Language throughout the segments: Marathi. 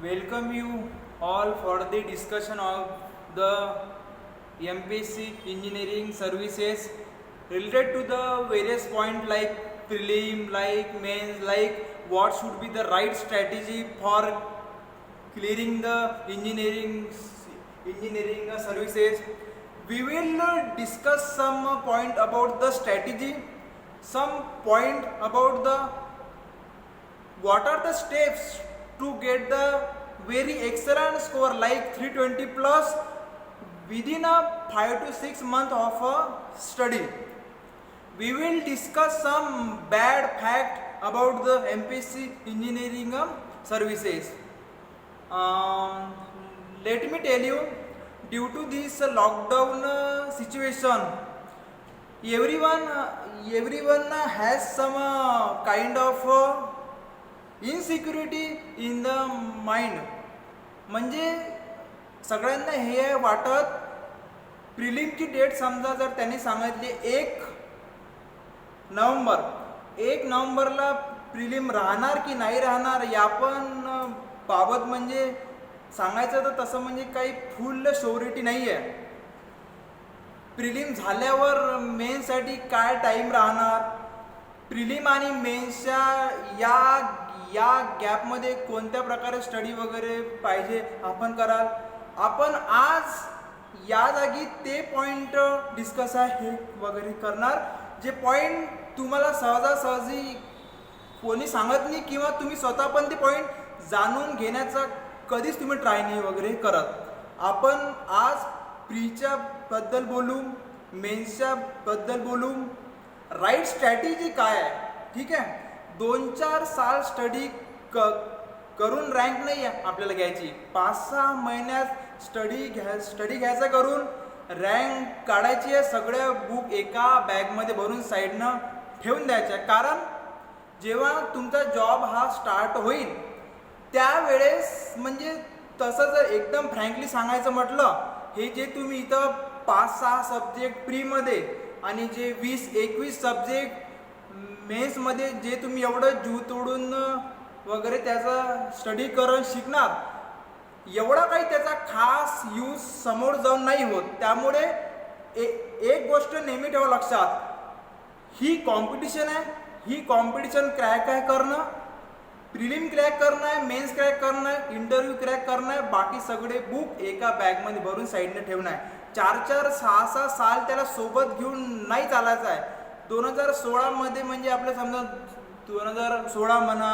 welcome you all for the discussion of the MPSC engineering services related to the various point like prelim, like mains, like what should be the right strategy for clearing the engineering services. We will discuss some point about the strategy, some point about the what are the steps to get the very excellent score like 320 plus within a 5 to 6 months of a study. We will discuss some bad fact about the MPSC engineering services. Let me tell you, due to this lockdown situation, everyone has some kind of insecurity in the mind. म्हणजे सगळ्यांना हे वाटत प्रिलिमची डेट समजा जर त्यांनी सांगितली 1 नोव्हेंबरला प्रिलिम राहणार की नाही राहणार या पण बाबत म्हणजे सांगायचं तर तसं म्हणजे काही फुल शोरिटी नाही आहे. प्रिलिम झाल्यावर मेन्ससाठी काय टाईम राहणार, प्रिलिम आणि मेन्सच्या या गॅपमध्ये कोणत्या प्रकारे स्टडी वगैरे पाहिजे आपण कराल. आपण आज या जागी ते पॉईंट डिस्कस आहे हे वगैरे करणार, जे पॉईंट तुम्हाला सहजासहजी कोणी सांगत नाही किंवा तुम्ही स्वतः पण ते पॉईंट जाणून घेण्याचा कधीच तुम्ही ट्राय नाही वगैरे करत. आपण आज प्रीच्या बद्दल बोलू, मेन्सच्या बद्दल बोलू, राईट स्ट्रॅटेजी काय आहे. ठीक आहे, 2-4 साल स्टडी करून रँक नाही आपल्याला घ्यायची. 5-6 महिन्यात स्टडी घ्यायचा करून रँक काढायची आहे. सगळ्या बुक एका बॅगमध्ये भरून साईडनं ठेवून द्यायच्या. कारण जेव्हा तुमचा जॉब हा स्टार्ट होईल त्यावेळेस म्हणजे तसं जर एकदम फ्रँकली सांगायचं म्हटलं, हे जे तुम्ही इथं 5-6 सब्जेक्ट प्रीमध्ये आणि जे 20-21 सब्जेक्ट मेन्समध्ये जे तुम्ही एवढं जीव तोडून वगैरे त्याचा स्टडी करून शिकणार, एवढा काही त्याचा खास यूज समोर जाऊन नाही होत. त्यामुळे एक गोष्ट नेहमी ठेवा लक्षात, ही कॉम्पिटिशन आहे. ही कॉम्पिटिशन क्रॅक आहे करणं, प्रिलिम क्रॅक करणं आहे, मेन्स क्रॅक करणं आहे, इंटरव्ह्यू क्रॅक करणं आहे. बाकी सगळे बुक एका बॅगमध्ये भरून साईडने ठेवणं आहे. 4-4, 6-6 साल त्याला सोबत घेऊन नाही चालायचं आहे. 2016 म्हणजे आपलं समजा 2016 म्हणा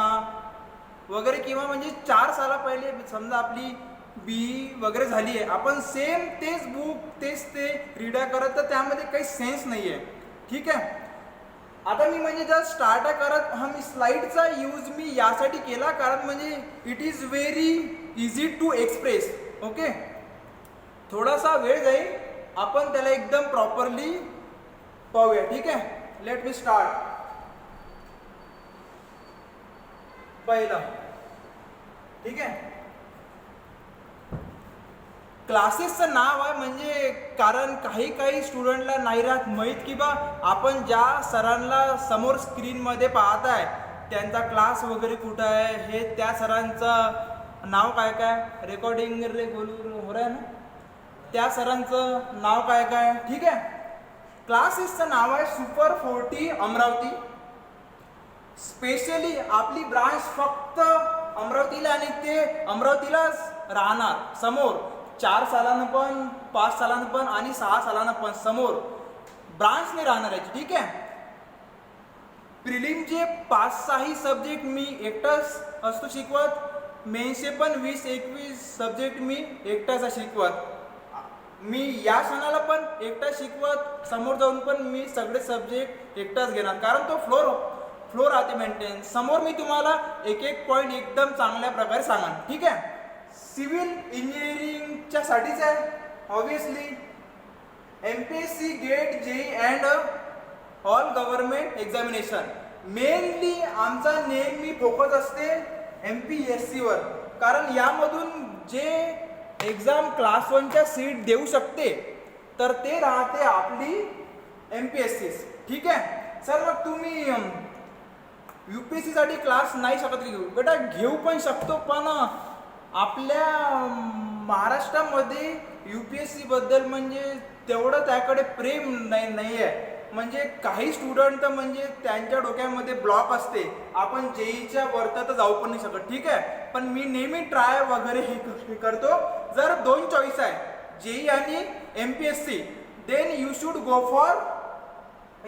वगैरे किंवा म्हणजे 4 साला पहिले समजा आपली BE वगैरे झाली आहे, आपण सेम तेच बुक तेच ते रीडा करत, तर त्यामध्ये काही सेन्स नाही आहे. ठीक आहे, आता मी म्हणजे जर स्टार्ट करत मी स्लाईडचा यूज मी यासाठी केला कारण म्हणजे it is very easy to express. Okay, थोडासा वेळ जाईल, आपण त्याला एकदम प्रॉपरली पाहूया. ठीक आहे, लेट मी स्टार्ट. पहिलं, ठीक आहे, क्लासेसचं नाव आहे म्हणजे कारण काही स्टुडंटला नाही राहत माहीत की बा आपण ज्या सरांना समोर स्क्रीनमध्ये पाहत आहे त्यांचा क्लास वगैरे कुठं आहे, हे त्या सरांचं नाव काय रेकॉर्डिंग बोलू हो रहा है ना, त्या सरांचं नाव काय. ठीक आहे, क्लासेसचं नाव आहे सुपर 40 अमरावती. स्पेशली आपली ब्रांच फक्त अमरावतीला आणि ते अमरावतीलाच राहणार. समोर 4 सालानं पण 5 सालानं पण आणि 6 सालानं पण समोर ब्रांच नाही राहणार याची. ठीक आहे, प्रिलिमचे 5-6 सब्जेक्ट मी एकटाच असतो शिकवत, मेन्सचे पण 20-21 सब्जेक्ट मी एकटाच शिकवत. मी या क्षणाला पण एकटा शिकवत, समोर जाऊन पण मी सगळे सब्जेक्ट एकटाच घेणार कारण तो फ्लो राहते मेंटेन. समोर मी तुम्हाला एक पॉईंट एकदम चांगल्या प्रकारे सांगा. ठीक आहे, सिव्हिल इंजिनिअरिंगच्या साठीच आहे obviously. MPSC GATE JEE and all government examination. Mainly आमचा नेहमी फोकस असते MPSC वर, कारण यामधून जे एक्झाम क्लास 1च्या सीट देऊ शकते तर ते राहते आपली MPSC. ठीक आहे सर, मग तुम्ही UPSC साठी क्लास नाही शकत की घेऊ? बेटा घेऊ पण शकतो, पण आपल्या महाराष्ट्रामध्ये UPSC बद्दल म्हणजे तेवढं त्याकडे प्रेम नाही आहे. म्हणजे काही स्टुडंट तर म्हणजे त्यांच्या डोक्यामध्ये ब्लॉक असते, आपण जेईच्या वरता तर जाऊ पण नाही शकत. ठीक आहे, पण मी नेहमी ट्राय वगैरे हे करतो. जर 2 चॉईस आहे, जेई आणि MPSC, then you should go for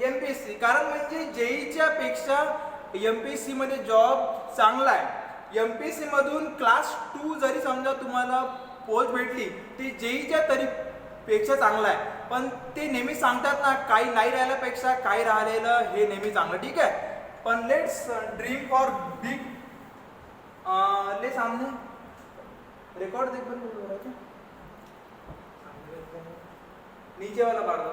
MPSC. कारण म्हणजे जेईच्या पेक्षा MPSC मध्ये जॉब चांगला आहे. MPSC मधून क्लास 2 जरी समजा तुम्हाला पोस्ट भेटली, ती जेईच्या तरी पेक्षा चांगला आहे. पण ते नेहमी सांगतात ना, काही नाही राहिल्यापेक्षा काही राहिलेलं हे नेहमी चांगलं. ठीक आहे, पण लेट्स ड्रीम फॉर बिग. ले सामने रेकॉर्ड देख बरं, नीचे वाला काढा.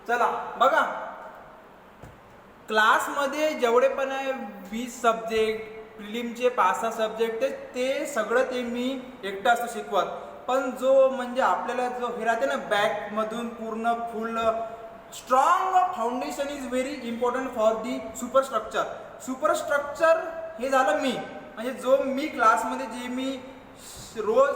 चला बघा, क्लासमध्ये जेवढे पण आहे 20 सब्जेक्ट, प्रिलिमचे 5-6 सब्जेक्ट, ते सगळं ते मी एकटा असतो शिकवत. पण जो म्हणजे आपल्याला जो हे राहते ना, बॅकमधून पूर्ण फुल strong foundation is very important for the superstructure. Superstructure हे झालं मी, म्हणजे जो मी क्लासमध्ये जे मी रोज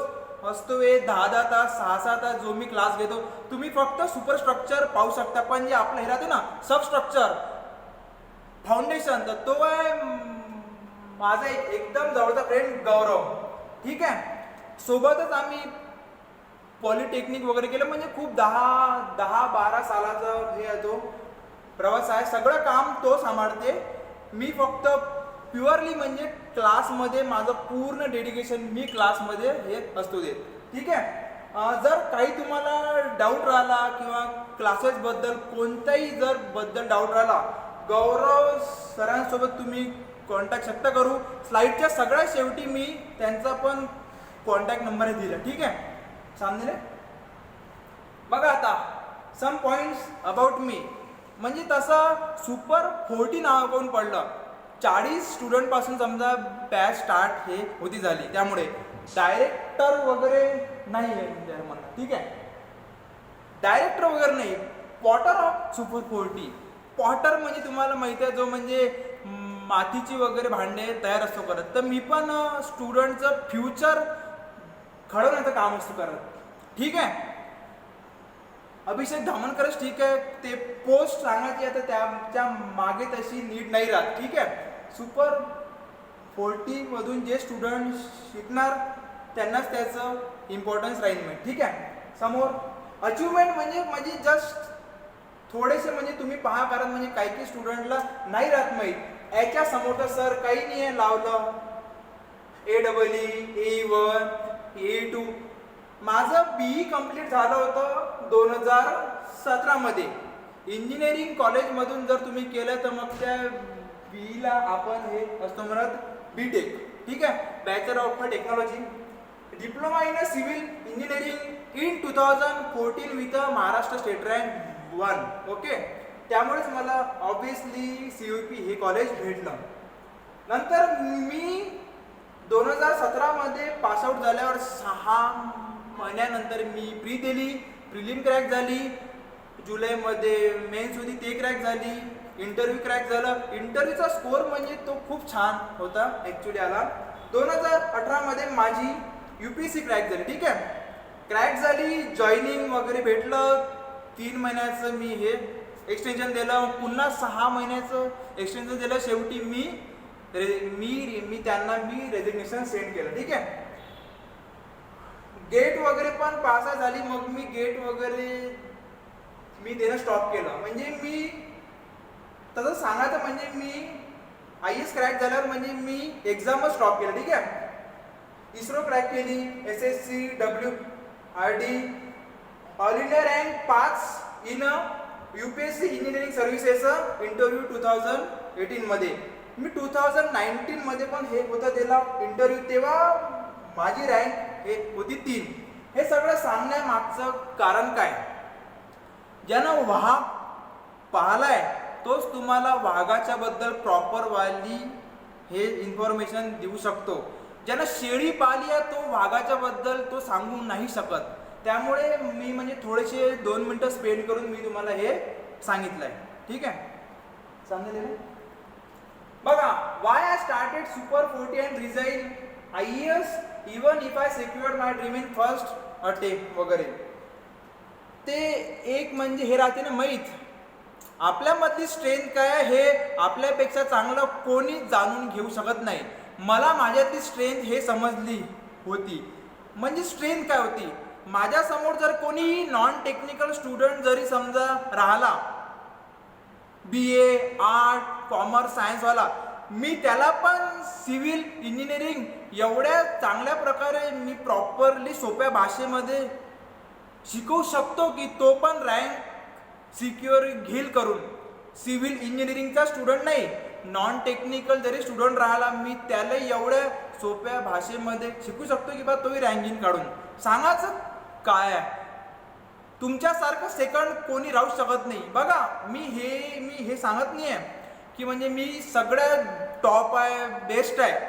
असतो 10-10 तास 6-6 तास जो मी क्लास घेतो, तुम्ही फक्त सुपरस्ट्रक्चर पाहू शकता. पण जे आपलं हे राहते ना सबस्ट्रक्चर फाउंडेशन, तर तो आहे माझा एकदम जवळचा फ्रेंड गौरव. ठीक आहे, सोबतच आम्ही पॉलिटेक्निक वगैरे केलं. म्हणजे खूप 10-12 सालाचा हे आहे तो प्रवास आहे. सगळं काम तो सांभाळते, मी फक्त प्युअरली म्हणजे क्लासमध्ये माझं पूर्ण डेडिकेशन मी क्लासमध्ये हे असतो देत. ठीक आहे, जर काही तुम्हाला डाऊट राहिला किंवा क्लासेसबद्दल कोणत्याही जर बद्दल डाऊट राहिला, गौरव सरांसोबत तुम्ही कॉन्टॅक्ट शकता करू. स्लाईडच्या सगळ्या शेवटी मी त्यांचा पण कॉन्टॅक्ट नंबर हे दिला. ठीक आहे, सामने बघा. आता सम पॉइंट्स अबाउट मी. म्हणजे तसं सुपर 40 नाव कोण पडलं, 40 स्टुडंट पासून समजा बॅच स्टार्ट हे होती झाली. त्यामुळे डायरेक्टर वगैरे नाही आहे म्हणणं. ठीक आहे, डायरेक्टर वगैरे नाही, पॉटर ऑफ सुपर 40. पॉटर म्हणजे तुम्हाला माहिती आहे, जो म्हणजे मातीची वगैरे भांडे तयार असतो करत. तर मी पण स्टुडंटचं फ्युचर घडवण्याचं काम असतो करत. ठीक आहे, अभिषेक धामणकरच ठीक आहे, ते पोस्ट सांगायची आता त्याच्या मागे तशी नीड नाही राहत. ठीक आहे, सुपर 40 मधून जे स्टुडंट शिकणार त्यांनाच त्याचं इम्पॉर्टन्स राहील. ठीक आहे, समोर अचिव्हमेंट म्हणजे जस्ट थोडेसे म्हणजे तुम्ही पहा, कारण म्हणजे काही स्टुडंटला नाही राहत माहीत, याच्या समोर तर सर काही नाही आहे लावलं, AEE, AE1, AE2. माझं BE कम्प्लीट झालं होतं 2017 मध्ये. इंजिनिअरिंग कॉलेजमधून जर तुम्ही केलं तर मग त्या BEला आपण हे असतो म्हणत BTech. ठीक आहे, bachelor of technology. Diploma in civil engineering in 2014 with Maharashtra state rank 1. Okay, त्यामुळेच मला ऑब्विसली CUP हे कॉलेज भेटलं. नंतर मी 2017 मध्ये पासआउट झाल्यावर 6 महिन्यानंतर मी प्री दिली, प्रिलिम क्रॅक झाली. जुलैमध्ये मेन्स होती, ते क्रॅक झाली. इंटरव्ह्यू क्रॅक झालं. इंटरव्ह्यूचा स्कोर म्हणजे तो खूप छान होता ॲक्च्युली आला. 2018 मध्ये माझी UPSC क्रॅक झाली. ठीक आहे, क्रॅक झाली, जॉईनिंग वगैरे भेटलं. 3 महिन्याचं मी हे एक्सटेन्शन दिलं, पुन्हा 6 महिन्याचं एक्सटेन्शन दिलं. शेवटी मी त्यांना रेजिग्नेशन सेंड केलं. ठीक आहे, गेट वगैरे पण पास झाली. मग मी गेट वगैरे मी देणं स्टॉप केलं. म्हणजे मी तसं सांगायचं म्हणजे मी IAS क्रॅक झाल्यावर म्हणजे मी एक्झामच स्टॉप केलं. ठीक आहे, इस्रो क्रॅक केली, SSC, WRD, all India rank 5 in UPSC engineering services interview 2018 मध्ये. मी 2019 मध्ये पण हे होता दिला इंटरव्ह्यू, तेव्हा माझी रँक हे होती 3. हे सगळं सांगण्यामागचं कारण काय, ज्यानं वाघ पाहलाय तोच तुम्हाला वाघाच्या बद्दल प्रॉपर वाली हे इन्फॉर्मेशन देऊ शकतो. ज्यानं शेळी पाळली आहे तो वाघाच्या बद्दल तो सांगू नाही शकत. त्यामुळे मी म्हणजे थोडेसे 2 मिनिटं स्पेंड करून मी तुम्हाला हे सांगितलं आहे. ठीक आहे, सांगितलं बघा, Y I started super 40 and resign IAS even if I secured my dream in first attempt वगैरे. ते एक म्हणजे हे राहते ना माहीत, आपल्यामधली स्ट्रेंथ काय आहे हे आपल्यापेक्षा चांगलं कोणी जाणून घेऊ शकत नाही. मला माझ्यातली स्ट्रेंथ हे समजली होती. म्हणजे स्ट्रेंथ काय होती, माझ्यासमोर जर कोणी नॉन टेक्निकल स्टुडंट जरी समजा राहिला, BA आर्ट कॉमर्स सायन्सवाला, मी त्याला पण सिव्हिल इंजिनिअरिंग एवढ्या चांगल्या प्रकारे मी प्रॉपरली सोप्या भाषेमध्ये शिकवू शकतो की तो पण रँक सिक्युअर घेईल करून. सिव्हिल इंजिनिअरिंगचा स्टुडंट नाही, नॉन टेक्निकल जरी स्टुडंट राहिला, मी त्याला एवढ्या सोप्या भाषेमध्ये शिकू शकतो की बा तोही रँकिंग काढून. सांगायचं काय आहे, तुमच्यासारखं सेकंड कोणी राहू शकत नाही. बघा, मी हे सांगत नाही आहे की म्हणजे मी सगळ्यात टॉप आहे, बेस्ट आहे.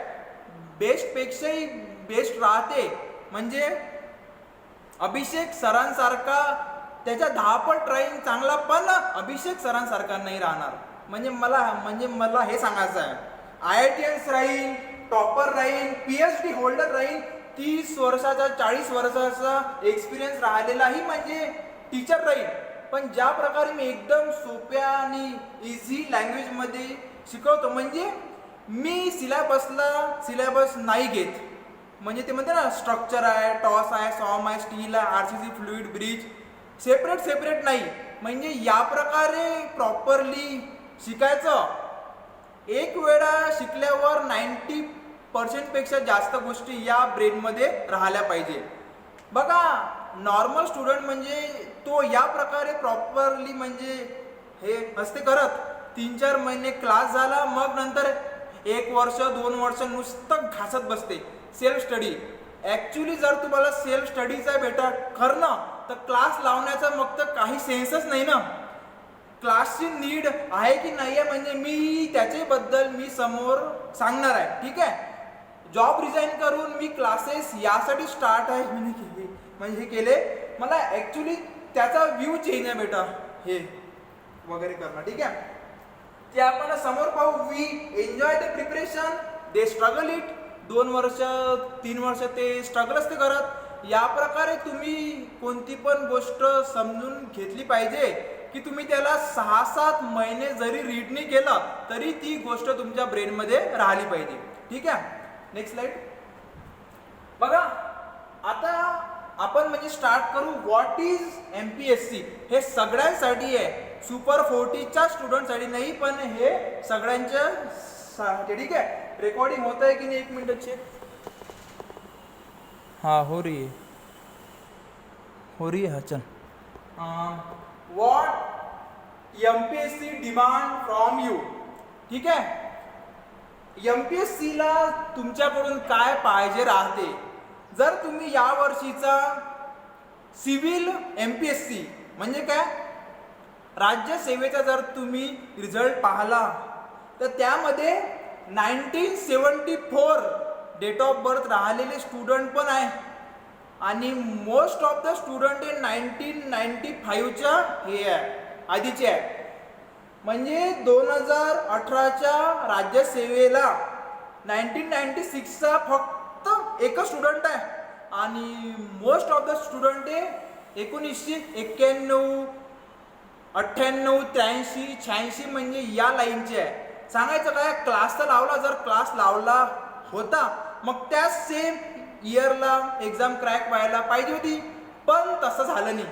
बेस्टपेक्षाही बेस्ट राहते. म्हणजे अभिषेक सरांसारखा त्याच्या 10 पट राहीन चांगला, पण अभिषेक सरांसारखा नाही राहणार. म्हणजे मला हे सांगायचं आहे, IITians राहील, टॉपर राहील, PhD होल्डर राहील, 30 वर्षाचा 40 वर्षाचा एक्सपिरियन्स राहिलेलाही म्हणजे टीचर राहील. पण ज्या प्रकारे मी एकदम सोप्या आणि इझी लँग्वेजमध्ये शिकवतो, म्हणजे मी सिलेबस नाही घेत. म्हणजे ते म्हणते ना, स्ट्रक्चर आहे, टॉस आहे, सॉम आहे, स्टील आहे, RCC फ्लुइड ब्रिज, सेपरेट नाही. म्हणजे या प्रकारे प्रॉपरली शिकायचं. एक वेळा शिकल्यावर 90% पेक्षा जास्त गोष्टी या ब्रेनमध्ये राहिल्या पाहिजे. बघा, नॉर्मल स्टुडंट म्हणजे तो या प्रकारे प्रॉपरली म्हणजे हे असते करत. 3-4 महिने क्लास झाला, मग नंतर 1 वर्ष 2 वर्ष नुसतं घासत बसते सेल्फ स्टडी. ॲक्च्युली जर तुम्हाला सेल्फ स्टडीचा बेटा करणं, तर क्लास लावण्याचा मग तर काही सेन्सच नाही ना. क्लासची नीड आहे की नाही आहे म्हणजे मी त्याच्याबद्दल मी समोर सांगणार आहे. ठीक आहे, जॉब रिझाईन करून मी क्लासेस यासाठी स्टार्ट आहे म्हणजे हे केले. मला ॲक्च्युली त्याचा व्ह्यू चेंज आहे बेटा, हे वगैरे करणं. ठीक आहे, ते आपण समोर पाहू. We enjoy the preparation, they struggle it. 2 वर्ष 3 वर्ष ते स्ट्रगल असते करत. या प्रकारे तुम्ही कोणती पण गोष्ट समजून घेतली पाहिजे की तुम्ही त्याला 6-7 महिने जरी रीड नाही केलं तरी ती गोष्ट तुमच्या ब्रेनमध्ये राहिली पाहिजे. ठीक आहे, नेक्स्ट स्लाइड बघा. आता आपण म्हणजे स्टार्ट करू. What is MPSC. हे सगळ्यांसाठी आहे, सुपर 40च्या स्टुडंटसाठी नाही, पण हे सगळ्यांच्या साठी. ठीक आहे, रेकॉर्डिंग होत आहे की नाही, 1 मिनिट चेक. हाँ, हो रही है. हाँ, चल. What MPSC demand from you. ठीक आहे, MPSCला तुमच्याकडून काय पाहिजे राहते. जर तुम्ही या वर्षीचा सिव्हिल MPSC म्हणजे काय, राज्यसेवेचा जर तुम्ही रिझल्ट पाहिला, तर त्यामध्ये 1974 डेट ऑफ बर्थ राहिलेले स्टुडंट पण आहे आणि मोस्ट ऑफ द स्टुडंट हे 1995च्या हे आहे, आधीचे आहे. म्हणजे 2018च्या राज्यसेवेला 1996चा फक्त एकच स्टुडंट आहे आणि मोस्ट ऑफ द स्टुडंट हे 1991, 98, 83, 86 म्हणजे या लाईनचे आहे. सांगायचं काय, क्लास तर लावला, जर क्लास लावला होता मग त्या सेम इयरला एक्झाम क्रॅक व्हायला पाहिजे होती, पण तसं झालं नाही.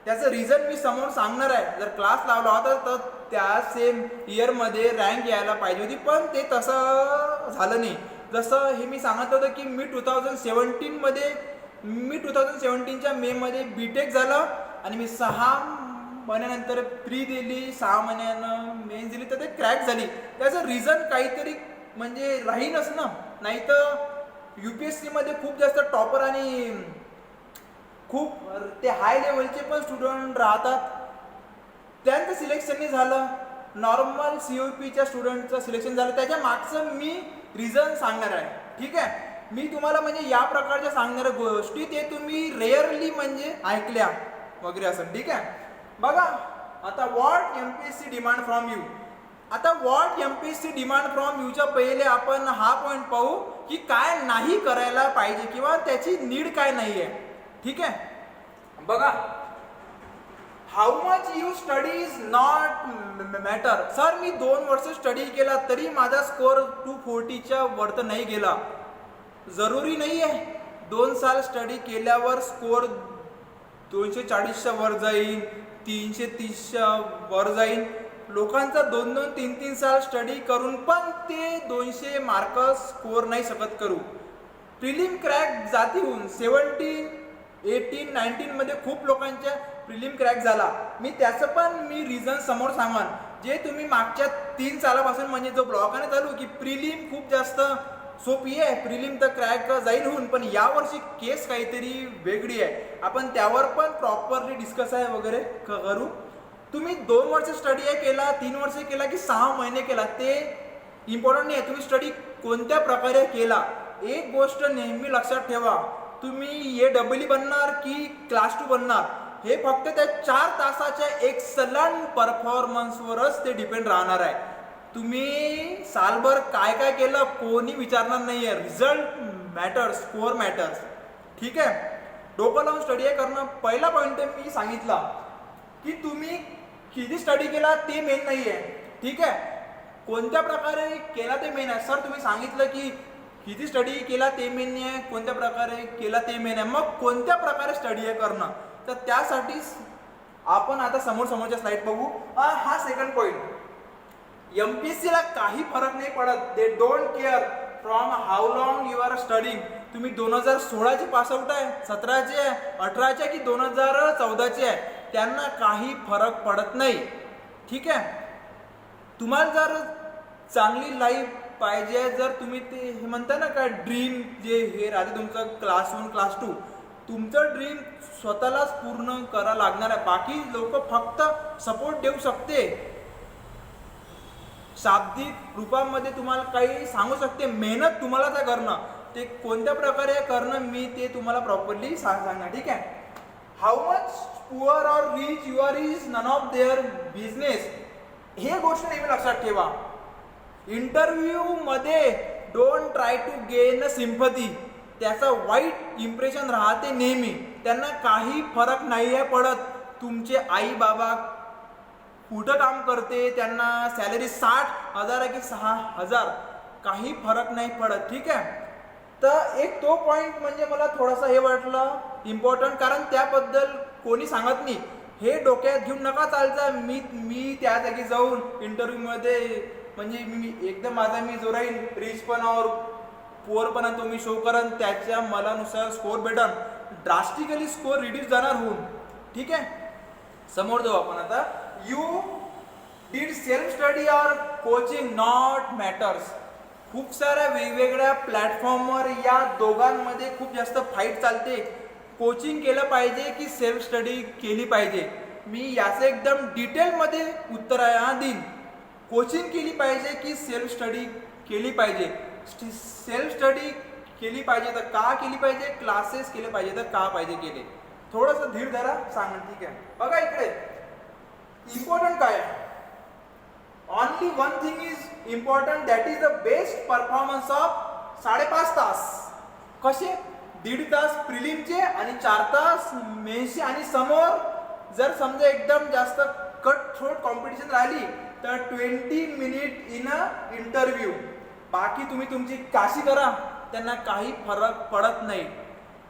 त्याचं रिझन मी समोर सांगणार आहे. जर क्लास लावला होता तर त्या सेम इयरमध्ये रँक यायला पाहिजे होती, पण ते तसं झालं नाही. जसं हे मी सांगत होतं की मी 2017च्या मेमध्ये BTech झालं आणि मी 6 महिन्यानंतर प्री दिली, 6 महिन्यानं मेन्स दिली, तर ते क्रॅक झाली. त्याचं रिझन काहीतरी म्हणजे राहीनच ना. नाही तर UPSCमध्ये खूप जास्त टॉपर आणि खूप ते हाय लेवलचे पण स्टुडंट राहतात, त्यांचं सिलेक्शन नाही झालं. नॉर्मल COPच्या स्टुडंटचं सिलेक्शन झालं. त्याच्या मागचं मी रिझन सांगणार आहे. ठीक आहे, मी तुम्हाला म्हणजे या प्रकारच्या सांगणाऱ्या गोष्टी ते तुम्ही रेअरली म्हणजे ऐकल्या वगैरे असं. ठीक आहे, बघा आता what MPSC demand from you. आता व्हॉट MPSC डिमांड फ्रॉम यूच्या पहिले आपण हा पॉईंट पाहू की काय नाही करायला पाहिजे किंवा त्याची नीड काय नाही आहे. ठीक आहे, बघा. How much you study is not matter. Sir मी 2 वर्ष स्टडी केला तरी माझा स्कोअर 240च्या वरत नाही गेला. जरुरी नाही आहे 2 साल स्टडी केल्यावर स्कोअर 240च्या वर जाईल, 330च्या वर जाईल. लोकांचा 2-2, 3-3 साल स्टडी करून पण ते 200 मार्क स्कोअर नाही शकत करू. प्रिलिम क्रॅक जातीहून 17, 18, 19 मध्ये खूप लोकांच्या प्रिलिम क्रॅक झाला. मी त्याचं पण रिझन समोर सांगन. जे तुम्ही मागच्या 3 सालापासून म्हणजे जो ब्लॉगाने चालू की प्रिलिम खूप जास्त सोपी आहे, प्रिलिम तर क्रॅक जाईल होऊन, पण यावर्षी केस काहीतरी वेगळी आहे. आपण त्यावर पण प्रॉपरली डिस्कस आहे वगैरे करू. तुम्ही 2 वर्ष स्टडी केला, 3 वर्ष केला की 6 महिने केला ते इम्पॉर्टंट नाही आहे. तुम्ही स्टडी कोणत्या प्रकारे केला. एक गोष्ट नेहमी लक्षात ठेवा, तुम्ही AEE बनणार की क्लास 2 बनणार हे फक्त त्या 4 तासाच्या एक्सलंट परफॉर्मन्सवरच ते डिपेंड राहणार आहे. तुम्ही सालभर काय काय केलं कोणी विचारणार नाही आहे. Result matters, score matters. ठीक आहे, डोकं लावून स्टडी करणं. पहिला पॉईंट मी सांगितला की तुम्ही किती स्टडी केला ते मेन नाही आहे. ठीक आहे, कोणत्या प्रकारे केला ते मेन आहे. सर तुम्ही सांगितलं की किती स्टडी केला ते मेन नाही आहे, कोणत्या प्रकारे केला ते मेन आहे. मग कोणत्या प्रकारे स्टडी करणं, तर त्यासाठीच आपण आता समोरच्या स्लाइड बघू. हा सेकंड पॉईंट. MPSC ला काही फरक नाही पडत. They don't care from how long you are studying. तुम्ही 2016चे पासआउट आहे, 17चे आहे, 18चे की 2014चे आहे, त्यांना काही फरक पडत नाही. ठीक आहे, तुम्हाला जर चांगली लाईफ पाहिजे, जर तुम्ही ते हे म्हणता ना काय ड्रीम जे हे राहते तुमचं क्लास 1 क्लास 2, तुमचं ड्रीम स्वतःलाच पूर्ण करा लागणार आहे. बाकी लोक फक्त सपोर्ट देऊ शकते, शाब्दिक रूपामध्ये तुम्हाला काही सांगू शकते. मेहनत तुम्हालाच आहे करणं. ते कोणत्या प्रकारे करणं मी ते तुम्हाला प्रॉपरली सांगणार. ठीक आहे, हाऊ मच पुअर और rich you are is none of their business. हे गोष्ट नेहमी लक्षात ठेवा. इंटरव्ह्यू मध्ये don't try to gain sympathy. त्याचा वाईट इम्प्रेशन राहते नेहमी. त्यांना काही फरक नाही आहे पडत तुमचे आई बाबा कुठं काम करते, त्यांना सॅलरी 60,000 आहे की 6,000, काही फरक नाही पडत. ठीक आहे, तर एक तो पॉईंट म्हणजे मला थोडासा हे वाटलं इम्पॉर्टंट, कारण त्याबद्दल कोणी सांगत नाही. हे डोक्यात घेऊन नका चालता मी त्या जागी जाऊन इंटरव्ह्यूमध्ये म्हणजे मी एकदम माझा मी जो राहील रिच पण और पुअर पण तो मी शो करन, त्याच्या मलानुसार स्कोअर भेटन. ड्रास्टिकली स्कोअर रिड्यूस जाणार होऊन. ठीक आहे, समोर जाऊ आपण आता. यू डीड सेल्फ स्टडी और कोचिंग नॉट मॅटर्स. खूप साऱ्या वेगवेगळ्या प्लॅटफॉर्मवर या दोघांमध्ये खूप जास्त फाईट चालते. कोचिंग केलं पाहिजे की सेल्फ स्टडी केली पाहिजे. मी याचं एकदम डिटेलमध्ये उत्तर देईन. कोचिंग केली पाहिजे की सेल्फ स्टडी केली पाहिजे. सेल्फ स्टडी केली पाहिजे तर का केली पाहिजे, क्लासेस केले पाहिजे तर का पाहिजे केले. थोडंसं धीर धरा सांगा. ठीक आहे, बघा इकडे इम्पॉर्टंट काय आहे. Only one thing is important, that is the best performance of 5.5 तास. कसे 1.5 तास प्रिलिमचे आणि 4 तास मेन्सचे. आणि समोर जर समजा एकदम जास्त कट थ्रोट कॉम्पिटिशन राहिली तर 20 मिनिट इन अ इंटरव्ह्यू. बाकी तुम्ही तुमची काशी करा, त्यांना काही फरक पडत नाही.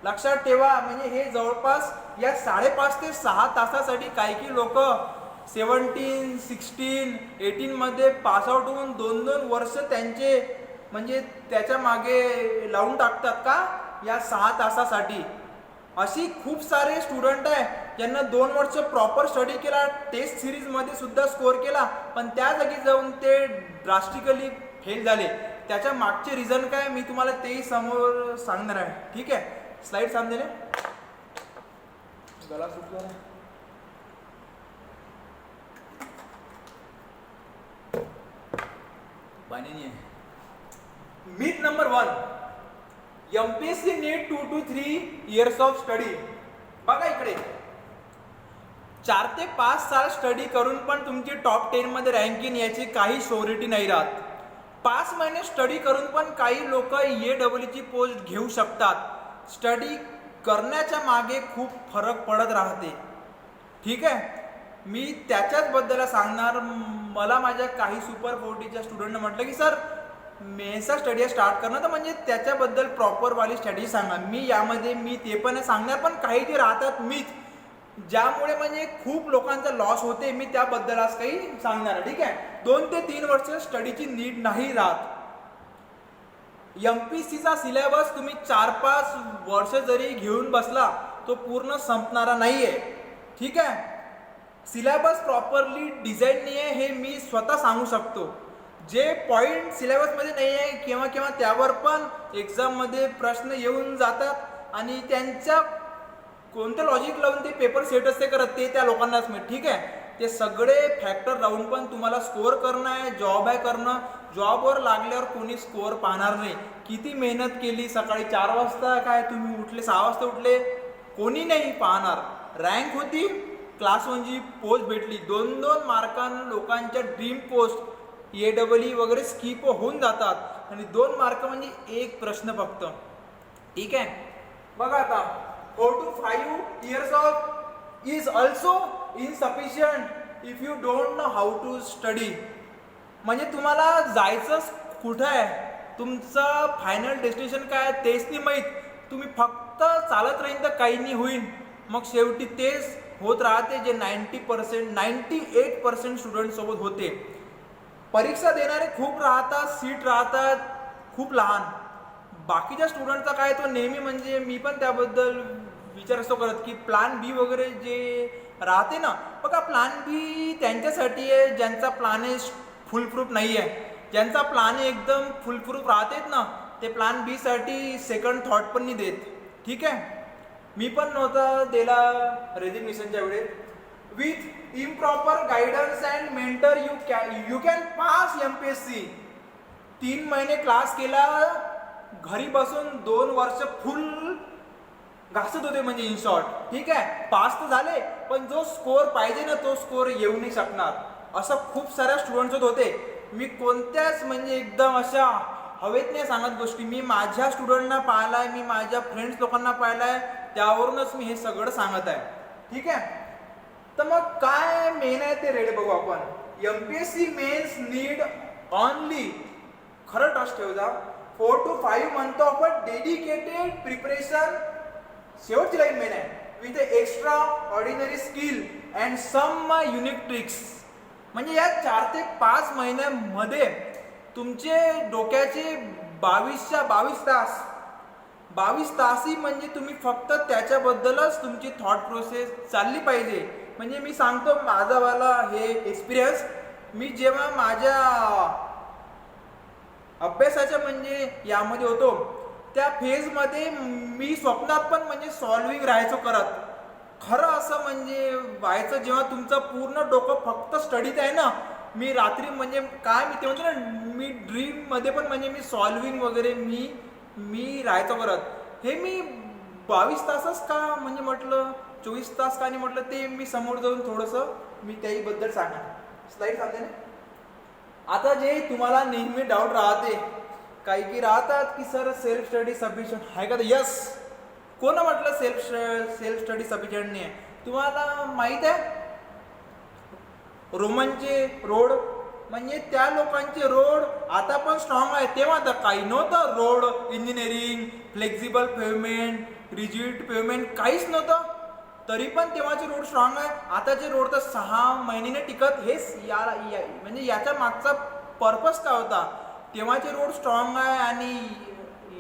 लक्षात ठेवा, म्हणजे हे जवळपास या 5.5 ते 6 तासासाठी काही लोक 17, 16, 18 मध्ये पासआउट होऊन 2-2 वर्ष त्यांचे म्हणजे त्याच्या मागे लावून टाकतात का या 6 तासासाठी. अशी खूप सारे स्टुडंट आहे ज्यांना 2 वर्ष प्रॉपर स्टडी केला, टेस्ट सिरीजमध्ये सुद्धा स्कोअर केला, पण त्या जागी जाऊन ते ड्रास्टिकली फेल झाले. त्याच्या मागचे रिझन काय मी तुम्हाला तेही समोर सांगणार आहे. ठीक आहे, स्लाइड सामने ले. गला सुटला पाणी नाही. Myth number 1, MPSC need 2 to 3 years of study. बघा इकडे 4 ते 5 साल स्टडी करून पण तुमची टॉप 10 मध्ये रँकिंग याची काही शोरिटी नाही राहत. 5 महिने स्टडी करून पण काही लोक AEEची पोस्ट घेऊ शकतात. स्टडी करण्याच्या मागे खूप फरक पडत राहते. ठीक आहे, मी त्याच्याच बद्दल सांगणार. मला माझ्या काही सुपर 40च्या स्टुडंटनं म्हटलं की सर मेचा स्टडी स्टार्ट करणं, तर म्हणजे त्याच्याबद्दल प्रॉपरवाली स्टडी सांगा. मी यामध्ये ते पण सांगणार, पण काही जे राहतात मीच ज्यामुळे म्हणजे खूप लोकांचा लॉस होते, मी त्याबद्दल आज काही सांगणार. ठीक आहे, 2 ते 3 वर्ष स्टडीची नीड नाही राहत. MPSCचा सिलेबस तुम्ही 4-5 वर्ष जरी घेऊन बसला तो पूर्ण संपणारा नाहीये. ठीक आहे, सिलेबस प्रॉपरली डिझाईन नाही आहे हे मी स्वतः सांगू शकतो. जे पॉईंट सिलेबसमध्ये नाही आहे किंवा किंवा त्यावर पण एक्झाममध्ये प्रश्न येऊन जातात आणि त्यांच्या कोणतं लॉजिक लावून ते पेपर सेट असते करत ते त्या लोकांनाच मिळत. ठीक आहे, ते सगळे फॅक्टर राहून पण तुम्हाला स्कोअर करणं आहे, जॉब आहे करणं. जॉबवर लागल्यावर कोणी स्कोअर पाहणार नाही. किती मेहनत केली, सकाळी 4 वाजता काय तुम्ही उठले, 6 वाजता उठले, कोणी नाही पाहणार. रँक होती, क्लास 1ची पोस्ट भेटली, 2-2 मार्कांना लोकांच्या ड्रीम पोस्ट AEE वगैरे स्किप होऊन जातात आणि 2 मार्क म्हणजे एक प्रश्न फक्त. ठीक आहे, बघा आता 4 to 5 years of is also insufficient if you don't know how to study. म्हणजे तुम्हाला जायचं कुठं आहे, तुमचं फायनल डेस्टिनेशन काय आहे तेच नाही माहीत. तुम्ही फक्त चालत राहील तर काही नाही होईल. मग शेवटी तेच होत राहते जे 98% स्टुडंट सोबत होते. परीक्षा देणारे खूप राहतात, सीट राहतात खूप लहान. बाकीच्या स्टुडंटचा काय तो नेहमी म्हणजे मी पण त्याबद्दल विचार असतो करत की प्लॅन बी वगैरे जे राहते ना, बघा प्लॅन बी त्यांच्यासाठी आहे ज्यांचा प्लॅन आहे फुल प्रूफ नाही आहे. ज्यांचा प्लॅन एकदम फुल प्रूफ राहतेत ना, ते प्लॅन बी साठी सेकंड थॉट पण नाही देत. ठीक आहे, मी पण नव्हता दिला रेजिग्नेशनच्या वेळेस. With improper guidance and mentor you can pass MPSC. 3 महिने क्लास केला, घरी बसून 2 वर्ष फुल घासत होते म्हणजे इन शॉर्ट. ठीक आहे, पास तर झाले पण जो स्कोअर पाहिजे ना तो स्कोअर येऊ नाही शकणार. असं खूप साऱ्या स्टुडंट्स होते. मी कोणत्याच म्हणजे एकदम अशा हवेत नाही सांगत गोष्टी. मी माझ्या स्टुडंटना पाहिलाय, मी माझ्या फ्रेंड्स लोकांना पाहिलाय, त्यावरूनच मी हे सगळं सांगत आहे. ठीक आहे, तर मग काय मेन आहे ते रेड बघू आपण. MPSC मेन्स नीड ऑनली, खरं ट्रस्ट ठेव जा, 4 to 5 months of a dedicated preparation. शेवटची लाईन मेन आहे, with extraordinary skill and some unique tricks. म्हणजे या 4 ते 5 महिन्यामध्ये तुमचे डोक्याचे 22 तासही म्हणजे तुम्ही फक्त त्याच्याबद्दलच तुमची थॉट प्रोसेस चालली पाहिजे. म्हणजे मी सांगतो माझावाला हे एक्सपिरियन्स. मी जेव्हा माझ्या अभ्यासाच्या म्हणजे यामध्ये होतो त्या फेजमध्ये मी स्वप्नात पण म्हणजे सॉल्विंग राहायचो करत. खरं असं म्हणजे व्हायचं जेव्हा तुमचं पूर्ण डोकं फक्त स्टडीत आहे ना. मी रात्री म्हणजे काय मी ते म्हणतो ना, मी ड्रीममध्ये पण म्हणजे मी सॉल्विंग वगैरे मी राहायचो करत. हे मी 22 तासच का म्हणजे म्हटलं 24 तास का नाही म्हटलं, ते मी समोर जाऊन थोडंसं मी त्याहीबद्दल सांगणार. स्लाईड सांगते ना. आता जे तुम्हाला नेहमी डाऊट राहते, काही की राहतात की सर सेल्फ स्टडी सफिशियंट आहे का? यस, कोण म्हटलं सेल्फ स्टडी सफिशियंट नाही आहे? तुम्हाला माहित आहे रोमनचे रोड म्हणजे त्या लोकांचे रोड आता पण स्ट्रॉंग आहे. तेव्हा तर काही नव्हतं. Road engineering, flexible payment, rigid payment काहीच नव्हतं. तरी पण तेव्हाचे रोड स्ट्रॉंग आहे. आताचे रोड तर 6 महिने टिकत. हेच म्हणजे याच्या मागचा पर्पज काय होता? तेव्हाचे रोड स्ट्रॉंग आहे आणि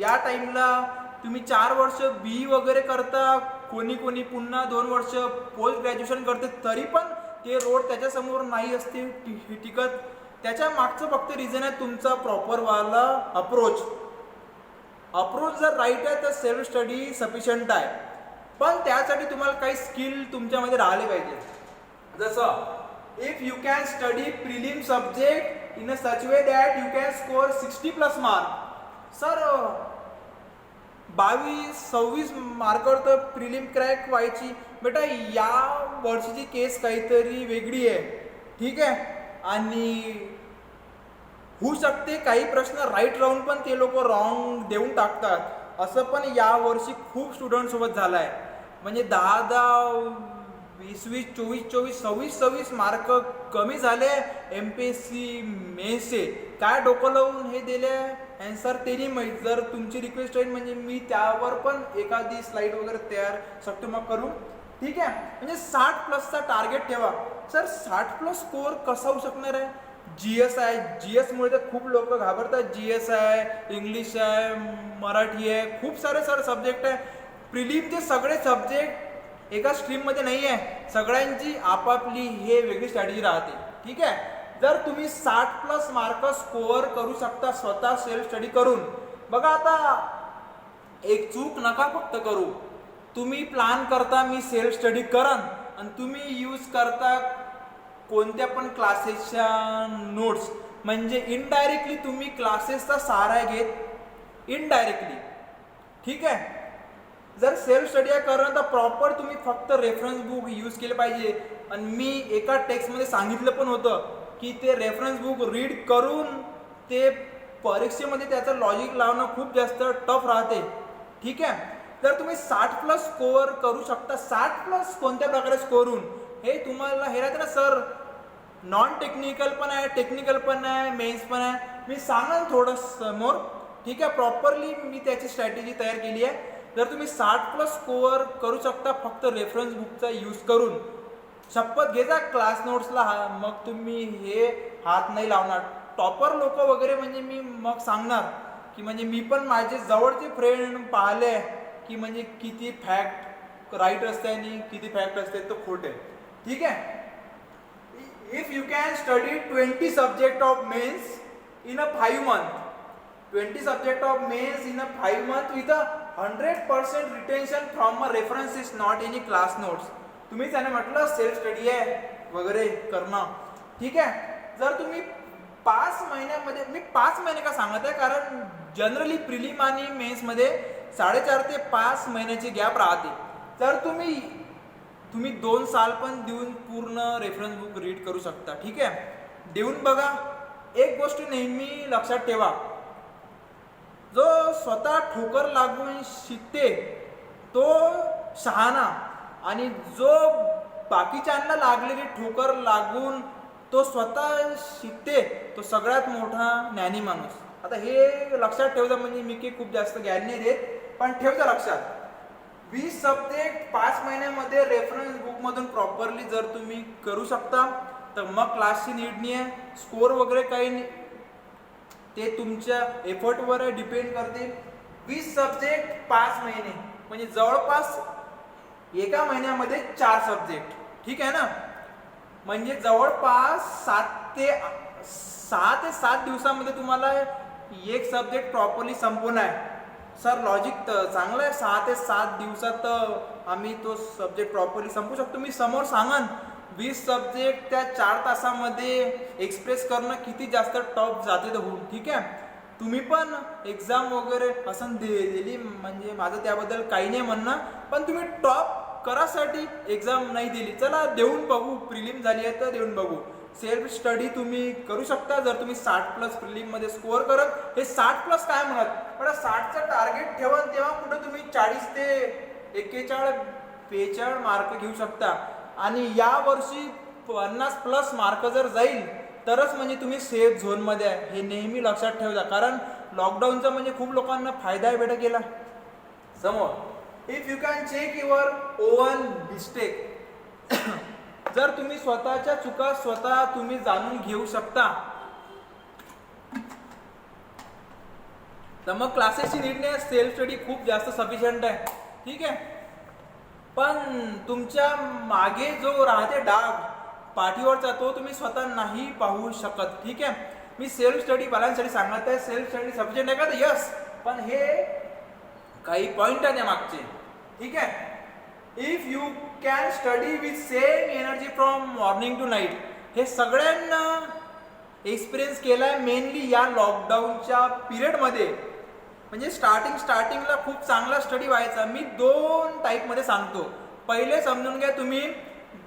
या टाईमला तुम्ही 4 वर्ष बी वगैरे करता, कोणी पुन्हा 2 वर्ष पोस्ट ग्रॅज्युएशन करते, तरी पण ते रोड त्याच्यासमोर नाही असते टिकत. त्याच्या मागचं फक्त रिझन आहे तुमचा प्रॉपरवाला अप्रोच जर राईट आहे तर सेल्फ स्टडी सफिशियंट आहे. पण त्यासाठी तुम्हाला काही स्किल तुमच्यामध्ये राहिले पाहिजे. जसं if you can study prelim subject in a such way that you can score 60+ mark. Sir 22-26 मार्कावर तर प्रिलिम क्रॅक व्हायची. बेटा या वर्षीची केस काहीतरी वेगळी आहे, ठीक आहे. आणि होऊ शकते काही प्रश्न राईट राहून पण ते लोक रॉंग देऊन टाकतात. असं पण या वर्षी खूप स्टुडंट सोबत झालं आहे. म्हणजे 10-10, 20-20, 24-24, 26-26 मार्क कमी झाले MPSC मेन्सचे. काय डोकं लावून हे दिले ॲन्सर ते नाही माहीत. जर तुमची रिक्वेस्ट होईल म्हणजे मी त्यावर पण एखादी स्लाईड वगैरे तयार शकतो मग करू, ठीक आहे. म्हणजे 60+ टार्गेट ठेवा. सर 60+ स्कोअर कसा होऊ शकणार आहे? GS आहे, GSमुळे तर खूप लोक घाबरतात. GS आहे, इंग्लिश आहे, मराठी आहे, खूप सारे सब्जेक्ट आहे. प्रिलिमचे सगळे सब्जेक्ट एका स्ट्रीममध्ये नाही आहे, सगळ्यांची आपापली हे वेगळी स्ट्रॅटेजी राहते, ठीक आहे. जर तुम्ही 60+ मार्क स्कोअर करू शकता स्वतः सेल्फ स्टडी करून. बघा आता एक चूक नका फक्त करू. तुम्ही प्लॅन करता मी सेल्फ स्टडी करन आणि तुम्ही यूज करता कोणत्या पण क्लासेसच्या नोट्स. म्हणजे इनडायरेक्टली तुम्ही क्लासेसचा सहारा घेत इनडायरेक्टली, ठीक आहे. जर सेल्फ स्टडी करणं तर प्रॉपर तुम्ही फक्त रेफरन्स बुक यूज केले पाहिजे. आणि मी एका टेक्स्टमध्ये सांगितलं पण होतं की ते रेफरन्स बुक रीड करून ते परीक्षेमध्ये त्याचं लॉजिक लावणं खूप जास्त टफ राहते, ठीक आहे. जर तुम्ही 60+ स्कोअर करू शकता, 60+ कोणत्या प्रकारे स्कोअर होऊन हे तुम्हाला हे राहते ना सर, नॉन टेक्निकल पण आहे, टेक्निकल पण आहे, मेन्स पण आहे. मी सांगेन थोडं समोर, ठीक आहे. प्रॉपरली मी त्याची स्ट्रॅटेजी तयार केली आहे. जर तुम्ही 60+ स्कोअर करू शकता फक्त रेफरन्स बुकचा यूज करून, शपथ घेजा क्लास नोट्सला मग तुम्ही हे हात नाही लावणार. टॉपर लोक वगैरे म्हणजे मी मग सांगणार की म्हणजे मी पण माझे जवळचे फ्रेंड पाहिले की म्हणजे किती फॅक्ट राईट असते आणि किती फॅक्ट असते तो खोटे, ठीक आहे. If you can study 20 subject of mains in a 5 month, 20 subject of mains in a 5 month with a 100% retention from a references not any class notes. तुम्ही त्याने म्हटलं सेल्फ स्टडी आहे वगैरे करणं, ठीक आहे. जर तुम्ही 5 महिन्यामध्ये, मी 5 महिने का सांगत आहे कारण जनरली प्रिलिम आणि मेन्समध्ये 4.5 ते 5 महिन्याची गॅप राहते. तर तुम्ही 2 साल पण देऊन पूर्ण रेफरन्स बुक रीड करू शकता, ठीक आहे. देऊन बघा. एक गोष्ट नेहमी लक्षात ठेवा, जो स्वतः ठोकर लागून शिकते तो शहाणा आणि जो बाकीच्यांना लागलेली ठोकर लागून तो स्वतः शिकते तो सगळ्यात मोठा ज्ञानी माणूस. आता हे लक्षात ठेवता. म्हणजे मी की खूप जास्त ज्ञान नाही देत पण ठेवता लक्षात. 20 सब्जेक्ट 5 महिन्यामध्ये रेफरन्स बुकमधून प्रॉपरली जर तुम्ही करू शकता तर मग क्लासची नीड नाही आहे. स्कोअर वगैरे काही नाही, ते तुमच्या एफर्टवर डिपेंड करते. 20 सब्जेक्ट 5 महिने म्हणजे जवळपास एका महिन्यामध्ये 4 सब्जेक्ट, ठीक आहे ना. म्हणजे जवळपास 6 ते 7 दिवसामध्ये तुम्हाला एक सब्जेक्ट प्रॉपरली संपवणं आहे. सर लॉजिक तर चांगलं आहे, 6 ते 7 दिवसात आम्ही तो सब्जेक्ट प्रॉपरली संपू शकतो. मी समोर सांगन 20 सब्जेक्ट त्या 4 तासामध्ये एक्सप्रेस करणं किती जास्त टफ जाते तर होऊन, ठीक आहे. तुम्ही पण एक्झाम वगैरे असं दिली म्हणजे माझं त्याबद्दल काही नाही म्हणणं, पण तुम्ही टॉप करासाठी एक्झाम नाही दिली, चला देऊन बघू. प्रिलिम झाली आहे तर देऊन बघू. सेल्फ स्टडी तुम्ही करू शकता जर तुम्ही 60+ प्रिलिममध्ये स्कोअर करत. हे 60+ काय म्हणत, पण 60चं टार्गेट ठेवा तेव्हा कुठं तुम्ही 40 ते 41-42 मार्क घेऊ शकता. आणि या वर्षी 50+ मार्क जर जाईल तरच म्हणजे तुम्ही सेफ झोनमध्ये आहे, हे नेहमी लक्षात ठेवा. कारण लॉकडाऊनचा म्हणजे खूप लोकांना फायदा आहे बेटा केला समोर. If you can check your own mistake, जर तुम्ही स्वतःच्या चुका स्वतः तुम्ही जाणून घेऊ शकता तर मग क्लासेसची नीड नाही. सेल्फ स्टडी खूप जास्त सफिशियंट आहे, ठीक आहे. पण तुमच्या मागे जो राहते डाग पाठीवरचा तो तुम्ही स्वतः नाही पाहू शकत, ठीक आहे. मी सेल्फ स्टडी बालांसाठी सांगत आहे. सेल्फ स्टडी सफिशियंट आहे का तर यस, पण हे काही पॉइंट आहे मागचे, ठीक आहे. If you can study with same energy from morning to night, हे सगळ्यांना एक्सपिरियन्स केला आहे मेनली या लॉकडाऊनच्या पिरियडमध्ये. म्हणजे स्टार्टिंगला खूप चांगला स्टडी व्हायचा. मी 2 टाईपमध्ये सांगतो. पहिले समजून घ्या तुम्ही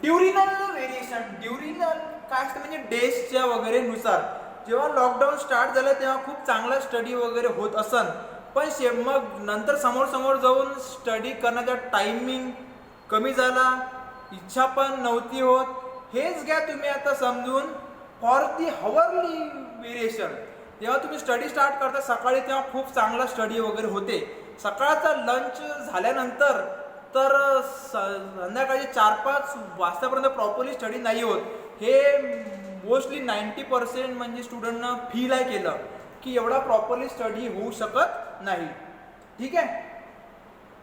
ड्युरिनल व्हेरिएशन. ड्युरिनल काय असतं म्हणजे डेजच्या वगैरे नुसार. जेव्हा लॉकडाऊन स्टार्ट झालं तेव्हा खूप चांगला स्टडी वगैरे होत असन, पण मग नंतर समोर जाऊन स्टडी करण्याचा टायमिंग कमी झाला, इच्छा पण नव्हती होत. हेच घ्या तुम्ही आता समजून फॉर दी हवरली व्हेरिएशन. जेव्हा तुम्ही स्टडी स्टार्ट करता सकाळी तेव्हा खूप चांगला स्टडी वगैरे होते. सकाळचा लंच झाल्यानंतर तर संध्याकाळी 4-5 वाजतापर्यंत प्रॉपरली स्टडी नाही होत. हे मोस्टली 90% म्हणजे स्टुडंटनं फील आहे केलं की एवढा प्रॉपरली स्टडी होऊ शकत नाही. ठीक आहे,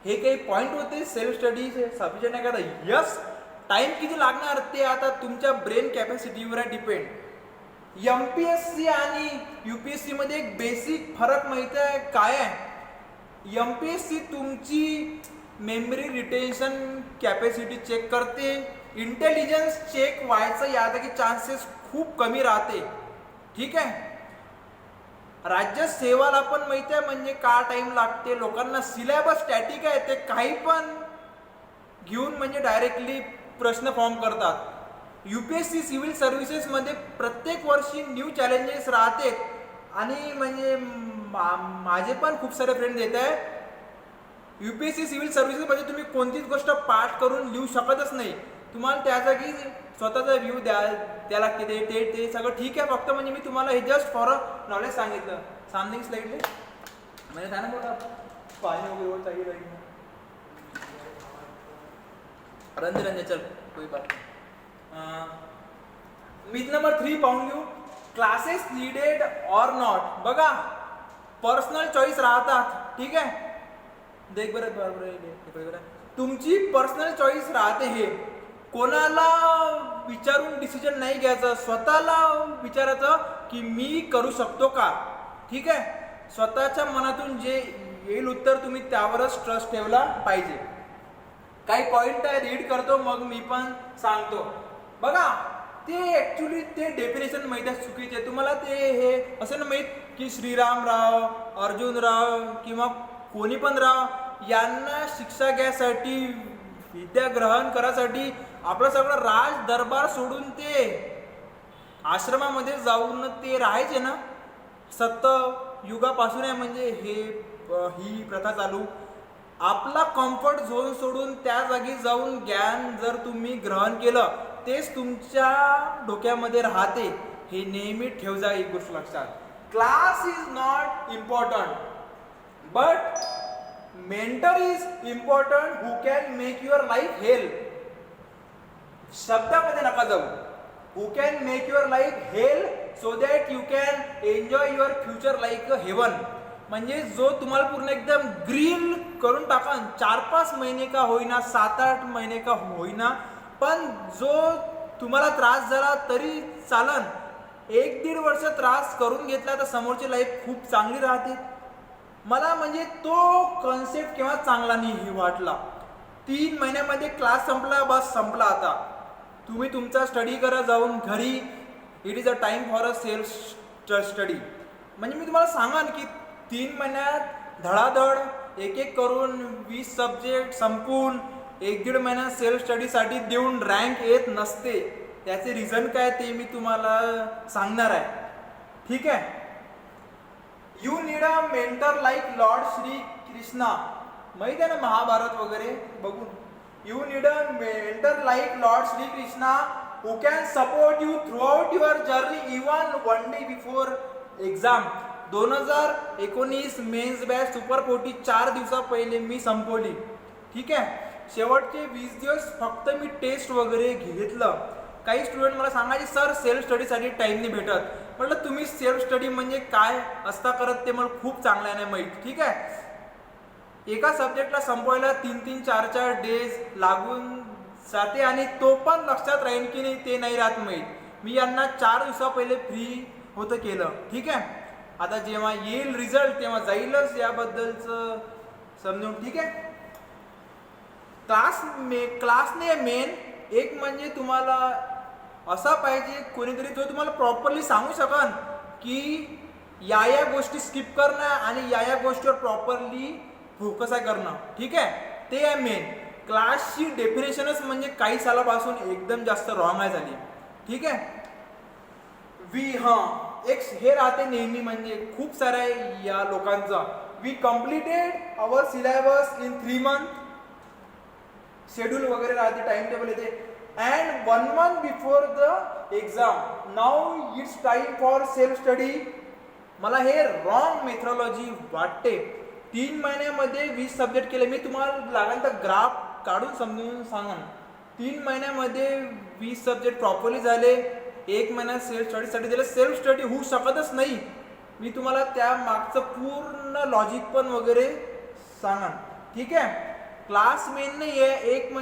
हे काही पॉईंट होते सेल्फ स्टडी सफिशियंट नाही करता. यस, टाइम किती लागणार ते आता तुमच्या ब्रेन कॅपॅसिटीवर आहे डिपेंड. MPSC आणि UPSC मध्ये एक बेसिक फरक माहिती आहे काय आहे? MPSC तुमची मेमरी रिटेन्शन कॅपॅसिटी चेक करते. इंटेलिजन्स चेक व्हायचं यादा की चान्सेस खूप कमी राहते. ठीक आहे, राज्य सेवाला पण माहिती आहे म्हणजे का टाइम लागते. लोकांना सिलेबस स्टॅटिक आहे, ते काही पण घेऊन म्हणजे डायरेक्टली प्रश्न फॉर्म करतात. UPSC सिव्हिल सर्व्हिसेसमध्ये प्रत्येक वर्षी न्यू चॅलेंजेस राहते आणि म्हणजे माझे पण खूप सारे फ्रेंड येत आहे. UPSC सिव्हिल सर्व्हिसेसमध्ये तुम्ही कोणतीच गोष्ट पाठ करून लिहू शकतच नाही. तुम्हाला त्या जागी स्वतःचा व्ह्यू द्या लागते. ते सगळं ठीक आहे, फक्त म्हणजे मी तुम्हाला हे जस्ट फॉर अ नॉलेज सांगितलं. सामने स्लाइडले म्हणजे था ना बोला पानी वगैरे वो चाहिए लाइट में. रंजन चल कोई बात नहीं. मिथ नंबर 3 पाहून घेऊ. Classes needed or not. बघा, पर्सनल चॉईस राहतात. ठीक आहे, देख बरोबर तुमची पर्सनल चॉईस राहते. हे कोणाला विचारून डिसिजन नाही घ्यायचं, स्वतःला विचारायचं की मी करू शकतो का. ठीक आहे, स्वतःच्या मनातून जे येईल उत्तर तुम्ही त्यावरच ट्रस्ट ठेवला पाहिजे. काही पॉइंट आहे रीड करतो मग मी पण सांगतो. बघा, ते ऍक्च्युली ते डेफिनेशन माहिती आहे चुकीचे. तुम्हाला ते हे असं ना माहीत की श्रीरामराव, अर्जुनराव किंवा कोणी पण राव यांना शिक्षा घ्यायसाठी, विद्या ग्रहण करायसाठी आपलं सगळं राज दरबार सोडून ते आश्रमामध्ये जाऊन ते राहायचे ना. सत्ययुगापासून आहे म्हणजे ही प्रथा चालू. आपला कम्फर्ट झोन सोडून त्या जागी जाऊन ज्ञान जर तुम्ही ग्रहण केलं तेच तुमच्या डोक्यामध्ये राहते. हे नेहमी ठेव जा एक गोष्ट लक्षात. Class is not important but mentor is important who can make your life hell. शब्दामध्ये नका जाऊ. Who can make your life hell so that you can enjoy your future like a heaven. म्हणजे जो तुम्हाला पूर्ण एकदम ग्रीन करून टाका. 4-5 महिने का होईना, 7-8 महिने का होईना, पण जो तुम्हाला त्रास झाला तरी चालन. 1-1.5 वर्ष त्रास करून घेतला तर समोरची लाईफ खूप चांगली राहते. मला म्हणजे तो कॉन्सेप्ट केव्हा चांगला नाही वाटला. 3 महिन्यामध्ये क्लास संपला, बस संपला. आता तुम्ही तुमचा स्टडी करा जाऊन घरी. It is a time for a self study. म्हणजे मी तुम्हाला सांगान की 3 महिन्यात धडाधड एक करून 20 सब्जेक्ट संपून 1-1.5 महिन्यात सेल्फ स्टडीसाठी देऊन रँक येत नसते. त्याचे रिझन काय ते मी तुम्हाला सांगणार आहे. ठीक आहे, you need a mentor like lord Shri Krishna. माहिती आहे ना महाभारत वगैरे बघून. You need a mentor like lord Shri Krishna who can support you throughout your journey even 1 day before exam. 2019 mains batch super 40 4 दिवसा पहिले मी संपवली. ठीक आहे, शेवटचे 20 दिवस फक्त मी टेस्ट वगैरे घेतलं. काही स्टुडंट मला सांगायचे सर सेल्फ स्टडीसाठी टाइम नाही भेटत. म्हटलं तुम्ही सेल्फ स्टडी म्हणजे काय असता करत ते मला खूप चांगल्याने माहीत. ठीक आहे, एका सब्जेक्टला संपवायला 3-3, 4-4 डेज लागून जाते आणि तो पण लक्षात राहील की नाही ते नाही राहत माहीत. मी यांना 4 दिवसा पहिले फ्री होतं केलं. ठीक आहे, आता जेव्हा येईल रिझल्ट तेव्हा जाईलच याबद्दलचं समजून. ठीक आहे, क्लासने मेन एक म्हणजे तुम्हाला असा पाहिजे कोणीतरी जो तुम्हाला प्रॉपरली सांगू शकन की या गोष्टी स्किप करणं आणि या गोष्टीवर प्रॉपरली फोकस आहे करणं. ठीक आहे, ते आहे मेन. क्लासची डेफिनेशनच म्हणजे काही सालापासून एकदम जास्त रॉंग आहे झाली. ठीक आहे, एक हे राहते नेहमी म्हणजे खूप साऱ्या या लोकांचा, we completed our syllabus in 3 months. Schedule वगैरे राहते, टाइम टेबल येते, and 1 month before the exam now it's time for self study. मला हे रॉंग मेथडॉलॉजी वाटते. 3 महिन्यामध्ये 20 सब्जेक्ट केले. मी तुम्हाला लागेल तर ग्राफ काढून समजून सांगा. 3 महिन्यामध्ये 20 सब्जेक्ट प्रॉपरली झाले. 1 महिना सेल्फ स्टडीसाठी दिलं. सेल्फ स्टडी होऊ शकतच नाही. मी तुम्हाला त्या मागचं पूर्ण लॉजिक पण वगैरे सांगा. ठीक आहे, क्लास मेन नाही आहे. एक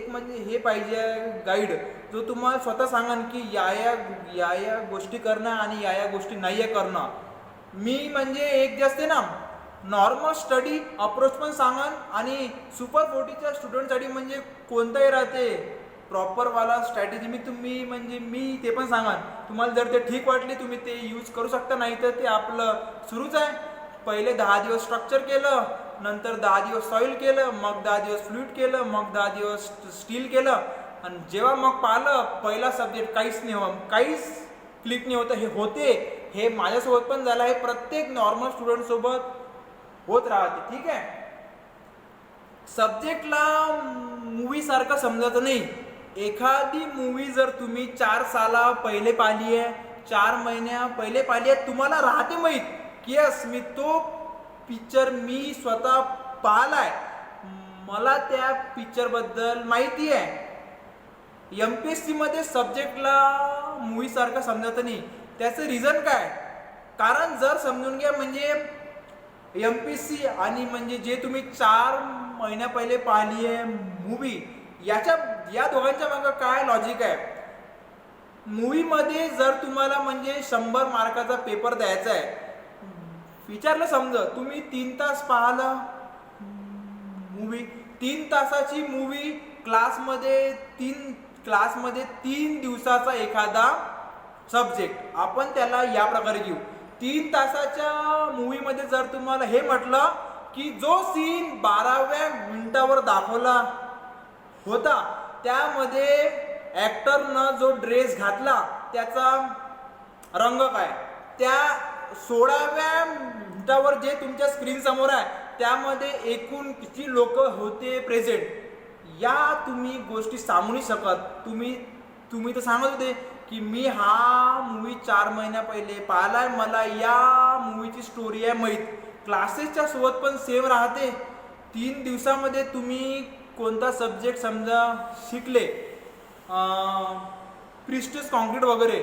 म्हणजे हे पाहिजे गाईड, जो तुम्हाला स्वतः सांगा की या गोष्टी करणं आणि या गोष्टी नाही आहे करणं. मी म्हणजे एक जे असते ना नॉर्मल स्टडी अप्रोच पण सांगा, आणि सुपर 40च्या स्टुडंटसाठी म्हणजे कोणताही राहते प्रॉपरवाला स्ट्रॅटेजी मी ते पण सांगा. तुम्हाला जर ते ठीक वाटली तुम्ही ते यूज करू शकता, नाही तर ते आपलं सुरूच आहे. पहिले 10 दिवस स्ट्रक्चर केलं, नंतर 10 दिवस सॉईल केलं, मग 10 दिवस फ्लुइड केलं, मग 10 दिवस स्टील केलं, आणि जेव्हा मग पाहिलं पहिला सब्जेक्ट काहीच क्लिक नाही होते. हे माझ्यासोबत पण झालं आहे, प्रत्येक नॉर्मल स्टुडंट सोबत होत राहते. ठीक आहे, सब्जेक्टला मूवी सारखं समजत नाही. एखादी मूवी जर तुम्ही 4 साला पहिले पाहिली आहे, 4 महिन्या पहिले पाहिली आहे, तुम्हाला राहते माहीत की यस मी तो पिक्चर मी स्वतः पाहिलाय, मला त्या पिक्चर बद्दल माहिती आहे. MPSC मध्ये सब्जेक्टला मूवी सारखं समजत नाही. त्याचं रिझन काय? कारण जर समजून घ्या, म्हणजे MPSC आणि म्हणजे जे तुम्ही 4 महिन्या पहिले पाहिली आहे मूवी, या दोघांच्या मागं काय लॉजिक आहे? मूवीमध्ये जर तुम्हाला म्हणजे 100 मार्काचा पेपर द्यायचा आहे, विचारलं समजा तुम्ही 3 तास पाहिला मूवी, 3 तासाची मूवी क्लासमध्ये 3 दिवसाचा एखादा सब्जेक्ट आपण त्याला या प्रकारे घेऊ. 3 तासाच्या मूवीमध्ये जर तुम्हाला हे म्हटलं की जो सीन 12व्या मिनिटावर दाखवला होता, त्यामध्ये ॲक्टरनं जो ड्रेस घातला त्याचा रंग काय, त्या 16व्या मिनिटावर जे तुमच्या स्क्रीन समोर आहे त्यामध्ये एकूण किती लोक होते प्रेझेंट, या तुम्ही गोष्टी सांगू नाही शकत. तुम्ही तर सांगत होते की मी हा मूवी 4 महिन्या पहिले पाहिलाय, मला या मूवीची स्टोरी आहे माहीत. क्लासेसच्या सोबत पण सेम राहते. 3 दिवसामध्ये तुम्ही कोणता सब्जेक्ट समजा शिकले, प्रिस्टेस कॉन्क्रीट वगैरे,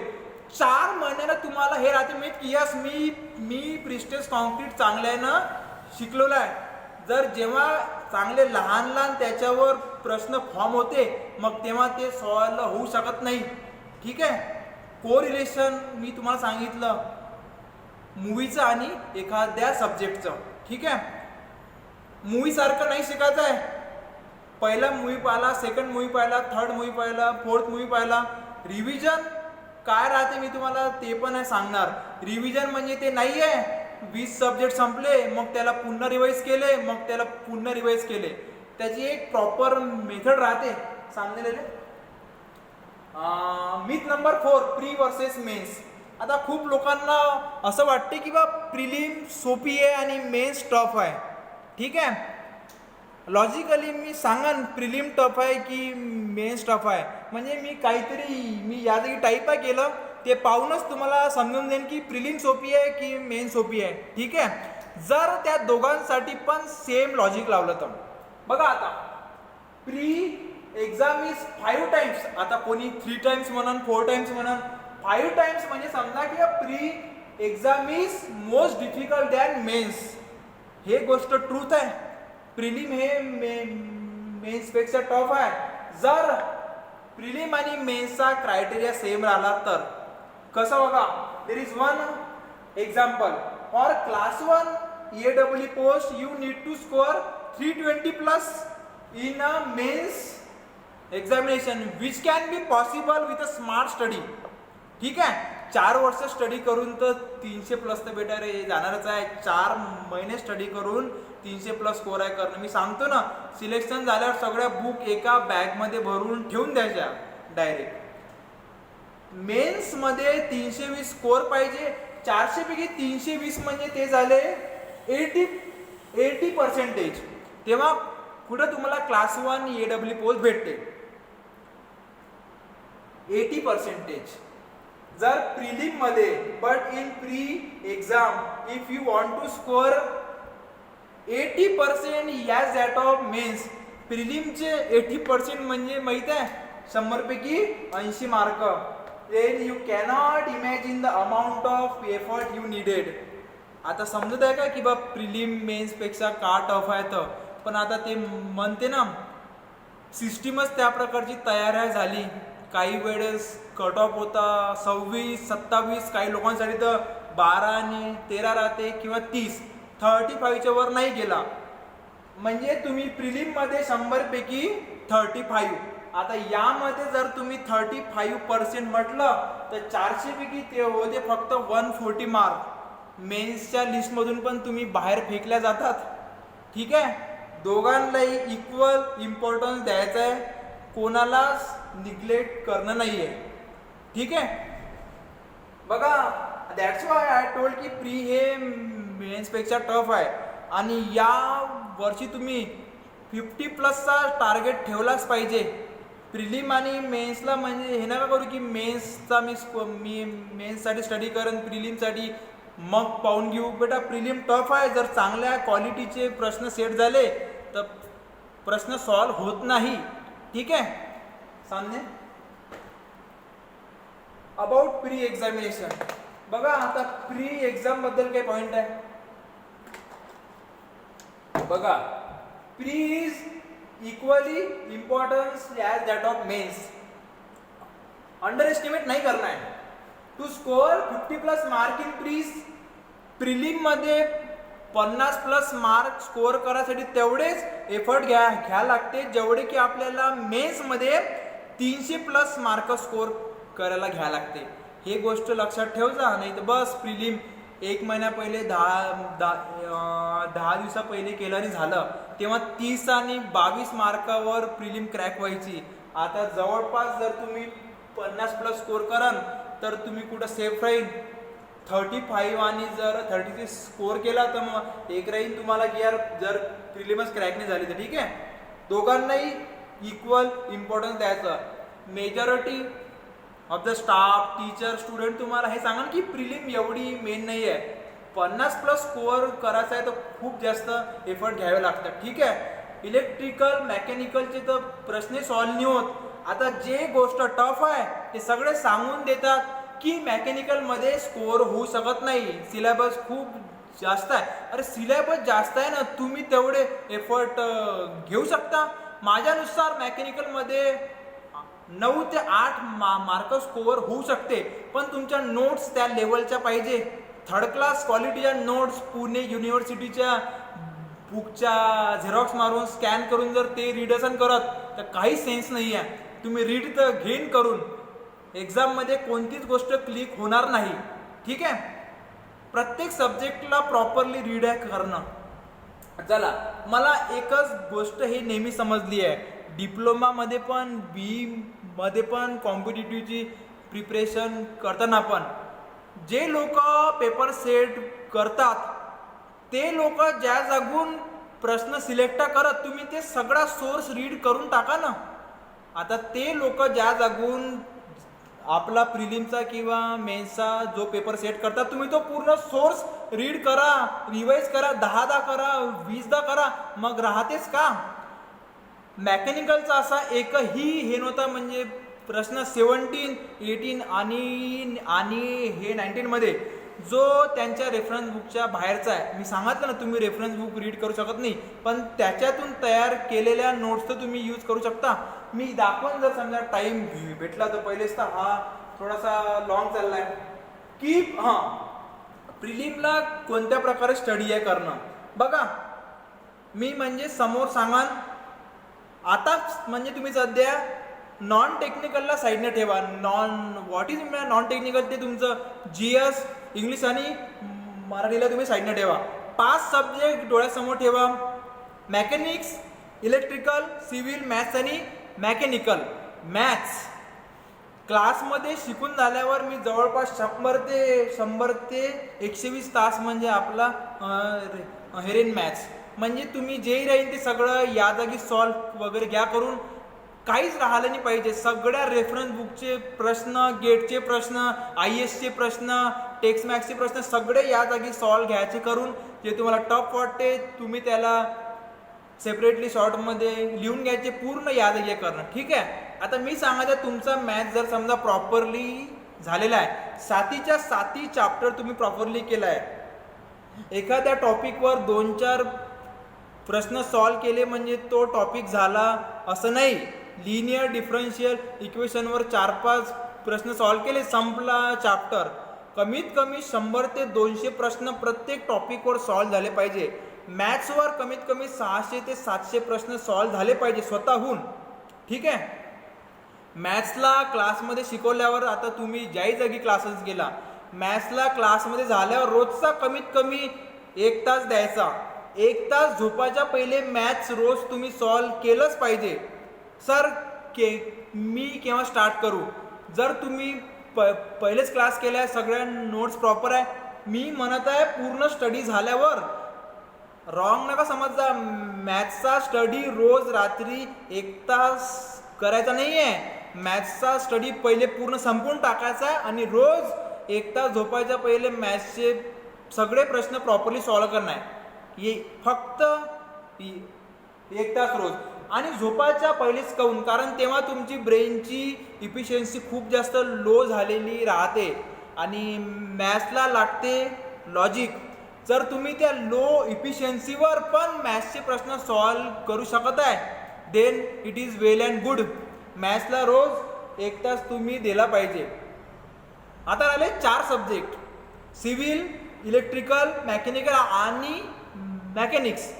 4 महिन्याला तुम्हाला हे राहते माहीत की यस मी प्रिस्टेस कॉन्क्रीट चांगल्यानं शिकलेलं आहे. जर जेव्हा चांगले लहान त्याच्यावर प्रश्न फॉर्म होते, मग तेव्हा ते सॉल्व होऊ शकत नाही. ठीक आहे, कोरिलेशन मी तुम्हाला सांगितलं मूवीचं आणि एखाद्या सब्जेक्टचं. ठीक आहे, मूवी सारखं नाही शिकायचं आहे. पहिला मूवी पाहिला, सेकंड मूवी पाहिला, थर्ड मूवी पाहिला, फोर्थ मूवी पाहिला. रिव्हिजन काय राहते मी तुम्हाला ते पण आहे सांगणार. रिव्हिजन म्हणजे ते नाही आहे 20 सब्जेक्ट संपले मग त्याला पुन्हा रिवाईज केले, मग त्याला पुन्हा रिवाईज केले. त्याची एक प्रॉपर मेथड राहते सांगलेले. Myth number 4, pre versus mains. आता खूप लोकांना असं वाटते की बा प्रिलिम सोपी आहे आणि मेन्स टफ आहे. ठीक आहे, लॉजिकली मी सांगन प्रिलिम टफ आहे की मेन्स टफ आहे. म्हणजे मी या जागी टाईप आहे केलं ते पाहूनच तुम्हाला समजून देईन की प्रिलिम सोपी आहे की मेन सोपी आहे. ठीक आहे, जर त्या दोघांसाठी पण सेम लॉजिक लावलं तर बघा, आता प्री एक्झाम इज 5 टाइम्स. आता कोणी 3 टाइम्स म्हणून 4 टाइम्स म्हणून 5 टाइम्स म्हणजे समजा की pre exam is most difficult than mains. हे गोष्ट ट्रूथ आहे. प्रिलिम हे मेन्सपेक्षा टफ आहे. जर प्रिलिम आणि मेन्सचा क्रायटेरिया सेम राहिला तर कसं बघा, there is one example. For class 1 EAEE post you need to score 320+ in a mains examination which can be possible with a smart study. ठीक आहे, 4 वर्ष स्टडी करून तर 300 प्लस तर बेटा रे जाणारच आहे. 4 महिने स्टडी करून 300 प्लस स्कोर आहे करणं. मी सांगतो ना, सिलेक्शन झाल्यावर सगळ्या बुक एका बॅगमध्ये भरून ठेवून द्यायच्या डायरेक्ट. मेन्समध्ये 320 स्कोर पाहिजे. 400 पैकी 320 म्हणजे ते झाले 80%. तेव्हा कुठं तुम्हाला क्लास 1 AW पोस्ट भेटते 80%. जर प्रिलिम मध्ये, but in pre exam if you want to score 80% as that of men's. प्रिलिमचे 80% म्हणजे माहित आहे 100 पैकी 80 mark. Then you cannot imagine the amount of effort you needed. आता समजत आहे का की बा प्रिलिम मेन्स पेक्षा का टफ आहे तर, पण आता ते म्हणते ना सिस्टीमच त्या प्रकारची तयार झाली. काही वेळेस कट ऑफ होता 26-27, काही लोकांसाठी तर 12 आणि 13 राहते किंवा 30. 35च्या वर नाही गेला म्हणजे तुम्ही प्रिलिम मध्ये 100 पैकी 35. आता यामध्ये जर तुम्ही 35% म्हटलं तर 400 पैकी ते होते फक्त 140 मार्क. मेन्सच्या लिस्टमधून पण तुम्ही बाहेर फेकल्या जातात. ठीक आहे, दोघांनाही इक्वल इम्पॉर्टन्स द्यायचं आहे, कोणालाच निग्लेक्ट करणं नाही आहे. ठीक आहे, बघा दॅट्स वाय आय टोल्ड की प्री हे मेन्सपेक्षा टफ आहे. आणि या वर्षी तुम्ही 50+ टार्गेट ठेवलाच पाहिजे प्रिलिम आणि मेन्सला. म्हणजे हे नका करू की मेन्सचा मी मेन्ससाठी स्टडी करेन प्रिलिमसाठी मग पाहून घेऊ. बेटा प्रिलिम टफ आहे. जर चांगल्या क्वालिटीचे प्रश्न सेट झाले तर प्रश्न सॉल्व होत नाही. ठीक आहे, सामने अबाउट प्री एक्झामिनेशन. बघा आता प्री एक्झाम बद्दल काही पॉइंट आहे. बघा pre is equally importance as that of mains. Underestimate नाही करणार आहे. To score 50+ mark in prelim मध्ये 50+ मार्क स्कोर करायसाठी तेवढेच एफर्ट घ्या लागते जेवढे की आपल्याला मेन्स मध्ये 300+ मार्क स्कोर करायला घ्या लागते. हे गोष्ट लक्षात ठेवजा. नाही तर बस प्रिलिम 1 महिना पहिले 10 दिवसा पहिले केलं आणि झालं. तेव्हा 30 आणि 22 मार्कावर प्रिलिम क्रॅक व्हायची. आता जवळपास जर तुम्ही 50+ स्कोर कराल तर तुम्ही कुठं सेफ राहील 35 आणि जर 36 स्कोर केला तर मग एक राहील तुम्हाला की यार जर प्रिलिमच क्रॅक नाही झाली तर. ठीक आहे, दोघांनाही इक्वल इम्पॉर्टन्स द्यायचं. Majority of the staff, teacher, student तुम्हाला हे सांगा की प्रिलिम एवढी मेन नाही आहे. 50+ स्कोअर करायचा आहे तर खूप जास्त एफर्ट घ्यावे लागतात. ठीक आहे, इलेक्ट्रिकल मेकॅनिकलचे तर प्रश्न सॉल्व्ह नाही होत. आता जे गोष्ट टफ आहे ते सगळे सांगून देतात की मेकॅनिकलमध्ये स्कोअर होऊ शकत नाही, सिलेबस खूप जास्त आहे. अरे सिलेबस जास्त आहे ना, तुम्ही तेवढे एफर्ट घेऊ शकता. माझ्यानुसार मेकॅनिकलमध्ये 9 ते 8 मार्क स्कोअर होऊ शकते, पण तुमच्या नोट्स त्या लेवलच्या पाहिजे. 3rd क्लास क्वालिटीच्या नोट्स पुणे युनिव्हर्सिटीच्या बुकच्या झेरॉक्स मारून स्कॅन करून जर ते रीड असन करत तर काही सेन्स नाही आहे. तुम्ही रीड तर घेईन करून एक्झाममध्ये कोणतीच गोष्ट क्लिक होणार नाही. ठीक आहे, प्रत्येक सब्जेक्टला प्रॉपरली रीड करणं. चला, मला एकच गोष्ट हे नेहमी समजली आहे, डिप्लोमामध्ये पण बी मध्ये पण कॉम्पिटिटिव्हची प्रिपरेशन करताना पण जे लोक पेपर सेट करतात ते लोक ज्या जागून प्रश्न सिलेक्ट करत तुम्ही ते सगळा सोर्स रीड करून टाका ना. आता ते लोक ज्या जागून आपला प्रिलिमचा किंवा मेन्सचा जो पेपर सेट करतात तुम्ही तो पूर्ण सोर्स रीड करा, रिवाइज करा, 10दा करा, 20दा करा, मग राहतेच का. मेकॅनिकलचा असा एकही हे नव्हता म्हणजे प्रश्न 17, 18 आणि हे 19 मध्ये जो त्यांच्या रेफरन्स बुकच्या बाहेरचा आहे. मी सांगितलं ना तुम्ही रेफरन्स बुक रीड करू शकत नाही, पण त्याच्यातून तयार केलेल्या नोट्स तर तुम्ही यूज करू शकता. मी दाखवून जर समजा टाइम भेटला तर पहिलेच तर हा थोडासा लॉंग चाललाय की प्रिलिमला कोणत्या प्रकारे स्टडी आहे करणं. बघा मी म्हणजे समोर सांगान आता म्हणजे तुम्ही सध्या नॉन टेक्निकलला साईडने ठेवा. व्हॉट इज नॉन टेक्निकल ते तुमचं GS, इंग्लिश आणि मराठीला तुम्ही साईडने ठेवा. 5 सब्जेक्ट डोळ्यासमोर ठेवा. मेकॅनिक्स, इलेक्ट्रिकल, सिव्हिल, मॅथ्स आणि मेकॅनिकल. मॅथ्स क्लासमध्ये शिकून झाल्यावर मी जवळपास 100 ते 120 तास म्हणजे आपला हेरेन मॅथ्स. म्हणजे तुम्ही जेही राहील ते सगळं या जागी सॉल्व वगैरे घ्या करून. काहीच राहिलं नाही पाहिजे. सगळ्या रेफरन्स बुकचे प्रश्न, गेटचे प्रश्न, IASचे प्रश्न, टेक्स्ट मॅक्सचे प्रश्न सगळे या जागी सॉल्व घ्यायचे करून. जे तुम्हाला टफ वाटते तुम्ही त्याला सेपरेटली शॉर्टमध्ये लिहून घ्यायचे, पूर्ण याद हे करणं. ठीक आहे. आता मी सांगायचं तुमचा मॅथ जर समजा प्रॉपरली झालेला आहे, 7च्या 7 चॅप्टर तुम्ही प्रॉपरली केला आहे, एखाद्या टॉपिकवर 2-4 प्रश्न सॉल्व केले म्हणजे तो टॉपिक झाला असं नाही. लिनियर डिफरन्शियल इक्वेशनवर 4-5 प्रश्न सॉल्व केले, संपला चॅप्टर. कमीत कमी 100 ते 200 प्रश्न प्रत्येक टॉपिकवर सॉल्व झाले पाहिजे. मॅथ्सवर कमीत कमी 600 ते 700 प्रश्न सॉल्व झाले पाहिजे स्वतःहून. ठीक आहे. मॅथ्सला क्लासमध्ये शिकवल्यावर, आता तुम्ही ज्याही जागी क्लासेस गेला, मॅथ्सला क्लासमध्ये झाल्यावर रोजचा कमीत कमी 1 तास द्यायचा. 1 तास झोपायच्या पहिले मॅथ्स रोज तुम्ही सॉल्व केलंच पाहिजे. सर मी केव्हा स्टार्ट करू? जर तुम्ही पहिलेच क्लास केला आहे, सगळ्या नोट्स प्रॉपर आहे, मी म्हणत आहे पूर्ण स्टडी झाल्यावर. रॉंग नका समजा. मॅथ्सचा स्टडी रोज रात्री 1 तास करायचा नाही आहे. मॅथ्सचा स्टडी पहिले पूर्ण संपून टाकायचा आहे आणि रोज 1 तास झोपायच्या पहिले मॅथ्सचे सगळे प्रश्न प्रॉपरली सॉल्व करणार आहे. फक्त 1 तास रोज. आणि झोपायच्या पहिलेच काऊन? कारण तेव्हा तुमची ब्रेनची इफिशियन्सी खूप जास्त लो झालेली राहते आणि मॅथ्सला लागते लॉजिक. जर तुम्ही त्या लो इफिशियन्सीवर पण मॅथ्सचे प्रश्न सॉल्व करू शकत आहे, then it is well and good. मॅथ्सला रोज 1 तास तुम्ही दिला पाहिजे. आता आले 4 सब्जेक्ट, सिव्हिल, इलेक्ट्रिकल, मेकॅनिकल आणि मेकॅनिक्स.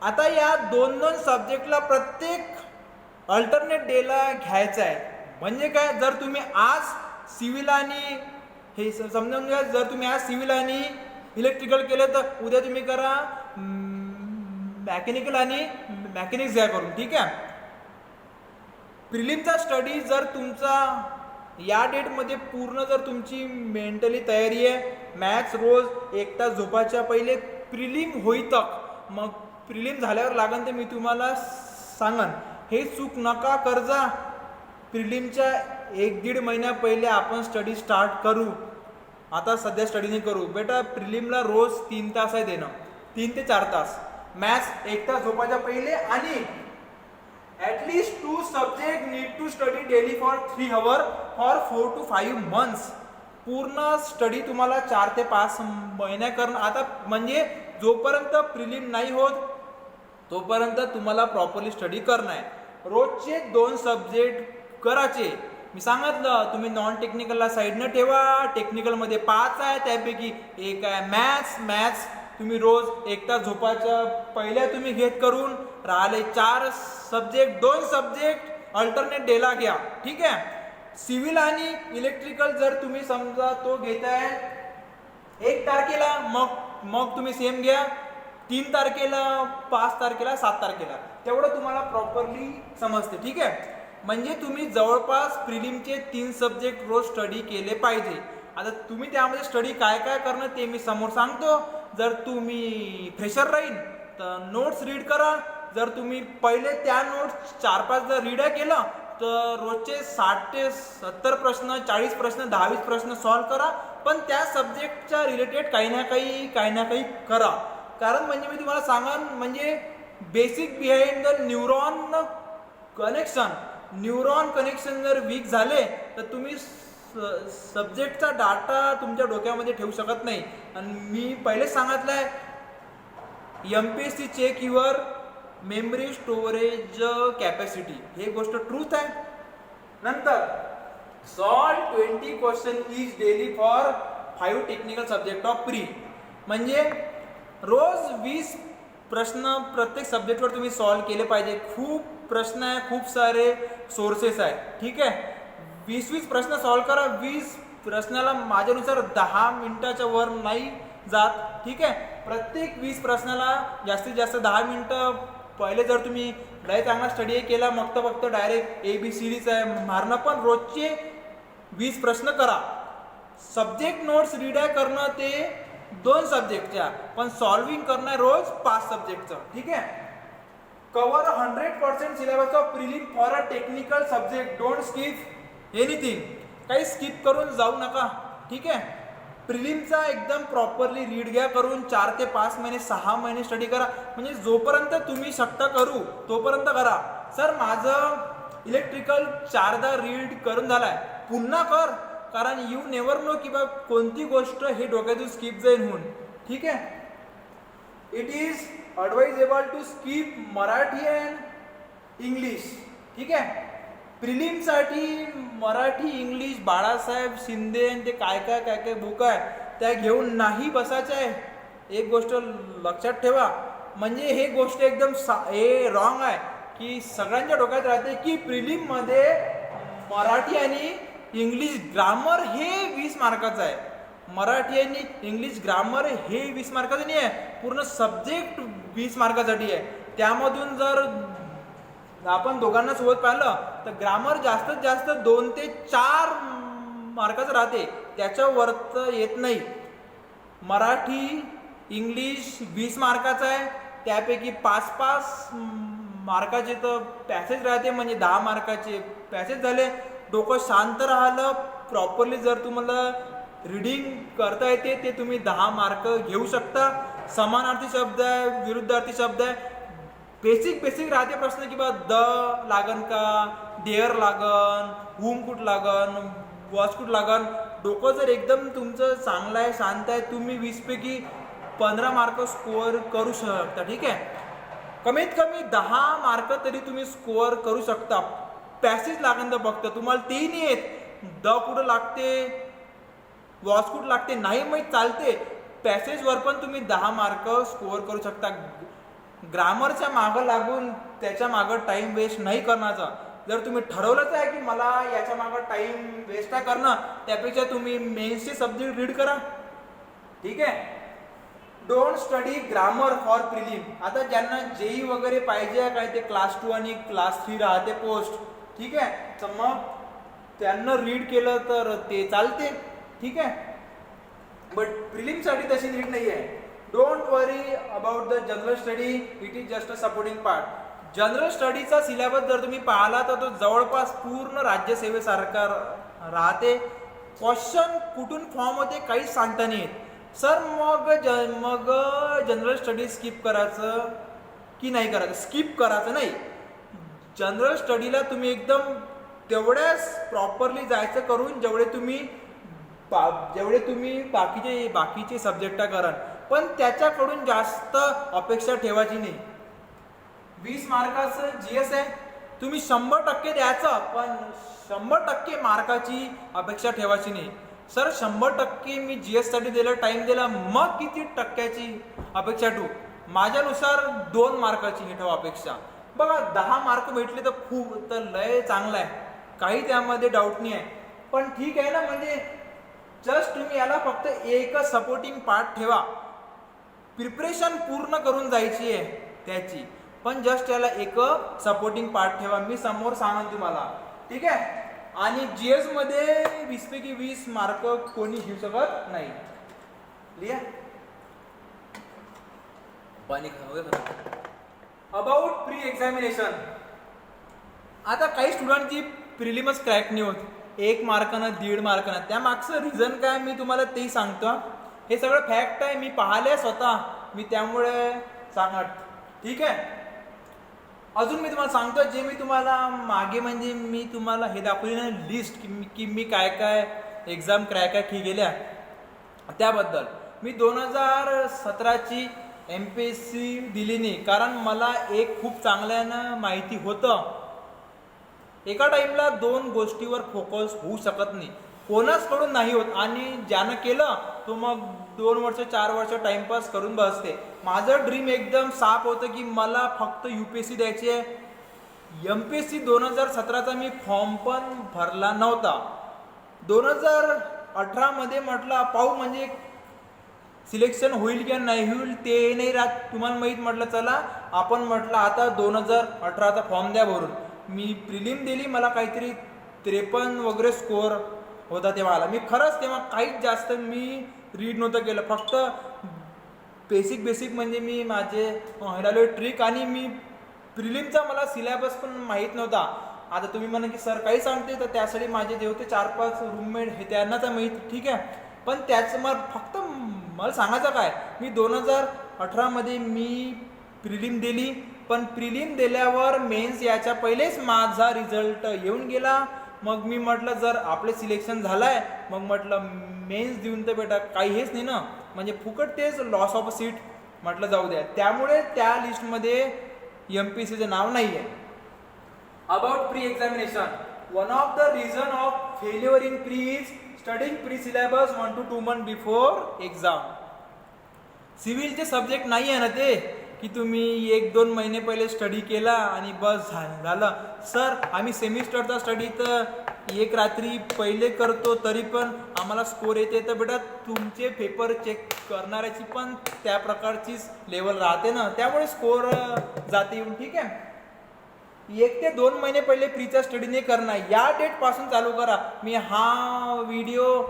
आता या 2-2 सब्जेक्टला प्रत्येक अल्टरनेट डेला घ्यायचा आहे. म्हणजे काय? जर तुम्ही आज सिव्हिल आणि हे समजून घ्या, जर तुम्ही आज सिव्हिल आणि इलेक्ट्रिकल केलं तर उद्या तुम्ही करा मेकॅनिकल आणि मेकॅनिक्स घ्या करून. ठीक आहे. प्रिलिमचा स्टडी जर तुमचा या डेटमध्ये पूर्ण, जर तुमची मेंटली तयारी आहे, मॅथ्स रोज 1 तास झोपायच्या पहिले प्रिलिम होईतक, मग प्रिलिम झाल्यावर लागन ते मी तुम्हाला सांगन. हे चूक नका करजा. प्रिलिमच्या 1-1.5 महिन्या पहिले आपण स्टडी स्टार्ट करू. आता सध्या स्टडी नाही करू बेटा. प्रिलिमला रोज 3 तास आहे देणं, 3 ते 4 तास. मॅथ्स 1 तास झोपायच्या पहिले आणि at least 2 subject need to study daily for 3 hours for 4 to 5 months. पूर्ण स्टडी तुम्हाला 4 ते 5 महिन्या करणं. आता म्हणजे जोपर्यंत प्रिलिम नाही होत तोपर्यंत तुम्हाला प्रॉपरली स्टडी करणं आहे. रोजचे 2 सब्जेक्ट करायचे. मी सांगितलं तुम्ही नॉन टेक्निकलला साईडनं ठेवा. टेक्निकलमध्ये 5 आहे, त्यापैकी 1 आहे मॅथ्स. तुम्ही रोज 1 तास झोपायच्या पहिल्या तुम्ही घेत करून राहिले 4 सब्जेक्ट, 2 सब्जेक्ट अल्टरनेट डेला घ्या. ठीक आहे. सिव्हिल आणि इलेक्ट्रिकल जर तुम्ही समजा तो घेताय 1 तारखेला, मग तुम्ही सेम घ्या 3 तारखेला, 5 तारखेला, 7 तारखेला. तेवढं तुम्हाला प्रॉपरली समजते. ठीक आहे. म्हणजे तुम्ही जवळपास प्रिलिमचे 3 सब्जेक्ट रोज स्टडी केले पाहिजे. आता तुम्ही त्यामध्ये स्टडी काय काय करणं ते मी समोर सांगतो. जर तुम्ही फ्रेशर राहील तर नोट्स रीड करा. जर तुम्ही पहिले त्या नोट्स 4-5 जर रीड केलं तर रोजचे 60 ते 70 प्रश्न, 40 प्रश्न, 10-20 प्रश्न सॉल्व करा. पण त्या सब्जेक्टच्या रिलेटेड काही ना काही करा. कारण म्हणजे मी तुम्हाला सांगन, म्हणजे basic behind the neuron connection जर वीक झाले तर तुम्ही सब्जेक्टचा डाटा तुमच्या डोक्यामध्ये ठेवू शकत नाही. आणि मी पहिलेच सांगितलंय, MPSC check your memory storage capacity. हे गोष्ट ट्रूथ आहे. नंतर solve 20 question each daily for 5 technical subject of pre. म्हणजे रोज 20 प्रश्न प्रत्येक सब्जेक्टवर तुम्ही सॉल्व केले पाहिजे. खूप प्रश्न आहे, खूप सारे सोर्सेस आहे. ठीक आहे, 20-20 प्रश्न सॉल्व करा. 20 प्रश्नाला माझ्यानुसार 10 मिनिटाच्या वर नाही जात. ठीक आहे, प्रत्येक 20 प्रश्नाला जास्तीत जास्त 10 मिनिटं. पहिले जर तुम्ही लय चांगला स्टडी केला मग तर फक्त डायरेक्ट ABCDच आहे मारणं, पण रोजचे 20 प्रश्न करा. सब्जेक्ट नोट्स रीड आहे करणं ते 2 सब्जेक्टच्या, पण सॉल्विंग करणं आहे रोज 5 सब्जेक्टचं. ठीक आहे, cover 100% syllabus of prelim for a technical subject. Don't skip anything. काही स्किप करून जाऊ नका. ठीक आहे, प्रिलिमचा एकदम प्रॉपरली रीड घ्या करून. 4 ते 5 महिने 6 महिने स्टडी करा, म्हणजे जोपर्यंत तुम्ही शकता करू तोपर्यंत करा. सर माझं इलेक्ट्रिकल 4दा रीड करून झालाय, पुन्हा कर, कारण यू नेवर नो की बा कोणती गोष्ट हे डोक्यातून स्किप जाईल म्हणून. ठीक आहे, it is advisable to skip Marathi and English. ठीक आहे, प्रिलिमसाठी मराठी इंग्लिश बाळासाहेब शिंदे ते काय काय काय काय बुक आहे त्या घेऊन नाही बसायचं आहे. एक गोष्ट लक्षात ठेवा, म्हणजे हे गोष्ट एकदम हे रॉंग आहे की सगळ्यांच्या डोक्यात राहते की प्रिलिममध्ये मराठी आणि इंग्लिश ग्रामर हे 20 मार्काचं आहे. मराठी आणि इंग्लिश ग्रामर हे 20 मार्काचं नाही आहे, पूर्ण सब्जेक्ट 20 मार्कासाठी आहे. त्यामधून जर आपण दोघांना सोबत पाहिलं तर ग्रामर जास्तीत जास्त 2 ते 4 मार्काचं राहते, त्याच्यावर तर येत नाही. मराठी इंग्लिश 20 मार्काचं आहे, त्यापैकी 5-5 मार्काचे तर पॅसेज राहते, म्हणजे 10 मार्काचे पॅसेज झाले. डोकं शांत राहिलं प्रॉपरली जर तुम्हाला रीडिंग करता येते ते तुम्ही 10 मार्क घेऊ शकता. समानार्थी शब्द आहे, विरुद्धार्थी शब्द आहे, बेसिक राहते प्रश्न की बा द लागन का, डेअर लागन, हुम कुठ लागन, वॉच कुठ लागन. डोकं जर एकदम तुमचं चांगलं आहे, शांत आहे, तुम्ही 20 पैकी 15 मार्क स्कोअर करू शकता. ठीक आहे, कमीत कमी 10 मार्क तरी तुम्ही स्कोअर करू शकता. पॅसेज लागन तर फक्त तुम्हाला तेही नाही येत, द कुठं लागते, वॉच कुठं लागते नाही माहीत चालते, पॅसेजवर पण तुम्ही 10 मार्क स्कोअर करू शकता. ग्रामरच्या मागं लागून त्याच्या मागं टाईम वेस्ट नाही करण्याचा. जर तुम्ही ठरवलंच आहे की मला याच्या मागं टाईम वेस्ट आहे करणं, त्यापेक्षा तुम्ही मेन्सचे सब्जेक्ट रीड करा. ठीक आहे, don't study grammar for prelim. आता ज्यांना जेई वगैरे पाहिजे काय ते क्लास 2 आणि क्लास 3 राहते पोस्ट. ठीक आहे, तर मग त्यांना रीड केलं तर ते चालते. ठीक आहे, बट प्रिलिमसाठी तशी नीड नाही आहे. Don't worry about the general study, it is just a supporting part. General स्टडीचा सिलेबस जर तुम्ही पाहिला तर तो जवळपास पूर्ण राज्यसेवेसारखा राहते. क्वेश्चन कुठून फॉर्म होते काहीच सांगता नाही येत. सर मग जनरल स्टडी स्किप करायचं की नाही करायचं? स्किप करायचं नाही. जनरल स्टडीला तुम्ही एकदम तेवढ्याच प्रॉपरली जायचं करून जेवढे तुम्ही बाकीचे सब्जेक्ट करा, पण त्याच्याकडून जास्त अपेक्षा ठेवायची नाही. 20 मार्काचं GS आहे, तुम्ही 100% द्यायचं, पण 100% मार्काची अपेक्षा ठेवायची नाही. सर 100% मी GS साठी दिलं, टाइम दिला, मग किती टक्क्याची अपेक्षा ठेवू? माझ्यानुसार 2 मार्काची हे ठेवा अपेक्षा. बघा 10 मार्क भेटले तर खूप, तर लय चांगलं आहे, काही त्यामध्ये डाऊट नाही आहे. पण ठीक आहे ना, म्हणजे जस्ट तुम्ही याला फक्त एक सपोर्टिंग पार्ट ठेवा. प्रिपरेशन पूर्ण करून जायची आहे त्याची, पण जस्ट याला एक सपोर्टिंग पार्ट ठेवा. मी समोर सांगेन तुम्हाला. ठीक आहे, आणि GS मध्ये 20 पैकी 20 मार्क कोणी घेऊ शकत नाही. लिहा पाणी अबाउट प्री एक्झामिनेशन. आता काही स्टुडंटची प्रिलिमच क्रॅक नाही होत, 1 मार्कानं 1.5 मार्कानं. त्या मागचं रिझन काय मी तुम्हाला तेही सांगतो. हे सगळं फॅक्ट आहे, मी पाहिले स्वतः, मी त्यामुळे सांगत. ठीक आहे, अजून मी तुम्हाला सांगतो जे मी तुम्हाला मागे म्हणजे मी तुम्हाला हे दाखवली ना लिस्ट की मी काय काय एक्झाम क्रॅक गेल्या त्याबद्दल. मी 2017ची MPSC दिली नाही, कारण मला एक खूप चांगल्यानं माहिती होतं एका टाईमला 2 गोष्टीवर फोकस होऊ शकत नाही, कोणाचकडून नाही होत, आणि ज्यानं केलं तो मग 2 वर्ष 4 वर्ष टाइमपास करून बसते. माझं ड्रीम एकदम साफ होतं की मला फक्त UPSC द्यायची आहे. MPSC 2017चा मी फॉर्म पण भरला नव्हता. 2018 मध्ये म्हटलं पाहू म्हणजे सिलेक्शन होईल किंवा नाही होईल ते नाही राहत, तुम्हाला माहीत. म्हटलं चला आपण म्हटलं आता 2018चा फॉर्म द्या भरून. मी प्रिलिम दिली, मला काहीतरी 53 वगैरे स्कोअर होता तेव्हा. मी खरंच तेव्हा काहीच जास्त मी रीड नव्हतं केलं, फक्त बेसिक म्हणजे मी माझे हिडालो ट्रिक, आणि मी प्रिलिमचा मला सिलेबस पण माहीत नव्हता. आता तुम्ही म्हणा की सर काही सांगते, तर त्यासाठी माझे जे होते 4-5 रूममेट हे त्यांना तर माहीत, ठीक आहे. पण त्याचं मला फक्त मला सांगायचं काय, मी 2018मध्ये मी प्रिलिम दिली, पण प्रिलिम दिल्यावर मेन्स याच्या पहिलेच माझा रिझल्ट येऊन गेला. मग मी म्हटलं जर आपले सिलेक्शन झालंय, मग म्हटलं मेन्स देऊन तर बेटा काही हेच नाही ना, म्हणजे फुकट तेच लॉस ऑफ सीट, म्हटलं जाऊ द्या. त्यामुळे त्या लिस्टमध्ये MPSCचं नाव नाही आहे. About pre examination, one of the reason of failure in pre is studying pre syllabus 1 to 2 months before exam. सिव्हिलचे सब्जेक्ट नाही आहे ना ते, की तुम्ही 1-2 महिने पहिले स्टडी केला आणि बस झालं. सर आम्ही सेमिस्टरचा स्टडी तर एक रात्री पहिले करतो, तरी पण आम्हाला स्कोर येते. तर बेटा तुमचे पेपर चेक करणाऱ्याची पण त्या प्रकारचीच लेवल राहते ना, त्यामुळे स्कोर जाते येऊन, ठीक आहे. 1 ते 2 महिने पहिले प्रीचा स्टडी नाही करणार, या डेट पासून चालू करा. मी हा व्हिडिओ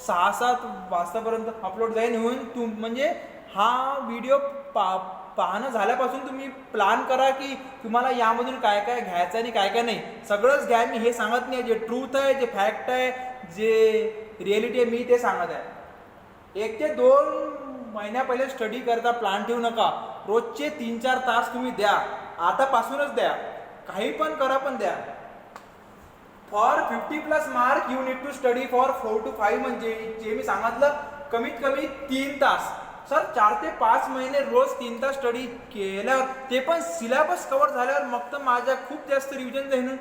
6-7 वाजतापर्यंत अपलोड जाईन होऊन म्हणजे हा व्हिडिओ पाहणं झाल्यापासून तुम्ही प्लॅन करा की तुम्हाला यामधून काय काय घ्यायचं आणि काय काय नाही. सगळंच घ्या, मी हे सांगत नाही. जे ट्रूथ आहे, जे फॅक्ट आहे, जे रिॲलिटी आहे, मी ते सांगत आहे. 1 ते 2 महिन्या पहिले स्टडी करता प्लॅन ठेवू नका. रोजचे 3-4 तास तुम्ही द्या, आतापासूनच द्या, काही पण करा पण द्या. For 50+ mark you need to study for 4 to 5 म्हणजे जे मी सांगितलं कमीत कमी 3 तास. सर 4 ते 5 महिने रोज 3 तास स्टडी केल्यावर, ते पण सिलेबस कव्हर झाल्यावर, मग तर माझ्या खूप जास्त रिव्हिजन जाईल.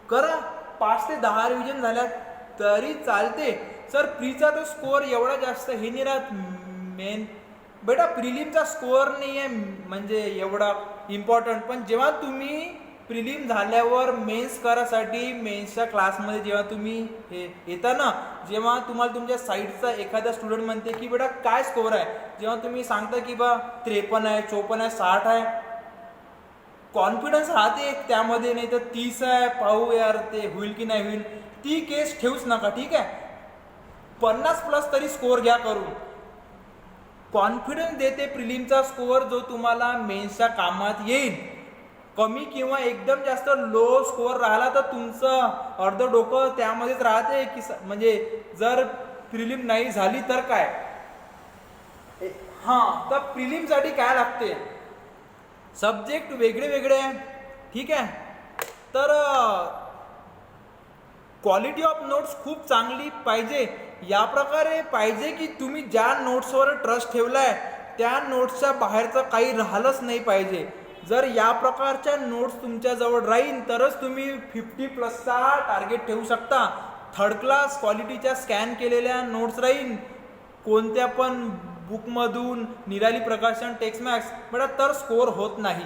करा, 5 ते 10 रिव्हिजन झाल्या तरी चालते. सर प्रीचा तो स्कोअर एवढा जास्त हे नाही राहत. मेन बेटा प्रिलिमचा स्कोअर नाही आहे म्हणजे एवढा इम्पॉर्टंट, पण जेव्हा तुम्ही प्रिलिम झाल्यावर मेन्स करासाठी मेन्सच्या क्लासमध्ये जेव्हा तुम्ही हे येता ना, जेव्हा तुम्हाला तुमच्या साईडचा एखादा स्टुडंट म्हणते की बेटा काय स्कोअर आहे, जेव्हा तुम्ही सांगता की बा 53 आहे, 54 आहे, 60 आहे, कॉन्फिडन्स राहते त्यामध्ये. नाही तर 30 आहे, पाहू यार ते होईल की नाही होईल, ती केस ठेवूच नका, ठीक आहे. 50+ तरी स्कोअर घ्या करून. कॉन्फिडन्स देते प्रिलिमचा स्कोअर, जो तुम्हाला मेन्सच्या कामात येईल. कमी किंवा एकदम जास्त लो स्कोअर राहिला तर तुमचं अर्ध डोकं त्यामध्येच राहते की म्हणजे जर प्रिलिम नाही झाली तर काय. हां, तर प्रिलिमसाठी काय लागते, सब्जेक्ट वेगळे वेगळे आहे, ठीक आहे. तर क्वालिटी ऑफ नोट्स खूप चांगली पाहिजे. या प्रकारे पाहिजे की तुम्ही ज्या नोट्सवर ट्रस्ट ठेवलाय त्या नोट्सच्या बाहेरचं काही राहिलंच नाही पाहिजे. जर या प्रकारच्या नोट्स तुमच्याजवळ राहील तरच तुम्ही 50+चा टार्गेट ठेवू शकता. 3rd क्लास क्वालिटीच्या स्कॅन केलेल्या नोट्स राहील कोणत्या पण बुकमधून, निराली प्रकाशन, टेक्स्टमॅक्स बेटा, तर स्कोअर होत नाही.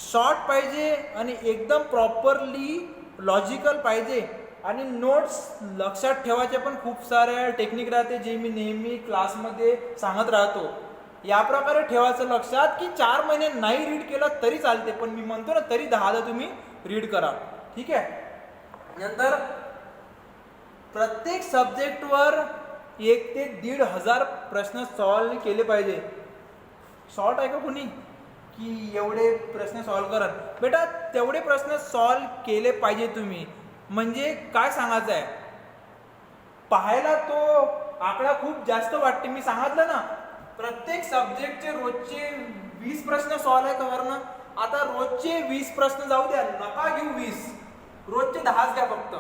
शॉर्ट पाहिजे आणि एकदम प्रॉपरली लॉजिकल पाहिजे. आणि नोट्स लक्षात ठेवायच्या पण खूप साऱ्या टेक्निक राहते, जे मी नेहमी क्लासमध्ये सांगत राहतो. या प्रकारे ठेवायचं लक्षात की 4 महिने नाही रीड केलं तरी चालते, पण मी म्हणतो ना तरी 10 तुम्ही रीड करा, ठीक आहे. नंतर प्रत्येक सब्जेक्टवर 1 ते 1,500 प्रश्न सॉल्व केले पाहिजे. शॉर्ट आहे का कोणी की एवढे प्रश्न सॉल्व करत, बेटा तेवढे प्रश्न सॉल्व केले पाहिजे तुम्ही. म्हणजे काय सांगायचं आहे, पाहायला तो आकडा खूप जास्त वाटते. मी सांगितलं ना प्रत्येक सब्जेक्टचे रोजचे 20 प्रश्न सॉल्व आहे करणं. आता रोजचे 20 प्रश्न जाऊ द्या, नका घेऊ 20, रोजचे 10 घ्या फक्त.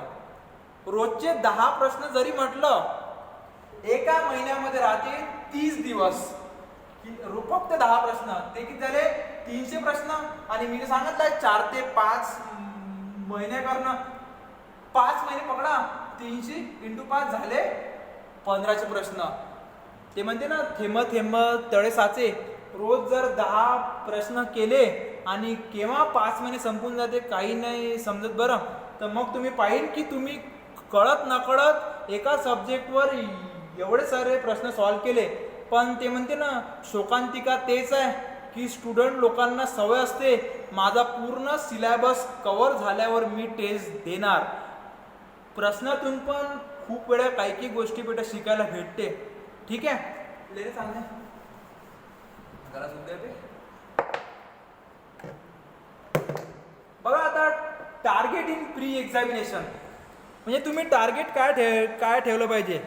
रोजचे 10 प्रश्न जरी म्हटलं, एका महिन्यामध्ये राहते 30 दिवस, फक्त 10 प्रश्न, ते किती झाले 300 प्रश्न. आणि मी सांगितलं 4 ते 5 महिने करणं, 5 महिने पकडा, 300 × 5 झाले 1500 प्रश्न. ते म्हणते ना, थेंब थेंब तळे साचे. रोज जर 10 प्रश्न केले आणि केव्हा 5 महिने संपून जाते काही नाही समजत बरं. तर मग तुम्ही पाहिल की तुम्ही कळत नकळत एका सब्जेक्टवर एवढे सारे प्रश्न सॉल्व केले. पण ते म्हणते ना, शोकांतिका तेच आहे की स्टुडंट लोकांना सवय असते, माझा पूर्ण सिलेबस कव्हर झाल्यावर मी टेस्ट देणार. प्रश्नातून पण खूप वेळा काही गोष्टी बेटा शिकायला भेटते. ठीक आहे, ले सांग जरा सुद्धा ते बघा. आता टार्गेट इन प्री एक्झामिनेशन म्हणजे तुम्ही टार्गेट काय ठेवलं पाहिजे.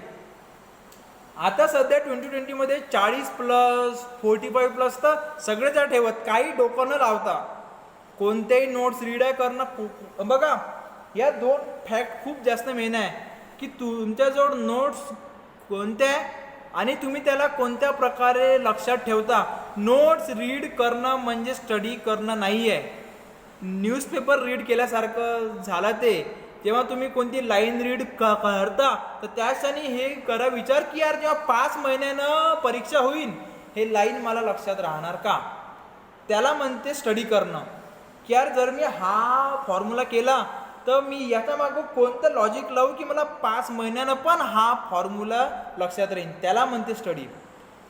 आता सध्या 2020 40+, 45+ तर सगळेच ठेवत, काही डोकं न लावता कोणत्याही नोट्स रीड करणं. बघा, या 2 फॅक्ट खूप जास्त मेन आहे की तुमच्याजवळ नोट्स कोणत्या आणि तुम्ही त्याला कोणत्या प्रकारे लक्षात ठेवता. नोट्स रीड करणं म्हणजे स्टडी करणं नाही आहे. न्यूजपेपर रीड केल्यासारखं झालं ते. जेव्हा तुम्ही कोणती लाईन रीड करता तर त्या क्षणी हे करा विचार की यार जेव्हा 5 महिन्यानं परीक्षा होईल हे लाईन मला लक्षात राहणार का. त्याला म्हणते स्टडी करणं. की यार जर मी हा फॉर्म्युला केला तर मी याच्या मागं कोणतं लॉजिक लावू की मला 5 महिन्यानं पण हा फॉर्म्युला लक्षात राहील, त्याला म्हणते स्टडी.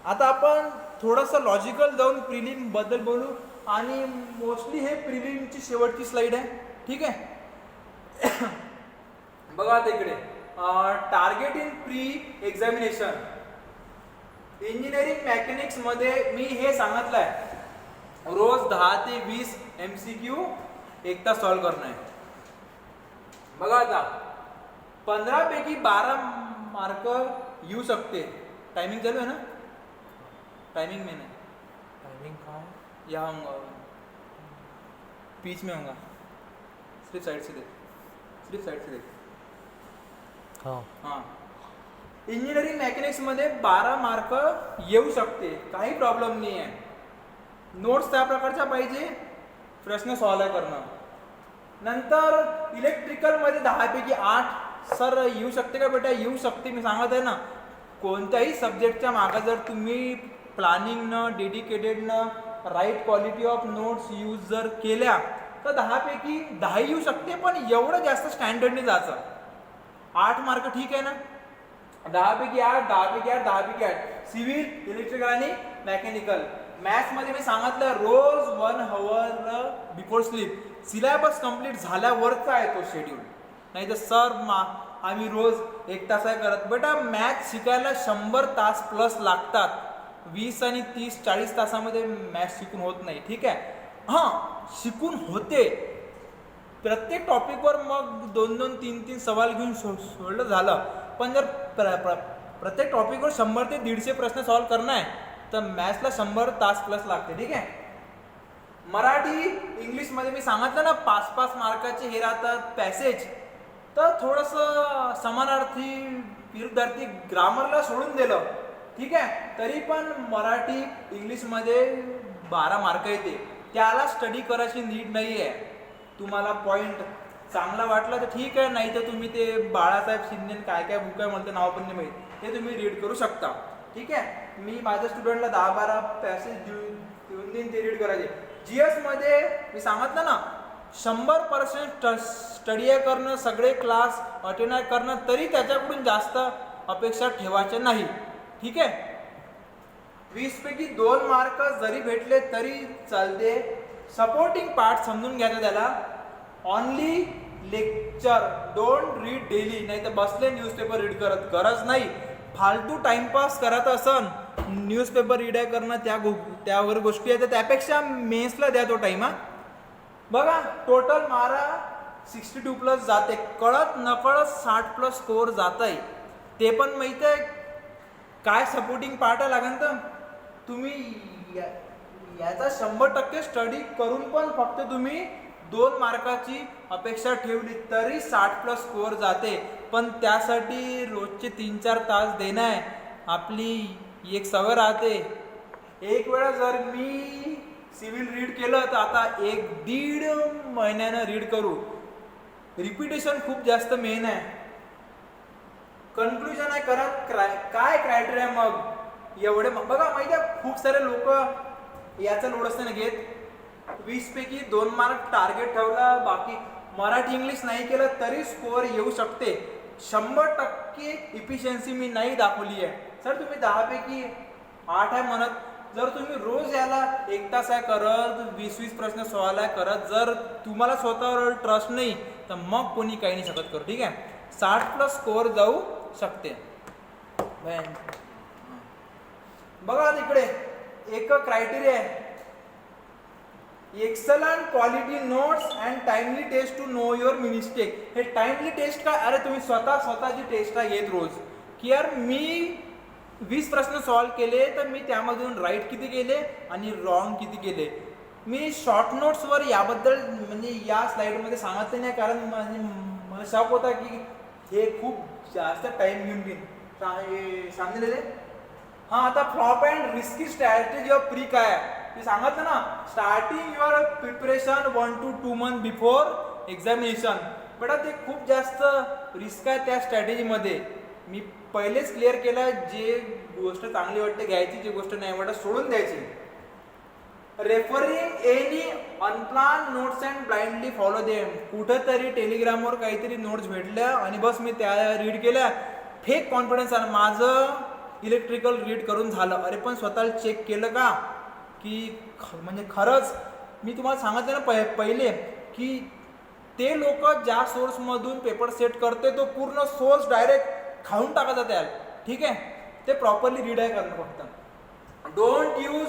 आता आपण थोडंसं लॉजिकल जाऊन प्रिलिमबद्दल बोलू आणि मोस्टली हे प्रिलिमची शेवटची स्लाईड आहे. ठीक आहे, बघा आता इकडे target in pre examination. Engineering mechanics मध्ये मी हे सांगितलं आहे, रोज 10 ते 20 MCQ एक तास सॉल्व्ह करणं आहे. बघा आता 15 पैकी 12 मार्क येऊ शकते. टायमिंग चालू आहे ना, टाइमिंग में नहीं, टाइमिंग कहाँ है? यहाँ होऊंगा, बीच में होऊंगा, सिर्फ साइड से देख, सिर्फ साइड से देख. हाँ हां, इंजिनिअरिंग मेकॅनिक्समध्ये 12 मार्क येऊ शकते, काही प्रॉब्लेम नाही आहे. नोट्स त्या प्रकारच्या पाहिजे, प्रश्न सॉल्व करणं. नंतर इलेक्ट्रिकलमध्ये 10 पैकी 8 सर येऊ शकते का बेटा? येऊ शकते, मी सांगत आहे ना. कोणत्याही सब्जेक्टच्या मागं जर तुम्ही प्लॅनिंगनं, डेडिकेटेडनं, right quality of notes use जर केल्या तर 10 पैकी 10 येऊ शकते. पण एवढं जास्त स्टँडर्डने जायचं. 8 मार्क ठीक आहे ना, 10 पैकी 8, 10 पैकी 8, 10 पैकी 8. सिव्हिल, इलेक्ट्रिकल आणि मेकॅनिकल. मॅथ्समध्ये मी सांगितलं रोज 1 hour before sleep. Syllabus complete झाल्यावरचा आहे तो शेड्यूल, नाही तर सर आम्ही रोज 1 तास आहे करत. बेटा मॅथ्स शिकायला 100 तास प्लस लागतात. 20 आणि 30, 40 तासामध्ये मॅथ्स शिकून होत नाही. ठीक आहे, हां शिकून होते प्रत्येक टॉपिकवर, मग 2-2, 3-3 सवाल घेऊन सोडलं झालं. पण जर प्रत्येक टॉपिकवर 100 ते 150 प्रश्न सॉल्व करणं आहे तर मॅथ्सला 100 तास प्लस लागते. ठीक आहे. मराठी इंग्लिशमध्ये मी सांगितलं ना 5-5 मार्काचे हे राहतात पॅसेज, तर थोडंसं समानार्थी विरुद्धार्थी ग्रामरला सोडून दिलं. ठीक आहे, तरी पण मराठी इंग्लिशमध्ये 12 मार्क येते. त्याला स्टडी करायची नीड नाही आहे. तुम्हाला पॉईंट चांगला वाटला तर ठीक आहे, नाही तर तुम्ही ते बाळासाहेब शिंदे काय काय बुक आहे मला ते नाव पण नाही माहीत, ते तुम्ही रीड करू शकता. ठीक आहे, मी माझ्या स्टुडंटला 10-12 पॅसेज देऊन देईन, ते रीड करायचे. GS मध्ये मी सांगितलं ना 100% स्टडी करणं, सगळे क्लास अटेंड करणं, तरी त्याच्याकडून जास्त अपेक्षा ठेवायच्या नाही. ठीक आहे, 20 पैकी 2 मार्क जरी भेटले तरी चालते. सपोर्टिंग पार्ट समजून घ्यायचं त्याला. Only lecture, don't read daily. नाही तर बसले न्यूजपेपर रीड करत, गरज नाही. फालतू टाइमपास करत असन न्यूजपेपर रीड करणं, त्या वगैरे गोष्टी आहेत, तर त्यापेक्षा मेन्सला द्या तो टाइम. हा बघा, टोटल मारा 62+ जाते, कळत नकळत 60+ स्कोअर जात आहे. ते पण माहिती आहे काय सपोर्टिंग पार्ट आहे लागेल. तर तुम्ही याचा 100% स्टडी करून पण फक्त तुम्ही 2 मार्काची अपेक्षा ठेवली तरी 60+ स्कोअर जाते. पण त्यासाठी रोजचे 3-4 तास देणं आहे. आपली एक सवय राहते, एक वेळा जर मी सिव्हिल रीड केलं तर आता 1-1.5 महिन्यानं रीड करू. रिपिटेशन खूप जास्त मेन आहे. कन्क्लुजन आहे करत काय क्रायटेरिया. मग एवढे बघा माहिती आहे खूप सारे लोक याचा लोड असताना घेत 20 पैकी 2 मार्क टार्गेट ठेवला, बाकी मराठी इंग्लिश नाही केलं तरी स्कोअर येऊ शकते. 100% इफिशियन्सी मी नाही दाखवली आहे. सर तुम्ही 10 पैकी 8 आहे म्हणत, जर तुम्ही रोज याला 1 तास आहे करत 20-20 प्रश्न सॉल्व आहे करत, जर तुम्हाला स्वतःवर ट्रस्ट नाही तर मग कोणी काही नाही शकत करू. ठीक आहे, 60+ स्कोअर जाऊ शकते. बघा तिकडे एक क्रायटेरिया आहे, excellent quality notes and timely test to know your mistake. हे टाइमली टेस्ट काय, अरे तुम्ही स्वतःची टेस्ट आहे घेत रोज की यार मी 20 प्रश्न सॉल्व केले तर मी त्यामधून राईट किती केले आणि रॉंग किती केले. मी शॉर्ट नोट्सवर याबद्दल म्हणजे या स्लाइडमध्ये सांगितलं नाही, कारण मला शॉक होता की हे खूप जास्त टाइम घेऊन घेईन सांगितलेले. हां, आता flop and risky strategy of pre काय ते सांगितलं ना, starting your preparation 1 to 2 months before examination. बेटा ते खूप जास्त रिस्क आहे त्या स्ट्रॅटेजीमध्ये. मी पहिलेच क्लिअर केलं, जे गोष्ट चांगली वाटते घ्यायची, जी गोष्ट नाही वाटत सोडून द्यायची. Referring any unplan notes and blindly follow them. कुठंतरी टेलिग्रामवर काहीतरी नोट्स भेटल्या आणि बस मी त्या रीड केल्या. फेक कॉन्फिडन्स आलं, माझं इलेक्ट्रिकल रीड करून झालं, अरे पण स्वतःला चेक केलं का की म्हणजे खरंच. मी तुम्हाला सांगितलं ना पहिले की ते लोक ज्या सोर्समधून पेपर सेट करते तो पूर्ण सोर्स डायरेक्ट खाऊन टाकायचा त्याला. ठीक आहे, ते प्रॉपरली रीड आहे करणं फक्त. Don't use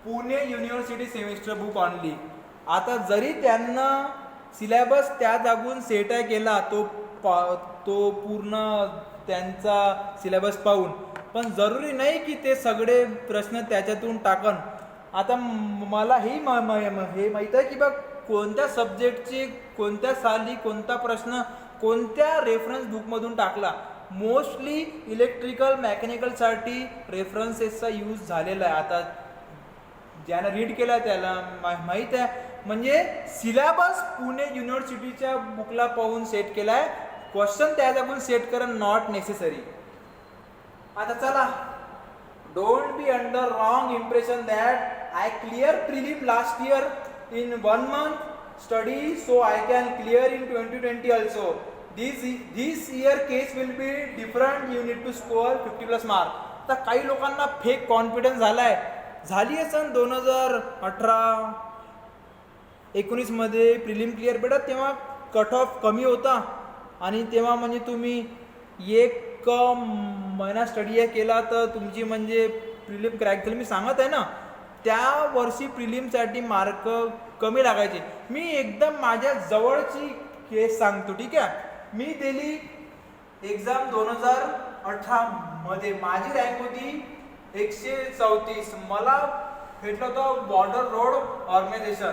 Pune university semester book only. आता जरी त्यांना सिलेबस त्या जागून सेट आहे केला तो पूर्ण त्यांचा सिलेबस पाहून, पण जरुरी नाही की ते सगळे प्रश्न त्याच्यातून टाकन. आता मला हे माहीत आहे की बघ कोणत्या सब्जेक्टचे कोणत्या साली कोणता प्रश्न कोणत्या रेफरन्स बुकमधून टाकला. मोस्टली इलेक्ट्रिकल मेकॅनिकलसाठी रेफरन्सेसचा यूज झालेला आहे. आता ज्यानं रीड केला त्याला माहीत आहे, म्हणजे सिलेबस पुणे युनिव्हर्सिटीच्या बुकला पाहून सेट केला आहे. क्वेश्चन त्या जागून सेट करणं नॉट नेसेसरी. आता चला, don't be under wrong impression that I clear prelim last year in 1 month study, so I can clear in 2020 also. This year case will be different. You need to score 50+ mark. तर काही लोकांना फेक कॉन्फिडन्स झाली आहे सन 2018-19 मध्ये प्रिलिम क्लिअर. बेटा तेव्हा कट ऑफ कमी होता आणि तेव्हा म्हणजे तुम्ही 1 महिना स्टडी केला तर तुमची म्हणजे प्रिलिम क्रॅक झाली. मी सांगत आहे ना, त्या वर्षी प्रिलिमसाठी मार्क कमी लागायचे. मी एकदम माझ्या जवळची केस सांगतो. ठीक आहे, मी दिली एक्झाम 2018 मध्ये. माझी रँक होती 134. मला भेटलं होतं बॉर्डर रोड ऑर्गनायझेशन.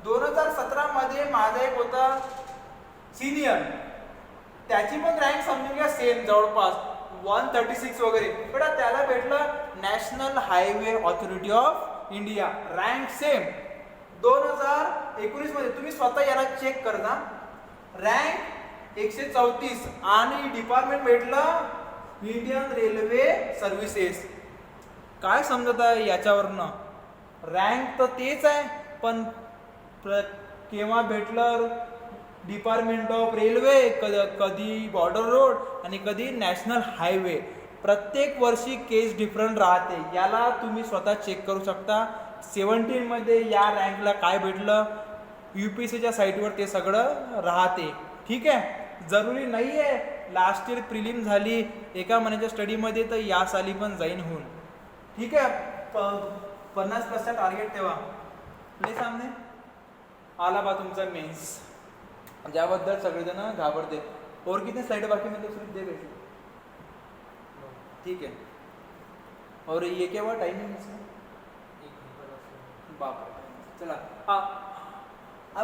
2017 मध्ये माझा एक होता सिनियर, त्याची पण रँक समजून घ्या सेम जवळपास 136 वगैरे. पण त्याला भेटलं national highway authority of India, rank same. 2019 मध्ये तुम्ही स्वतः याला चेक करता, रँक 134 आणि डिपार्टमेंट भेटलं इंडियन रेल्वे सर्व्हिसेस. काय समजत आहे याच्यावरनं, रँक तर तेच आहे पण केव्हा भेटलं डिपार्टमेंट ऑफ रेल्वे, कधी बॉर्डर रोड आणि कधी नॅशनल हायवे. प्रत्येक वर्षी केस डिफरंट राहते. याला तुम्ही स्वतः चेक करू शकता. 17 मध्ये या रँकला काय भेटलं, UPSCच्या साईटवर ते सगळं राहते. ठीक आहे, जरुरी नाही आहे लास्ट इयर प्रिलिम झाली 1 महिन्याच्या स्टडीमध्ये तर या साली पण जाईन होऊन. ठीक आहे, 50% टार्गेट ठेवा. प्ले सामने आला बा तुमचा मेन्स, ज्याबद्दल सगळेजण घाबरते. और कितने स्लाइड बाकी मतलब सिर्फ दे बैठे. ठीक है, और ये क्या हुआ टाइमिंग इसका, बाप चला. हा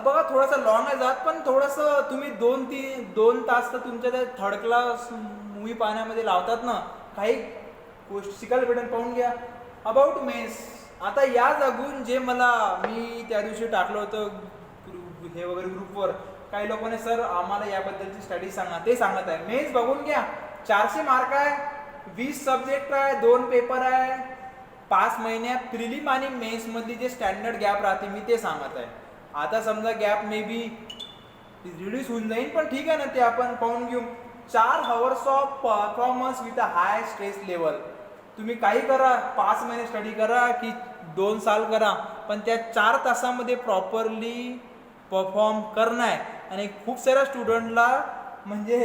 बघा थोडासा लॉंग आहे जात, पण थोडंसं तुम्ही 2 तास तर तुमच्या त्या थर्ड क्लास मूवी पाहण्यामध्ये लावतात ना, काही गोष्टी शिकायला भेटून पाहून घ्या. अबाउट मेन्स, आता या जागून जे मी त्या दिवशी टाकलं होतं हे वगैरे ग्रुपवर, काही लोकांनी सर आम्हाला याबद्दलची स्टडी सांगा, ते सांगत आहे. मेन्स बघून घ्या, 400 मार्क आहे, 20 सब्जेक्ट आहे, 2 पेपर आहे, 5 महिन्यात प्रिलिम आणि मेन्समधली जे स्टँडर्ड गॅप राहते मी ते सांगत आहे. आता समजा गॅप मे बी रिड्यूस होऊन जाईल, पण ठीक आहे ना, ते आपण पाहून घेऊ. 4 hours of performance with a high stress level. तुम्ही काही करा, 5 महिने स्टडी करा की 2 साल करा, पण त्या 4 तासामध्ये प्रॉपरली परफॉर्म करणं आहे. आणि खूप साऱ्या स्टुडंटला म्हणजे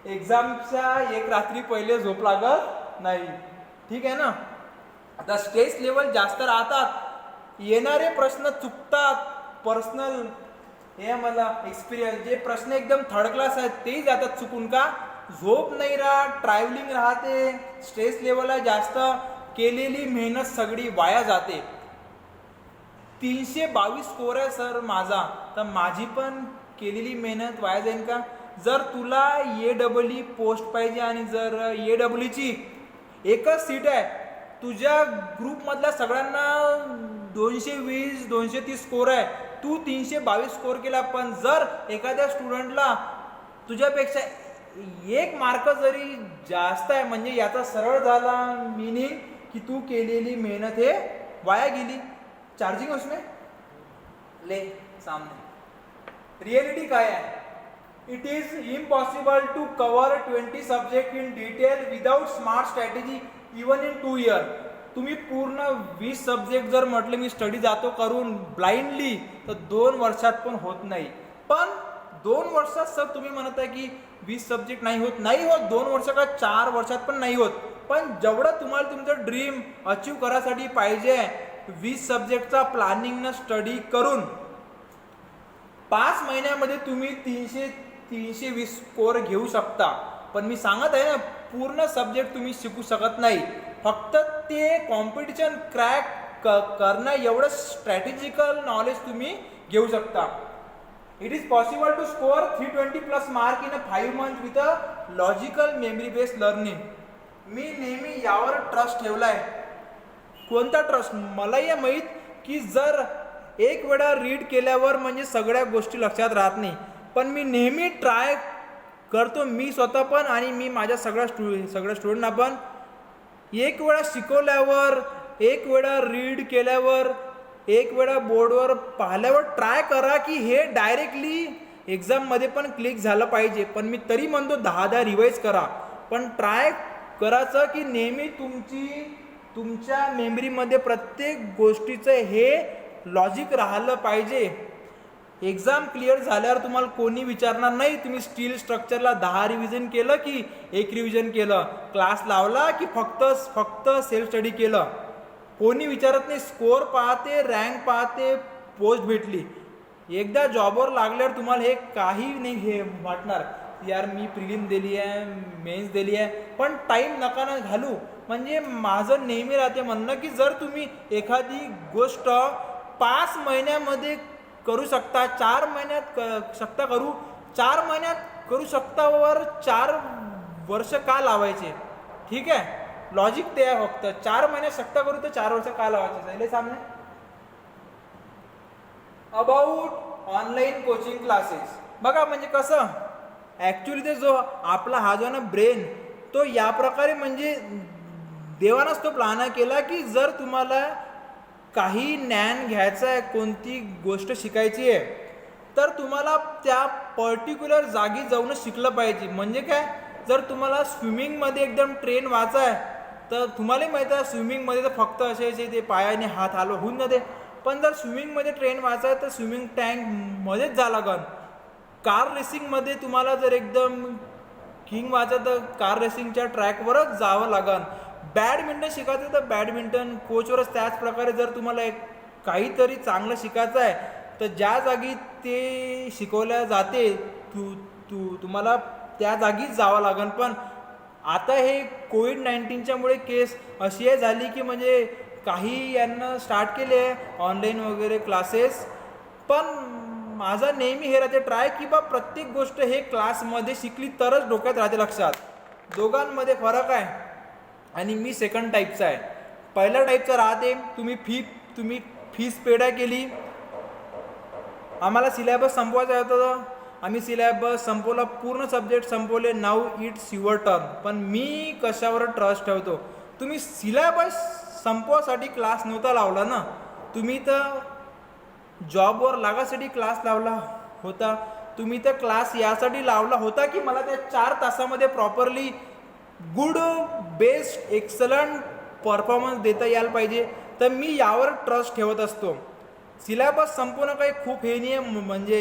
एक्झामच्या एक रात्री पहिले झोप लागत नाही. ठीक आहे ना. आता स्ट्रेस लेवल जास्त राहतात, येणारे प्रश्न चुकतात. पर्सनल हे मला एक्सपिरियन्स, जे प्रश्न एकदम थर्ड क्लास आहेत तेही जातात चुकून. का? झोप नाही राहत, ट्रॅव्हलिंग राहते, स्ट्रेस लेवल आहे जास्त, केलेली मेहनत सगळी वाया जाते. 322 स्कोर आहे सर माझा, तर माझी पण केलेली मेहनत वाया जाईल का? जर तुला AEE पोस्ट पाहिजे आणि जर AEEची एकच सीट आहे, तुझ्या ग्रुपमधल्या सगळ्यांना 220 230 स्कोर आहे, तू 322 स्कोर केला, पण जर एखाद्या स्टुडंटला तुझ्यापेक्षा 1 मार्क जरी जास्त आहे, म्हणजे याचा सरळ झाला मिनिंग की तू केलेली मेहनत हे वाया गेली. चार्जिंग उसमें ले सामने. रियलिटी काय आहे? It is impossible to cover 20 subject in detail without smart strategy even in 2 years. तुम्ही पूर्ण 20 सब्जेक्ट जर म्हटले मी स्टडी जातो करून ब्लाइंडली, तर 2 वर्षात पण होत नाही. पण 2 वर्षात सर तुम्ही म्हणत आहे की 20 सब्जेक्ट नाही होत 2 वर्ष का 4 वर्षात पण नाही होत. पण जेवढं तुम्हाला तुमचं ड्रीम अचीव करायसाठी पाहिजे, 20 सब्जेक्टचा प्लॅनिंगनं स्टडी करून 5 महिन्यामध्ये तुम्ही 320 स्कोर घेऊ शकता. पण मी सांगत आहे ना, पूर्ण सब्जेक्ट तुम्ही शिकू शकत नाही. फक्त ते कॉम्पिटिशन क्रॅक करणं एवढं स्ट्रॅटेजिकल नॉलेज तुम्ही घेऊ शकता. It is possible to score 320+ mark in 5 months with a logical memory based learning. मी नेहमी यावर ट्रस्ट ठेवलाय. कोणता ट्रस्ट? मलाही आहे माहीत की जर एक वेळा रीड केल्यावर म्हणजे सगळ्या गोष्टी लक्षात राहत नाही, पण मी नेहमी ट्राय करतो, मी स्वतः पण आणि मी माझ्या सगळ्या स्टुडंटना पण. एक वेळा शिकवल्यावर, एक वेळा रीड केल्यावर, एक वेळा बोर्डवर पाहिल्यावर ट्राय करा की हे डायरेक्टली एक्झाममध्ये पण क्लिक झालं पाहिजे. पण मी तरी म्हणतो 10 रिवाईज करा, पण ट्राय करायचं की नेहमी तुमच्या मेमरीमध्ये प्रत्येक गोष्टीचं हे लॉजिक राहिलं पाहिजे. एक्झाम क्लिअर झाल्यावर तुम्हाला कोणी विचारणार नाही तुम्ही स्टील स्ट्रक्चरला 10 रिव्हिजन केलं की 1 रिव्हिजन केलं, क्लास लावला की फक्त सेल्फ स्टडी केलं. कोणी विचारत नाही. स्कोअर पाहते, रँक पाहते, पोस्ट भेटली. एकदा जॉबवर लागल्यावर तुम्हाला हे काही नाही हे वाटणार, यार मी प्रिलिम दिली आहे, मेन्स दिली आहे, पण टाईम नका ना घालू. म्हणजे माझं नेहमी राहते म्हणणं की जर तुम्ही एखादी गोष्ट 5 महिन्यामध्ये करू शकता, 4 महिन्यात करू, 4 महिन्यात करू शकता, वर 4 वर्ष का लावायचे? ठीक आहे, लॉजिक ते आहे. फक्त 4 महिन्यात शकता करू तर 4 वर्ष का लावायचे? जाईल सामने. About online coaching classes. बघा म्हणजे कसं ॲक्च्युली ते जो आपला हा जो ना ब्रेन, तो या प्रकारे म्हणजे देवानंच तो प्लॅन केला की जर तुम्हाला काही ज्ञान घ्यायचं आहे, कोणती गोष्ट शिकायची आहे, तर तुम्हाला त्या पर्टिक्युलर जागी जाऊनच शिकलं पाहिजे. म्हणजे काय, जर तुम्हाला स्विमिंगमध्ये एकदम ट्रेन व्हायचं आहे, तर तुम्हालाही माहिती आहे स्विमिंगमध्ये तर फक्त असे ते पायाने हात हलव होऊन जाते. पण जर स्विमिंगमध्ये ट्रेन व्हायचं आहे तर स्विमिंग टँकमध्येच जा लागन. कार रेसिंगमध्ये तुम्हाला जर एकदम किंग व्हायचं तर कार रेसिंगच्या ट्रॅकवरच जावं लागन. बॅडमिंटन शिकायचं तर बॅडमिंटन कोचवरच. त्याच प्रकारे जर तुम्हाला काहीतरी चांगलं शिकायचं आहे तर ज्या जागी ते शिकवल्या जाते तुम्हाला त्या जागीच जावं लागन. पण आता हे कोविड-19च्यामुळे केस अशी आहे झाली की म्हणजे काही यांना स्टार्ट केले ऑनलाईन वगैरे क्लासेस. पण माझा नेहमी हे राहते ट्राय की बा प्रत्येक गोष्ट हे क्लासमध्ये शिकली तरच डोक्यात राहते लक्षात. दोघांमध्ये फरक आहे. आणि मी सेकंड टाईपचा आहे. पहिल्या टाईपचा राहते तुम्ही फीस पेड केली, आम्हाला सिलेबस संपवायचा होता, आम्ही सिलेबस संपवला, पूर्ण सब्जेक्ट संपवले, नाऊ इट्स युअर टर्न. पण मी कशावर ट्रस्ट ठेवतो, तुम्ही सिलेबस संपवासाठी क्लास नव्हता लावला ना, तुम्ही तर जॉबवर लागासाठी क्लास लावला होता. तुम्ही तर क्लास यासाठी लावला होता की मला त्या 4 तासामध्ये properly good best excellent performance देता यायला पाहिजे. तर मी यावर ट्रस्ट ठेवत असतो. सिलेबस संपवणं काही खूप हे नाही आहे, म्हणजे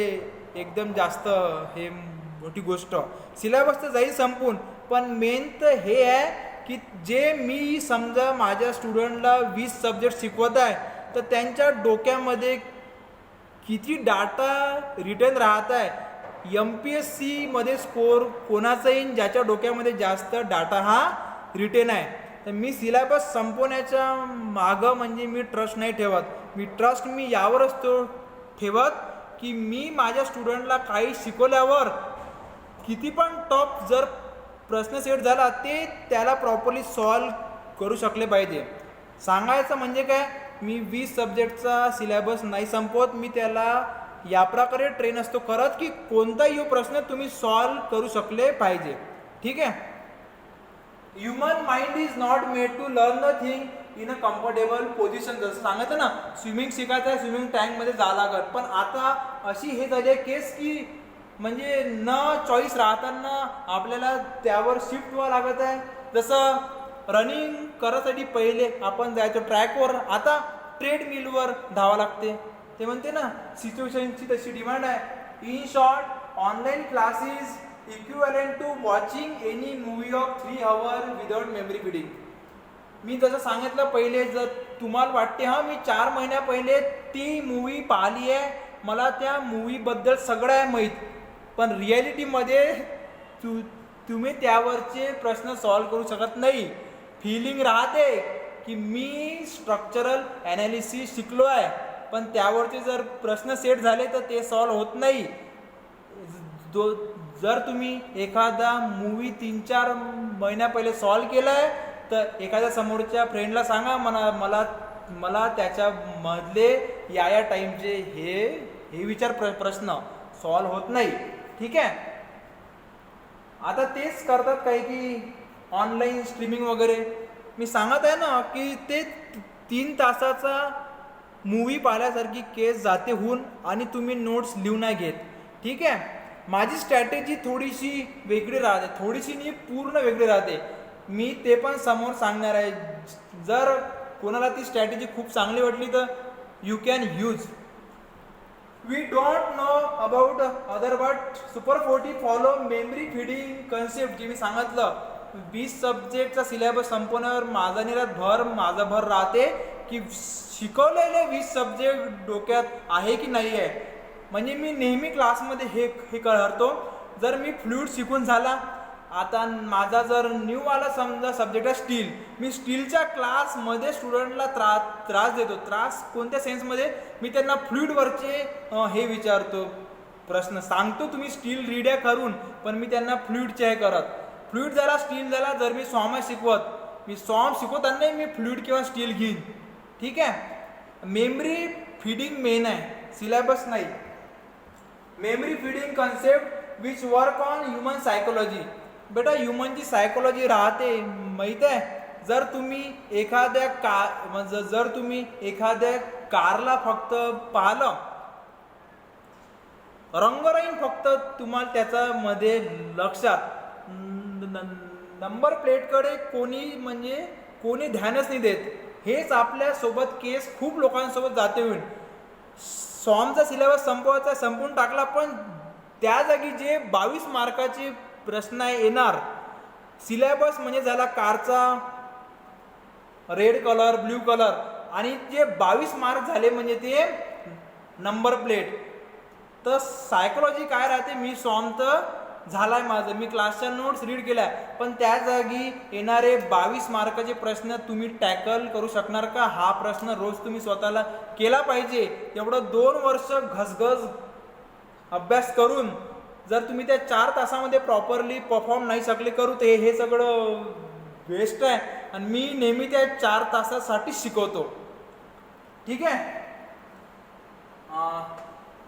एकदम जास्त हे मोठी गोष्ट. सिलेबस तर जाईल संपून, पण मेन तर हे आहे की जे मी समजा माझ्या स्टुडंटला 20 सब्जेक्ट शिकवत आहे, तर त्यांच्या डोक्यामध्ये किती डाटा रिटर्न राहत आहे. MPSC मध्ये स्कोर कोणाचा येईन ज्याच्या डोक्यामध्ये जास्त डाटा हा रिटेन आहे. तर मी सिलेबस संपवण्याच्या मागं म्हणजे मी ट्रस्ट नाही ठेवत. मी यावरच तो ठेवत की मी माझ्या स्टुडंटला काही शिकवल्यावर किती पण टॉप जर प्रश्न सेट झाला ते त्याला प्रॉपरली सॉल्व करू शकले पाहिजे. सांगायचं म्हणजे काय, मी 20 सब्जेक्टचा सिलेबस नाही संपवत. मी त्याला या प्रकारे ट्रेन असतो करत की कोणताही प्रश्न तुम्ही सॉल्व करू शकले पाहिजे. ठीक आहे. Human mind is not made to learn the thing in a comfortable position. जसं सांगितलं ना, स्विमिंग शिकायचं आहे, स्विमिंग टँकमध्ये जा लागत. पण आता अशी हे झाली आहे केस की म्हणजे न चॉईस राहताना आपल्याला त्यावर शिफ्ट व्हावं लागत आहे. जसं रनिंग करायसाठी पहिले आपण जायचो ट्रॅकवर, आता ट्रेडमिलवर धावावं लागते. ते म्हणते ना, सिच्युएशनची तशी डिमांड आहे. In short, online classes equivalent to watching any movie of 3 hours without memory feeding. मी जसं सांगितलं पहिले, जर तुम्हाला वाटते हां मी 4 महिन्या पहिले ती मूवी पाहिली आहे, मला त्या मूवीबद्दल सगळं आहे माहीत, पण रिॲलिटीमध्ये तुम्ही त्यावरचे प्रश्न सॉल्व करू शकत नाही. फिलिंग राहते की मी स्ट्रक्चरल ॲनालिसिस शिकलो आहे, पण त्यावरचे जर प्रश्न सेट झाले तर ते सॉल्व होत नाही. जर तुम्ही एखादा मूवी 3-4 महिन्या पहिले सॉल्व केला आहे, तर एखाद्या समोरच्या फ्रेंडला सांगा मला त्याच्यामधले या टाईमचे हे विचार प्रश्न सॉल्व होत नाही. ठीक आहे. आता तेच करतात काही की ऑनलाईन स्ट्रीमिंग वगैरे. मी सांगत आहे ना की ते 3 तासाचा मूवी पाहण्यासारखी केस जाते होऊन आणि तुम्ही नोट्स लिहून नाही घेत. ठीक आहे. माझी स्ट्रॅटेजी थोडीशी वेगळी राहते, थोडीशी नाही पूर्ण वेगळी राहते. मी ते पण समोर सांगणार आहे. जर कोणाला ती स्ट्रॅटेजी खूप चांगली वाटली तर you can use. We don't know about other but super 40 follow memory feeding concept. जे मी सांगितलं 20 सब्जेक्टचा सिलेबस संपवण्यावर माझा भर राहते की शिकवलेले 20 सब्जेक्ट डोक्यात आहे की नाही आहे. म्हणजे मी नेहमी क्लासमध्ये हे करतो. जर मी फ्लुइड शिकून झाला, आता माझा जर न्यू आला समजा सब्जेक्ट आहे स्टील, मी स्टीलच्या क्लासमध्ये स्टुडंटला त्रास देतो. त्रास कोणत्या सेन्समध्ये, मी त्यांना फ्लुइडवरचे हे विचारतो, प्रश्न सांगतो तुम्ही स्टील रीड करून, पण मी त्यांना फ्लुइडचे हे करत. फ्लुइड झाला, स्टील झाला. जर मी सॉम शिकवत, मी सॉम शिकवताना मी फ्लुइड किंवा स्टील घेईन. ठीक आहे. मेमरी फिडिंग मेन आहे, सिलेबस नाही. Memory feeding concept which work on human psychology. बेटा ह्युमनची सायकोलॉजी राहते माहीत आहे. जर तुम्ही एखाद्या कारला फक्त पाहिलं, रंग राहीन फक्त तुम्हाला त्याच्यामध्ये लक्षात, नंबर प्लेटकडे कोणी ध्यानच नाही देत. हेच आपल्यासोबत केस खूप लोकांसोबत जाते होईल. सॉमचा सिलेबस संपवून टाकला, पण त्या जागी जे 22 मार्काचे प्रश्न येणार. सिलेबस म्हणजे झाला कारचा रेड कलर, ब्ल्यू कलर, आणि जे 22 मार्क झाले म्हणजे ते नंबर प्लेट. तर सायकोलॉजी काय राहते, मी सॉम तर झालाय माझं, मी क्लासच्या नोट्स रीड केल्या, पण त्या जागी येणारे 22 मार्काचे प्रश्न तुम्ही टॅकल करू शकणार का? हा प्रश्न रोज तुम्ही स्वतःला केला पाहिजे. एवढं 2 वर्ष घसघस अभ्यास करून जर तुम्ही त्या 4 तासामध्ये प्रॉपरली परफॉर्म नाही शकले करू, तर हे सगळं वेस्ट आहे. आणि मी नेहमी त्या 4 तासासाठी शिकवतो. ठीक आहे.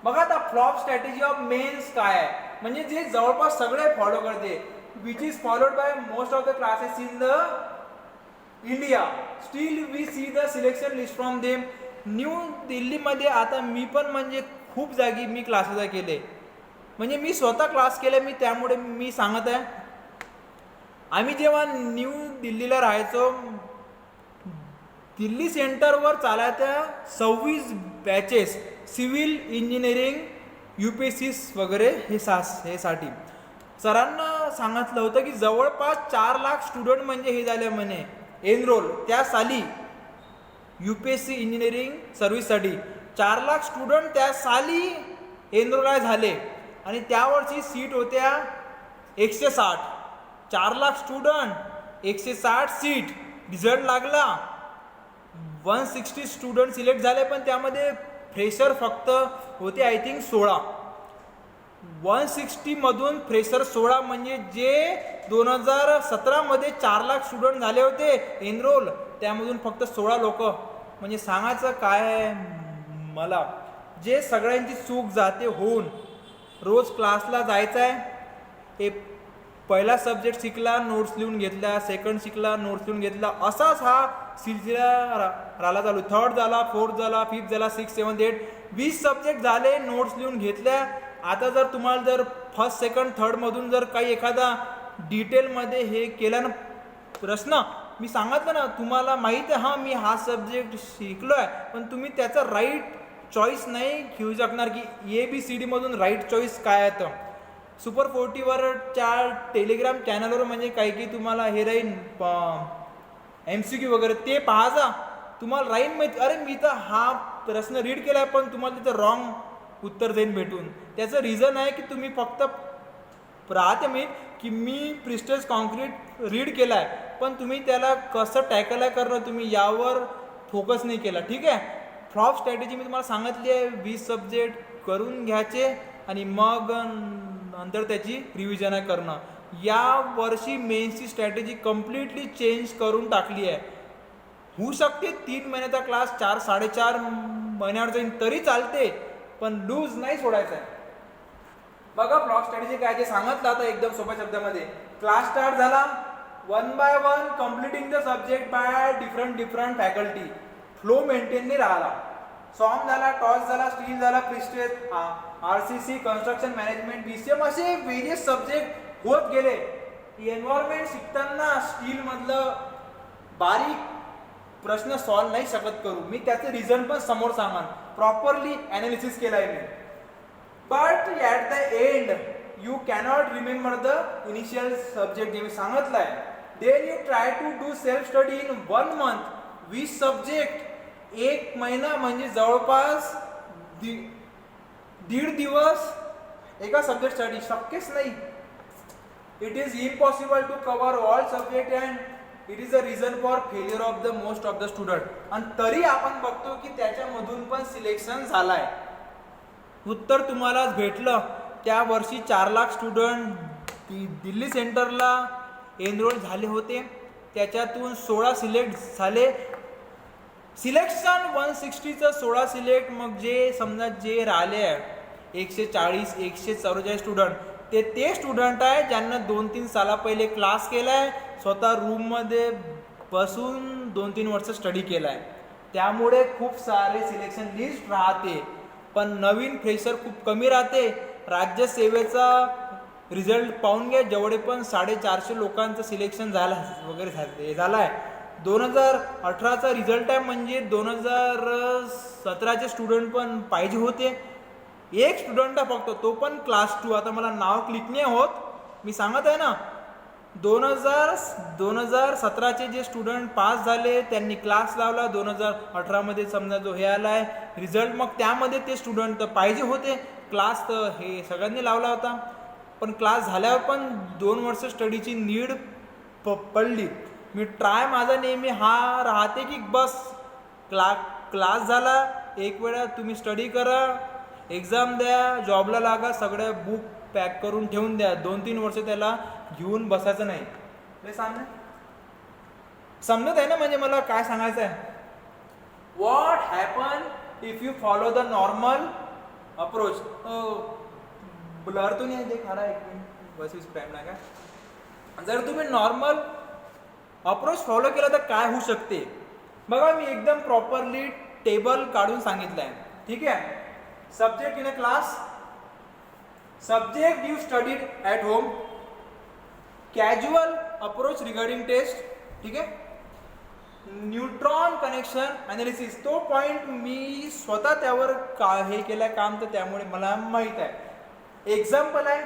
बघा आता फ्लॉप स्ट्रॅटेजी ऑफ मेन्स काय आहे, म्हणजे जे जवळपास सगळे फॉलो करते, which is followed by most of the classes in the India still we see the selection list from them. New दिल्लीमध्ये आता मी पण म्हणजे खूप जागी मी क्लासेस केले, म्हणजे मी स्वतः क्लास केले मी, त्यामुळे मी सांगत आहे. आम्ही जेव्हा न्यू दिल्लीला राहायचो, दिल्ली सेंटरवर चालायच्या 26 बॅचेस, सिव्हिल इंजिनिअरिंग, UPSC वगैरे हे साठी सरांना सांगितलं होतं की जवळपास 4 लाख स्टुडंट म्हणजे हे झाले म्हणे एनरोल त्या साली. UPSC इंजिनिअरिंग सर्व्हिससाठी 4 लाख स्टुडंट त्या साली एनरोल झाले आणि त्यावरची सीट होत्या 160. 4 लाख स्टुडंट, 160 सीट. रिझल्ट लागला, 160 स्टुडंट सिलेक्ट झाले, पण त्यामध्ये फ्रेशर फक्त होते आय थिंक 16. 160 मधून फ्रेशर 16, म्हणजे जे 2017 मध्ये 4 लाख स्टुडंट झाले होते एनरोल, त्यामधून फक्त 16 लोक. म्हणजे सांगायचं काय आहे मला, जे सगळ्यांची चूक जाते होऊन. रोज क्लासला जायचं आहे, हे पहिला सब्जेक्ट शिकला नोट्स लिहून घेतल्या, सेकंड शिकला नोट्स लिहून घेतला, असाच हा सिलसिला राहिला चालू. थर्ड झाला, फोर्थ झाला, फिफ्थ झाला, 6, 7, 8, 20 सब्जेक्ट झाले, नोट्स लिहून घेतल्या. आता जर तुम्हाला जर फर्स्ट सेकंड थर्डमधून जर काही एखादा डिटेलमध्ये हे केला ना प्रश्न, मी सांगितलं ना तुम्हाला माहीत आहे, हां मी हा सब्जेक्ट शिकलो आहे, पण तुम्ही त्याचा राईट चॉईस नाही घेऊ शकणार की ABCD मधून राईट चॉईस काय आहे. तर सुपर 40वरच्या टेलिग्राम चॅनलवर म्हणजे काही की तुम्हाला हे राहील MCQ वगैरे, ते पाहायचा तुम्हाला राहील माहिती. अरे मी तर हा प्रश्न रीड केला आहे, पण तुम्हाला तिथं रॉंग उत्तर देईन भेटून. त्याचं रिझन आहे की तुम्ही फक्त राहते मी की मी प्रिस्टेज कॉन्क्रीट रीड केला आहे, पण तुम्ही त्याला कसं टॅकल आहे करणं तुम्ही यावर फोकस नाही केला. ठीक आहे. फ्लॉप स्ट्रॅटेजी मी तुम्हाला सांगितली आहे, 20 सब्जेक्ट करून घ्यायचे आणि मग नंतर त्याची रिव्हिजन आहे करणं. या वर्षी मेन्सची स्ट्रॅटेजी कम्प्लिटली चेंज करून टाकली आहे. होऊ शकते 3 महिन्याचा क्लास 4-4.5 महिन्यावर जाईल तरी चालते, पण लूज नाही सोडायचं आहे. बघा फ्लॉप स्ट्रॅटेजी काय ते सांगितलं आता एकदम सोप्या शब्दामध्ये. क्लास स्टार्ट झाला, 1 by 1 completing the subject by different faculty. Flow maintain नाही राहिला. सॉम झाला, टॉस झाला, स्टील झाला, prestige, RCC, construction management, BCM, असे वेरियस सब्जेक्ट होत गेले. एन्व्हायरमेंट शिकताना स्टील मधलं बारीक प्रश्न सॉल्व नाही शकत करू मी, त्याचे रिझन पण समोर सांगान, प्रॉपरली ॲनालिसिस केला आहे मी. But at the end you cannot remember the initial subject जे मी सांगितलं आहे. Then you try to do self study in 1 month. 20 subject 1 महिना म्हणजे जवळपास 1.5 दिवस एका सब्जेक्ट स्टडी शक्यच नाही. It is impossible to cover all subject and it is a reason for failure of the most of the student. आणि तरी आपण बघतो की त्याच्यामधून पण सिलेक्शन झालाय. उत्तर तुम्हालाच भेटलं. त्या वर्षी 4 लाख स्टुडंट दिल्ली सेंटरला एनरोल झाले होते, त्याच्यातून 16 सिलेक्ट झाले. सिलेक्शन 160चं 16 सिलेक्ट. मग जे समजा जे राहिले आहे 140 144 स्टुडंट, ते स्टुडंट आहे ज्यांना 2-3 साला पहिले क्लास केलाय, स्वतः रूममध्ये बसून 2-3 वर्ष स्टडी केलाय. त्यामुळे खूप सारे सिलेक्शन लिस्ट राहते, पण नवीन फ्रेशर खूप कमी राहते. राज्यसेवेचा रिझल्ट पाहून घ्या, जेवढे पण 450 लोकांचं सिलेक्शन झालं आहे. 2018चा रिझल्ट आहे, म्हणजे 2017चे स्टुडंट पण पाहिजे होते. एक स्टुडंट आहे फक्त, तो पण क्लास 2. आता मला नाव क्लिक नाही होत, मी सांगत आहे ना. 2017चे जे स्टुडंट पास झाले त्यांनी क्लास लावला. 2018मध्ये समजा जो हे आला आहे रिझल्ट, मग त्यामध्ये ते स्टुडंट तर पाहिजे होते. क्लास तर हे सगळ्यांनी लावला होता, पण क्लास झाल्यावर पण 2 वर्ष स्टडीची नीड पडली. मी ट्राय माझा नेहमी हा राहते की बस क्लास झाला, एक वेळा तुम्ही स्टडी करा, एक्झाम द्या, जॉबला लागा, सगळ्या बुक पॅक करून ठेवून द्या. 2-3 वर्ष त्याला घेऊन बसायचं नाही. हे समजत आहे ना म्हणजे मला काय सांगायचं आहे. What happen if you follow the normal approach. Blur तो नाही आहे, खरा एक मिनिट बस इज प्राईम नाही का. जर तुम्ही नॉर्मल अप्रोच फॉलो केला तर काय होऊ शकते बघा. मी एकदम प्रॉपरली टेबल काढून सांगितलं आहे. ठीक आहे. Subject in a class, subject you studied at home, casual approach regarding test. ठीक आहे. न्यूट्रॉन कनेक्शन अनालिसिस, तो पॉइंट मी स्वतः त्यावर हे केलं काम, तर त्यामुळे मला माहीत आहे. एक्झाम्पल आहे,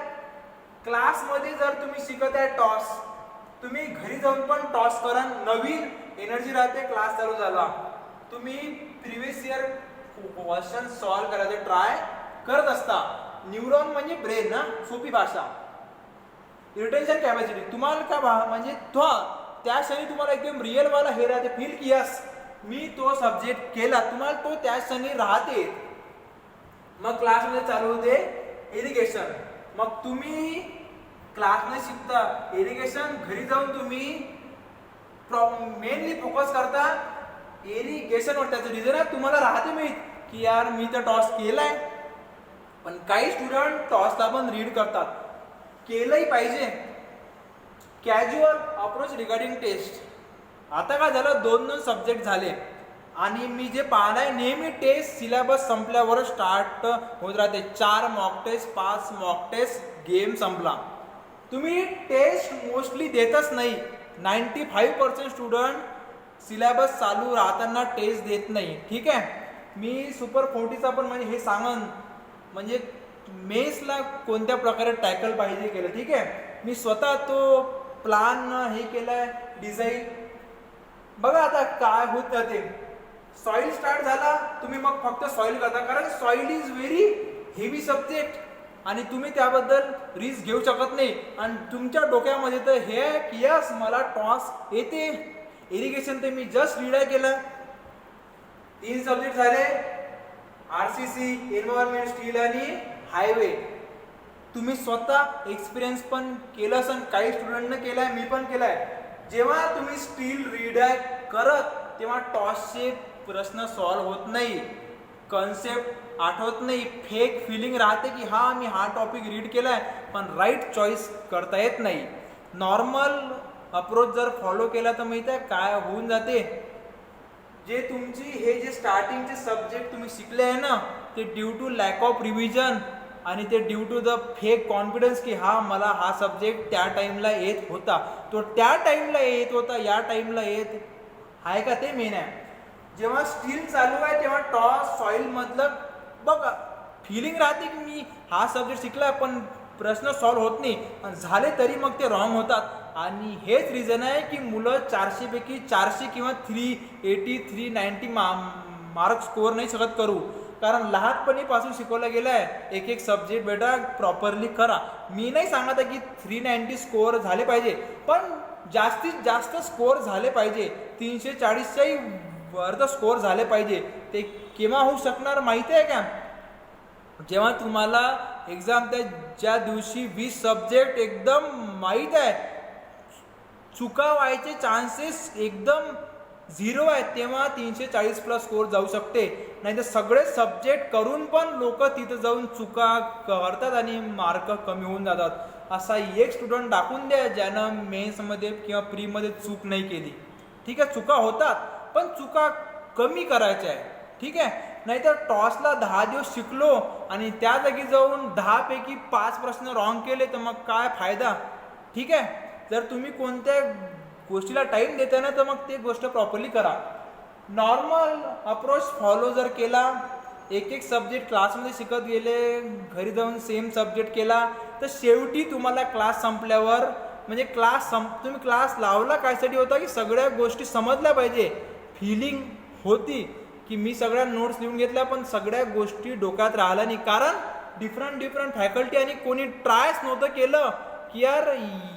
क्लासमध्ये जर तुम्ही शिकत आहे टॉस, तुम्ही घरी जाऊन पण टॉस करा. नवीन एनर्जी राहते. क्लास चालू झाला, तुम्ही प्रिव्हियस इयर क्वेश्चन सॉल्व्ह करायचे ट्राय करत असता. न्यूरॉन म्हणजे ब्रेन ना, सोपी भाषा. रिटेन्शन कॅपॅसिटी तुम्हाला का म्हणजे त्या क्षणी तुम्हाला एकदम रिअल वाला हे राहते फील की यस मी तो सब्जेक्ट केला, तुम्हाला तो त्या क्षणी राहते. मग क्लासमध्ये चालू होते इरिगेशन. मग तुम्ही क्लासमध्ये शिकता इरिगेशन, घरी जाऊन तुम्ही मेनली फोकस करता इरिगेशनवर. त्याचं रिझन आहे तुम्हाला राहते माहीत की यार मी तर टॉस केलाय. पण काही स्टुडंट टॉसला पण रीड करतात, केलंही पाहिजे. कॅज्युअल अप्रोच रिगार्डिंग टेस्ट, आता काय झालं, 2 सब्जेक्ट झाले आणि मी जे पाहलाय नेहमी टेस्ट सिलेबस संपल्यावर स्टार्ट होत राहते. 4 mock test, 5 mock test, game संपला. तुम्ही टेस्ट मोस्टली देतच नाही. 95% स्टुडंट सिलेबस चालू राहताना टेस्ट देत नाही. ठीक आहे. मी सुपर 40चा पण म्हणजे हे सांगन म्हणजे मेन्सला कोणत्या प्रकारे टॅकल पाहिजे केलं. ठीक आहे. मी स्वतः तो प्लान हे केलाय, डिझाईन. बघा आता काय होत जाते, सॉइल स्टार्ट झाला, तुम्ही मग फक्त सॉइल करता, कारण soil is very heavy subject आणि तुम्ही त्याबद्दल रिस्क घेऊ शकत नाही. आणि तुमच्या डोक्यामध्ये तर हे की यस मला टॉस येते. इरिगेशन ते मी जस्ट रीड केलं. 3 सब्जेक्ट झाले, RCC, एन्व्हायरमेंट, स्टील आणि हायवे. तुम्ही स्वतः एक्सपिरियन्स पण केलं असेल, काही स्टुडंटनं केलाय, मी पण केलाय. जेव्हा तुम्ही स्टील रीड करत तेव्हा टॉसचे प्रश्न सॉल्व्ह होत नाही, कन्सेप्ट आठवत नाही, फेक फिलिंग राहते की हा मी हा टॉपिक रीड केलाय पण राईट चॉईस करता येत नाही. नॉर्मल अप्रोच जर फॉलो केला तर माहिती आहे काय होऊन जाते, जे तुमची हे जे स्टार्टिंगचे सब्जेक्ट तुम्ही शिकले आहे ना, ते due to lack of revision आणि ते due to the fake confidence की हा मला हा सब्जेक्ट त्या टाइमला येत होता, तो त्या टाइमला येत होता, या टाइमला येत आहे का, ते मेन आहे. जेव्हा स्टील चालू आहे तेव्हा टॉस सॉइल मधलं बघा फिलिंग राहते की मी हा सब्जेक्ट शिकलाय पण प्रश्न सॉल्व्ह होत नाही, आणि झाले तरी मग ते रॉंग होतात. आणि हेच रिझन आहे की मुलं 400 पैकी 400 किंवा 380 390 मार्क स्कोअर नाही शकत करू, कारण लहानपणीपासून शिकवलं गेलं आहे एक एक सब्जेक्ट बेटा प्रॉपरली करा. मी नाही सांगत आहे की 390 स्कोअर झाले पाहिजे, पण जास्तीत जास्त स्कोअर झाले पाहिजे. 340च्याही वर स्कोअर झाले पाहिजे. ते केव्हा होऊ शकणार माहिती आहे का, जेव्हा तुम्हाला एक्झाम त्या ज्या दिवशी 20 सब्जेक्ट एकदम माहीत आहे, चुका व्हायचे चान्सेस एकदम 0 आहे, तेव्हा 340 प्लस स्कोअर जाऊ शकते. नाही तर सगळे सब्जेक्ट करून पण लोक तिथं जाऊन चुका करतात आणि मार्क कमी होऊन जातात. असा एक स्टुडंट दाखवून द्या ज्यानं मेन्समध्ये किंवा प्रीमध्ये चूक नाही केली. ठीक आहे, चुका होतात पण चुका कमी करायच्या आहे. ठीक आहे, नाहीतर टॉसला 10 दिवस शिकलो आणि त्या जागी जाऊन 10 पैकी 5 प्रश्न रॉंग केले तर मग काय फायदा. ठीक आहे, जर तुम्ही कोणत्या गोष्टीला टाइम देता ना तर मग ते गोष्ट प्रॉपरली करा. नॉर्मल अप्रोच फॉलो जर केला, एक एक सब्जेक्ट क्लासमध्ये शिकत गेले, घरी जाऊन सेम सब्जेक्ट केला, तर शेवटी तुम्हाला क्लास संपल्यावर म्हणजे तुम्ही क्लास लावला कायसाठी होता की सगळ्या गोष्टी समजल्या पाहिजे. फिलिंग होती की मी सगळ्या नोट्स लिहून घेतल्या पण सगळ्या गोष्टी डोक्यात राहिल्या नाही, कारण डिफरंट फॅकल्टी आणि कोणी ट्रायच नव्हतं केलं की यार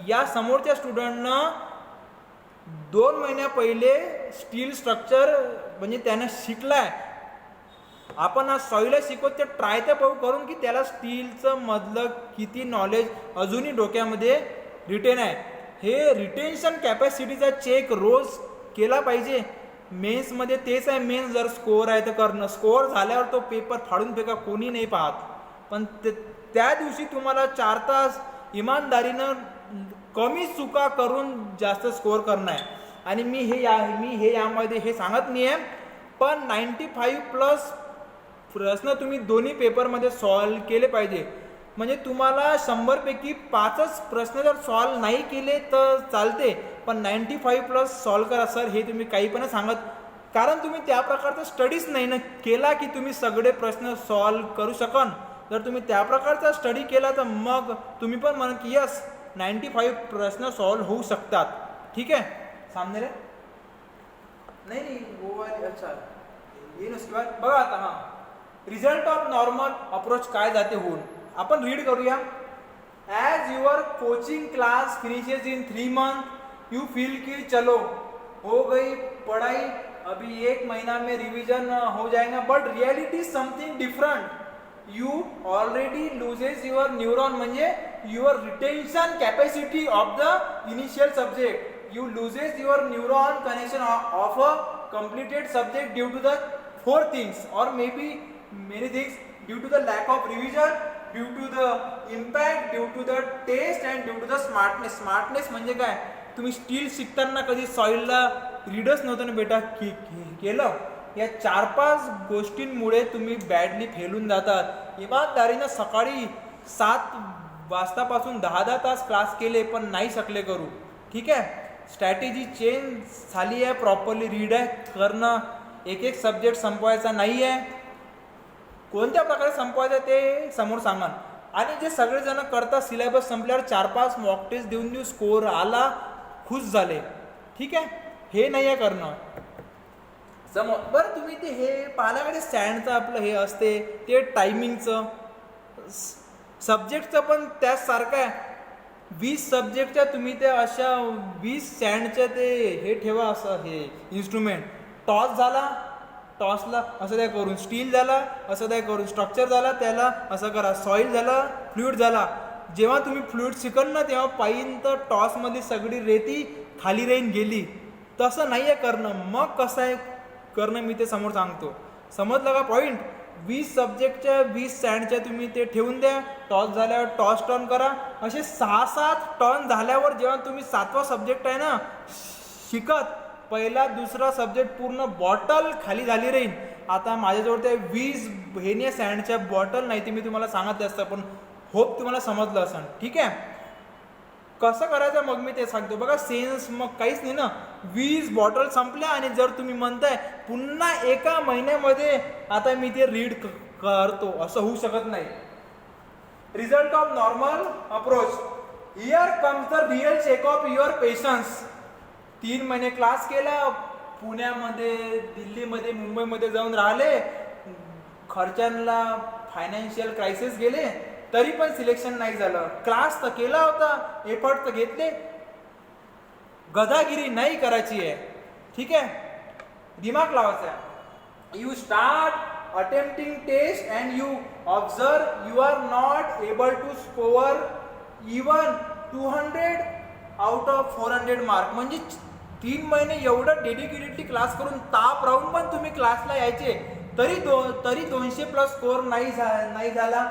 या समोरच्या स्टुडंटनं 2 महिन्या पहिले स्टील स्ट्रक्चर म्हणजे त्यानं शिकलाय, आपण आज सॉईलला शिकवत ते ट्राय तर पाहू करून की त्याला स्टीलचं मधलं किती नॉलेज अजूनही डोक्यामध्ये रिटेन आहे. हे रिटेन्शन कॅपॅसिटीचा चेक रोज केला पाहिजे. मेन्समध्ये तेच आहे, मेन्स जर स्कोअर आहे तर करणं, स्कोअर झाल्यावर तो पेपर फाडून फेका कोणी नाही पाहत, पण त्या दिवशी तुम्हाला 4 तास इमानदारीनं कमी चुका करून जास्त स्कोअर करणं आहे. आणि मी हे यामध्ये हे सांगत नाही आहे, पण 95+ प्रश्न तुम्ही दोन्ही पेपरमध्ये सॉल्व केले पाहिजे. म्हणजे तुम्हाला 100पैकी 5च प्रश्न जर सॉल्व नाही केले तर चालते, पण 95+ सॉल्व करा. सर हे तुम्ही काही पण सांगत, कारण तुम्ही त्या प्रकारचा स्टडीज नाही ना केला की तुम्ही सगळे प्रश्न सॉल्व करू शकन. जर तुम्ही त्या प्रकारचा स्टडी केला तर मग तुम्ही पण म्हणा की यस 95 प्रश्न सॉल्व होऊ शकतात. ठीक आहे, सामने रे नाही गोवा. अच्छा हे नसते बघा आता. हां, रिझल्ट ऑफ नॉर्मल अप्रोच काय जाते होऊन आपण रीड करूया. As your coaching class finishes in 3 month you feel कि चलो हो गई पढ़ाई, अभी 1 महीना में रिवीजन हो जाएगा, but reality something different. You already loses your neuron, म्हणजे your retention capacity of the initial subject. You loses your neuron connection of a completed subject due to the 4 things or maybe many things, due to the lack of revision, due to the impact, due to the taste and due to the smartness. Smartness म्हणजे काय, तुम्ही स्टील शिकताना कधी सॉइलला रीडच नव्हतं ना बेटा केलं. या 4-5 गोष्टींमुळे तुम्ही बॅडली फेलून जातात. इमानदारीनं सकाळी 7 वाजतापासून 10 तास क्लास केले पण नाही शकले करू. ठीक आहे, स्ट्रॅटेजी चेंज झाली आहे. प्रॉपरली रीड आहे करणं, एक सब्जेक्ट संपवायचा नाही आहे. कोणत्या प्रकारे संपवायचं ते समोर सांगा. आणि जे सगळेजण करतात सिलेबस संपल्यावर 4-5 मॉक टेस्ट देऊन स्कोर आला खुश झाले. ठीक आहे, हे नाही आहे करणं. समोर बरं तुम्ही ते हे पाहिल्याकडे स्टँडचं आपलं हे असते ते टायमिंगचं, सब्जेक्टचं पण त्याच सारखं आहे. 20 सब्जेक्टच्या तुम्ही ते अशा 20 स्टँडच्या ते हे ठेवा. असं हे इन्स्ट्रुमेंट टॉस झाला, टॉसला असं द्या करून, स्टील झाला असं द्या करून, स्ट्रक्चर झाला त्याला असं करा, सॉईल झाला, फ्लुइड झाला. जेव्हा तुम्ही फ्लुइड शिकल ना तेव्हा पाहिन तर टॉसमध्ये सगळी रेती खाली राहीन गेली. तसं नाही आहे करणं. मग कसं आहे करणं मी ते समोर सांगतो. समजलं का पॉईंट? 20 सब्जेक्टच्या 20 स्टँडच्या तुम्ही ते ठेवून द्या. टॉस झाल्यावर टॉस टर्न करा. असे 6-7 टर्न झाल्यावर जेव्हा तुम्ही 7वा सब्जेक्ट आहे ना शिकत, पहिला दुसरा सब्जेक्ट पूर्ण बॉटल खाली झाली राहील. आता माझ्याजवळ त्या 20 हेने सँडच्या बॉटल नाही ते मी तुम्हाला सांगितलं असतं, पण होप तुम्हाला समजलं असेल. ठीक आहे, कसं करायचं मग मी ते सांगतो. बघा सेन्स मग काहीच नाही ना. 20 बॉटल संपल्या आणि जर तुम्ही म्हणताय पुन्हा एका महिन्यामध्ये आता मी ते रीड करतो, असं होऊ शकत नाही. Result of normal approach. Here comes the real check of your patience. 3 महिने क्लास केला, पुण्यामध्ये, दिल्लीमध्ये, मुंबईमध्ये जाऊन राहिले, खर्चांना फायनान्शियल क्रायसिस गेले, तरी पण सिलेक्शन नाही झालं. क्लास तर केला होता, एफर्ट तर घेतले, गधागिरी नाही करायची आहे. ठीक आहे, दिमाग लावायचा आहे. You start attempting test and you observe you are not able to score even 200 out of 400 mark. म्हणजे 3 महिने एवढं डेडिकेटेडली क्लास करून ताप राहून पण तुम्ही क्लासला यायचे, तरी 200+ स्कोअर नाही झाला.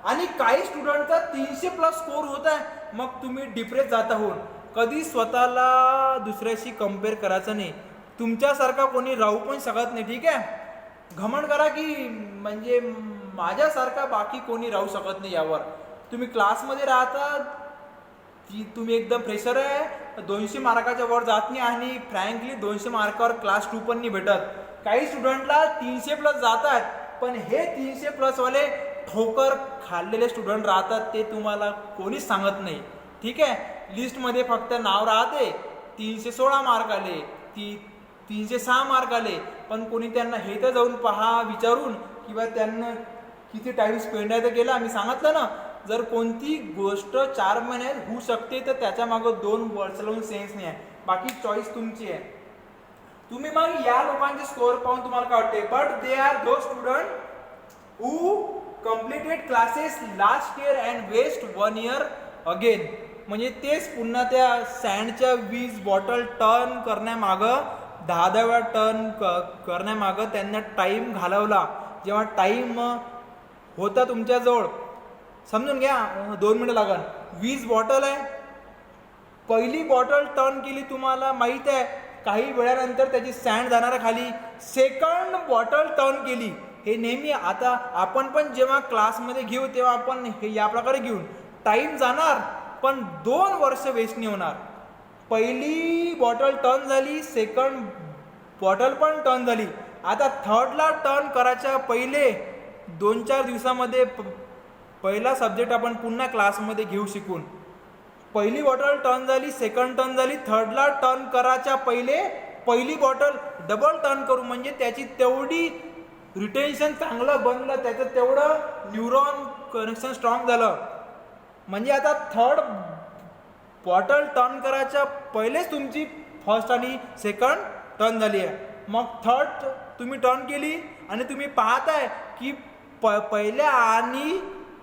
आणि काही स्टुडंटचा 300+ स्कोअर होत आहे. मग तुम्ही डिप्रेस जाता होऊन. कधी स्वतःला दुसऱ्याशी कम्पेअर करायचं नाही. तुमच्यासारखा कोणी राहू पण शकत नाही. ठीक आहे, घमंड करा की म्हणजे माझ्यासारखा बाकी कोणी राहू शकत नाही. यावर तुम्ही क्लासमध्ये राहता की तुम्ही एकदम फ्रेशर आहे, 200 मार्काच्या वर जात नाही, आणि फ्रँकली 200 मार्कावर क्लास 2 पण नाही भेटत. काही स्टुडंटला 300+ जातात, पण हे 300+ वाले ठोकर खाल्लेले स्टुडंट राहतात, ते तुम्हाला कोणीच सांगत नाही. ठीक आहे, लिस्टमध्ये फक्त नाव राहते, 316 मार्क आले, 306 मार्क आले, पण कोणी त्यांना हे तर जाऊन पहा विचारून किंवा त्यांना किती टाईम स्पेंड आहे तर केला. आम्ही सांगितलं ना, जर कोणती गोष्ट 4 महिन्यात होऊ शकते तर त्याच्या मागं 2 वर्ष लावून सेन्स नाही आहे. बाकी चॉईस तुमची आहे. तुम्ही मग या लोकांचे स्कोअर पाहून तुम्हाला काय वाटते, but they are though student who completed classes last year and waste 1 year again. म्हणजे तेच पुन्हा त्या सँडच्या 20 बॉटल टर्न करण्यामागं 10 वेळा टर्न करण्यामागं त्यांना टाईम घालवला. जेव्हा टाईम होता तुमच्याजवळ, समजून घ्या 2 मिनिटं लागल. 20 बॉटल आहे, पहिली बॉटल टर्न केली तुम्हाला माहीत आहे काही वेळानंतर त्याची सँड जाणार खाली, सेकंड बॉटल टर्न केली. हे नेहमी आता आपण पण जेव्हा क्लासमध्ये घेऊ तेव्हा आपण हे या प्रकारे घेऊ. टाईम जाणार पण 2 वर्ष वेस्ट नाही होणार. पहिली बॉटल टर्न झाली, सेकंड बॉटल पण टर्न झाली. आता थर्डला टर्न करायच्या पहिले 2-4 दिवसामध्ये पहिला सब्जेक्ट आपण पुन्हा क्लासमध्ये घेऊ शिकून. पहिली बॉटल टर्न झाली, सेकंड टर्न झाली, थर्डला टर्न करायच्या पहिले पहिली बॉटल डबल टर्न करू, म्हणजे त्याची तेवढी रिटेन्शन चांगलं बनलं, त्याचं तेवढं न्यूरॉन कनेक्शन स्ट्रॉंग झालं. म्हणजे आता थर्ड बॉटल टर्न करायच्या पहिलेच तुमची फर्स्ट आणि सेकंड टर्न झाली आहे. मग थर्ड तुम्ही टर्न केली आणि तुम्ही पाहताय की पहिल्या आणि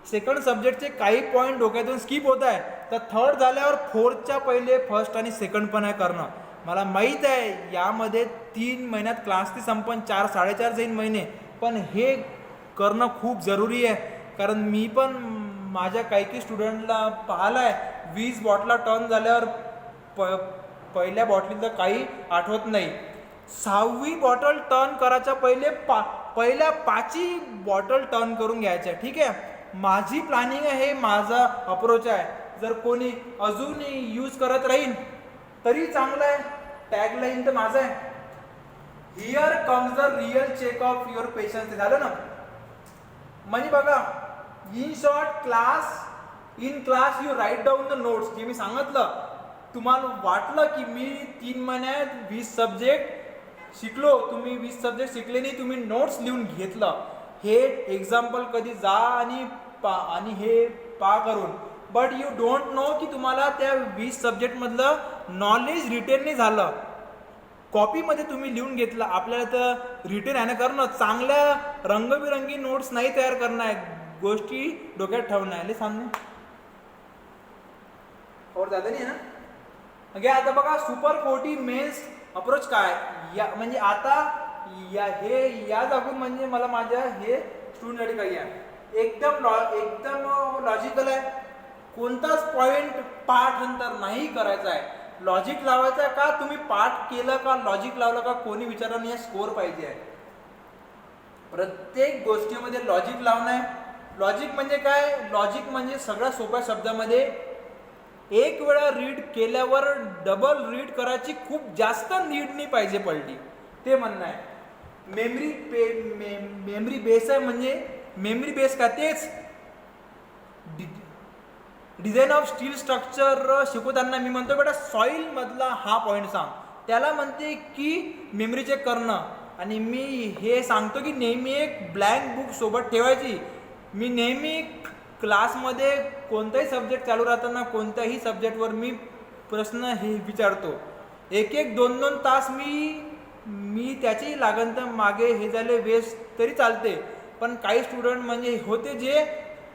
सेकंड सब्जेक्टचे काही पॉईंट डोक्यातून स्किप होत आहे, तर थर्ड झाल्यावर फोर्थच्या पहिले फर्स्ट आणि सेकंड पण आहे करणं. मला माहीत आहे यामध्ये 3 महिन्यात क्लास ती संपन्न 4-4.5 जाईन महिने, पण हे करणं खूप जरुरी आहे. कारण मी पण माझ्या काही स्टुडंटला पाहिलं आहे 20 बॉटला टर्न झाल्यावर पहिल्या बॉटलीचं काही आठवत नाही. 6वी बॉटल टर्न करायच्या पहिले पहिल्या 5ही बॉटल टर्न करून घ्यायच्या. ठीक आहे, माझी प्लॅनिंग आहे, हे माझा अप्रोच आहे. जर कोणी अजून यूज करत राहील तरी चांगलं आहे. टॅगलाईन तर माझं आहे, here comes the real check of your patience. झालं ना. म्हणजे बघा, in short in class you write down the notes. जे मी सांगितलं, तुम्हाला वाटलं की मी 3 महिन्यात 20 सब्जेक्ट शिकलो, तुम्ही 20 सब्जेक्ट शिकले नाही, तुम्ही नोट्स लिहून घेतलं. हे एक्झाम्पल कधी जा आणि हे पा करून, बट यू डोंट नो की तुम्हाला त्या 20 सब्जेक्टमधलं नॉलेज रिटेन नाही झालं. कॉपीमध्ये तुम्ही लिहून घेतलं. आपल्याला तर रिटेन आहे ना करणं, चांगल्या रंगबिरंगी नोट्स नाही तयार करणं आहे, गोष्टी डोक्यात ठेवणं आहे. सामने और दादा नाही ना. आता बघा, सुपर 40 मेन्स अप्रोच काय या, म्हणजे आता या जागून म्हणजे मला माझ्या हे स्टुडंटसाठी काही आहे एकदम लॉजिकल आहे. कोणताच पॉइंट पाठ नंतर नाही करायचा आहे, लॉजिक लावायचा आहे. का तुम्ही पाठ केलं का लॉजिक लावलं का कोणी विचारलं नाही, स्कोर पाहिजे आहे. प्रत्येक गोष्टीमध्ये लॉजिक लावणं आहे. लॉजिक म्हणजे काय? लॉजिक म्हणजे सगळ्यात सोप्या शब्दामध्ये एक वेळा रीड केल्यावर डबल रीड करायची खूप जास्त नीड नाही पाहिजे पडली, ते म्हणणं आहे. मेमरी बेस आहे. म्हणजे मेमरी बेस का? तेच डिझाईन ऑफ स्टील स्ट्रक्चर शिकवताना मी म्हणतो बेटा सॉईल मधला हा पॉईंट सांग, त्याला म्हणते की मेमरी चेक करणं. आणि मी हे सांगतो की नेहमी एक ब्लँक बुक सोबत ठेवायची. मी नेहमी क्लासमध्ये कोणताही सब्जेक्ट चालू राहताना कोणत्याही सब्जेक्टवर मी प्रश्न हे विचारतो. 1-2 तास मी त्याची लागण तर मागे हे झाले वेस्ट तरी चालते. पण काही स्टुडंट म्हणजे होते जे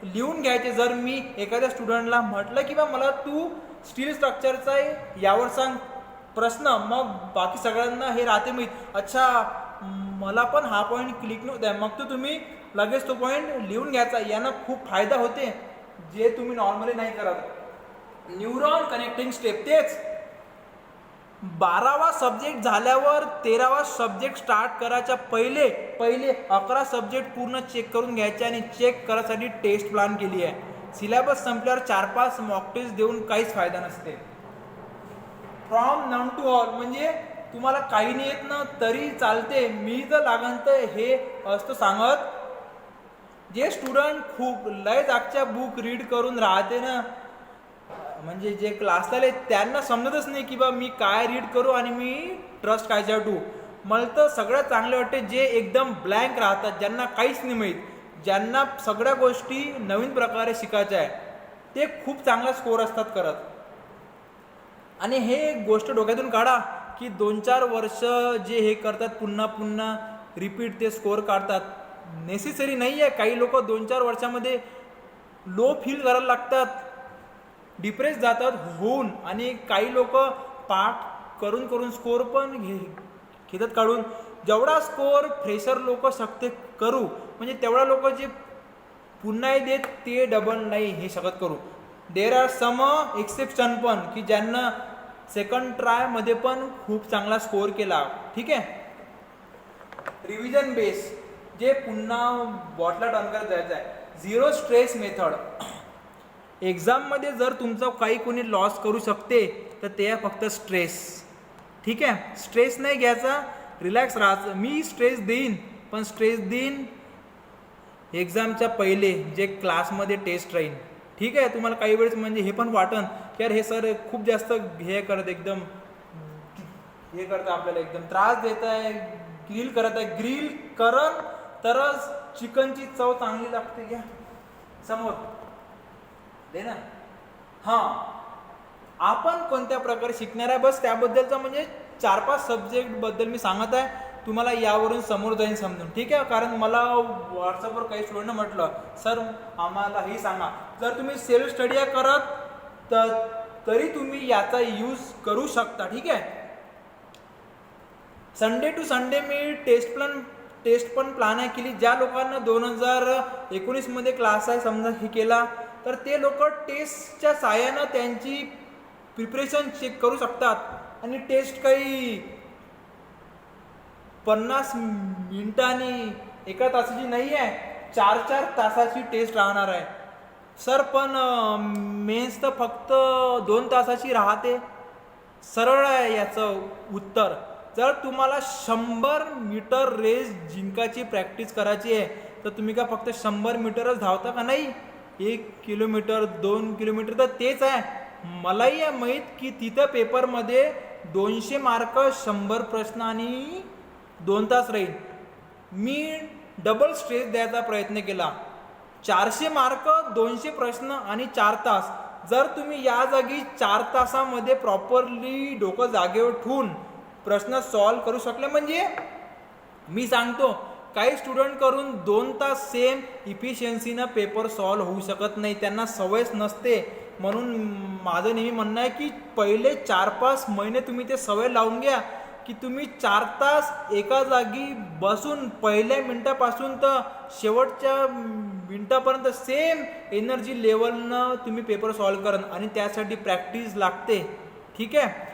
लिहून घ्यायचे. जर मी एखाद्या स्टुडंटला म्हटलं की बा मला तू स्टील स्ट्रक्चरचा यावर सांग प्रश्न, मग बाकी सगळ्यांना हे राहते मी अच्छा मला पण हा पॉईंट क्लिक नव्हता, मग तो तुम्ही लगेच तो पॉईंट लिहून घ्यायचा. यानं खूप फायदा होते जे तुम्ही नॉर्मली नाही करत. न्यूरॉन कनेक्टिंग स्टेप तेच 12वा सब्जेक्ट झाल्यावर 13वा सब्जेक्ट स्टार्ट करायच्या पहिले 11 सब्जेक्ट पूर्ण चेक करून घ्यायचे आणि चेक करायसाठी टेस्ट प्लॅन केली आहे. सिलेबस संपल्यावर 4-5 मॉक टेस्ट देऊन काहीच फायदा नसते. फ्रॉम नन टू ऑल म्हणजे तुम्हाला काही नाही येत ना तरी चालते. मी जर लागण तर हे असतं सांगत, जे स्टुडंट खूप लय जागच्या बुक रीड करून राहते ना, म्हणजे जे क्लासला त्यांना समजतच नाही की बा मी काय रीड करू आणि मी ट्रस्ट काय ठेवू. मला तर सगळ्यात चांगले वाटते जे एकदम ब्लँक राहतात, ज्यांना काहीच नाही माहीत, ज्यांना सगळ्या गोष्टी नवीन प्रकारे शिकायच्या आहे, ते खूप चांगला स्कोर असतात करत. आणि हे गोष्ट डोक्यातून काढा की 2-4 वर्ष जे हे करतात पुन्हा रिपीट ते स्कोर काढतात, नेसेसरी नाही आहे. काही लोक 2-4 वर्षामध्ये लो फील करायला लागतात, डिप्रेस जातात होऊन. आणि काही लोक पाठ करून स्कोर पण घेतात काढून. जेवढा स्कोर फ्रेशर लोक शकते करू, म्हणजे तेवढा लोक जे पुन्हा देत ते डबल नाही हे शकत करू. देर आर सम एक्सेप्शन पण की ज्यांना सेकंड ट्रायमध्ये पण खूप चांगला स्कोअर केला. ठीक आहे. रिव्हिजन बेस जे पुन्हा बॉटला टर्न करत जायचं आहे. Zero stress method. एक्झाममध्ये जर तुमचं काही कोणी लॉस करू शकते तर ते आहे फक्त स्ट्रेस. ठीक आहे. स्ट्रेस नाही घ्यायचा, रिलॅक्स राहायचं. मी स्ट्रेस देईन, पण स्ट्रेस देईन एक्झामच्या पहिले जे क्लासमध्ये टेस्ट राहील. ठीक आहे. तुम्हाला काही वेळेस म्हणजे हे पण वाटन की यार हे सर खूप जास्त हे करत एकदम हे करतं, आपल्याला एकदम त्रास देत आहे, ग्रिल करत आहे. ग्रिल करन तरच चिकनची चव चांगली लागते. घ्या समोर दे ना. हां, आपण कोणत्या प्रकारे शिकणार आहे बस त्याबद्दलचा म्हणजे 4-5 सब्जेक्टबद्दल मी सांगत आहे. तुम्हाला यावरून समोर जाईन समजून. ठीक आहे. कारण मला व्हॉट्सअपवर काही स्टुडंटनं म्हटलं सर आम्हाला हे सांगा. जर तुम्ही सेल्फ स्टडी करत तरी तुम्ही याचा यूज करू शकता. ठीक आहे. संडे टू संडे मी टेस्ट पण प्लॅन आहे केली. ज्या लोकांना 2019 मध्ये क्लास आहे समजा हे केला तर ते लोक टेस्टच्या साहाय्यानं त्यांची प्रिपरेशन चेक करू शकतात. आणि टेस्ट काही 50 मिनिटांनी 1 तासाची नाही आहे, 4-4 तासाची टेस्ट राहणार आहे. सर पण मेन्स तर फक्त 2 तासाची राहते. सरळ आहे याचं उत्तर. जर तुम्हाला 100 मीटर रेस जिंकायची प्रॅक्टिस करायची आहे तर तुम्ही का फक्त 100 मीटरच धावता का नाही? 1 किलोमीटर 2 किलोमीटर तर तेच आहे. मलाही आहे माहीत की तिथं पेपरमध्ये 200 मार्क 100 प्रश्न आणि 2 तास राहील. मी डबल स्ट्रेस द्यायचा प्रयत्न केला. 400 मार्क 200 प्रश्न आणि 4 तास. जर तुम्ही या जागी 4 तासामध्ये प्रॉपरली डोकं जागेवर ठेवून प्रश्न सॉल्व करू शकले म्हणजे मी सांगतो काही स्टुडंट करून 2 तास सेम इफिशियन्सीनं पेपर सॉल्व होऊ शकत नाही. त्यांना सवयच नसते. म्हणून माझं नेहमी म्हणणं आहे की पहिले 4-5 महिने तुम्ही ते सवय लावून घ्या की तुम्ही 4 तास एका जागी बसून पहिल्या मिनटापासून तर शेवटच्या मिनटापर्यंत सेम एनर्जी लेवलनं तुम्ही पेपर सॉल्व करा. आणि त्यासाठी प्रॅक्टिस लागते. ठीक आहे.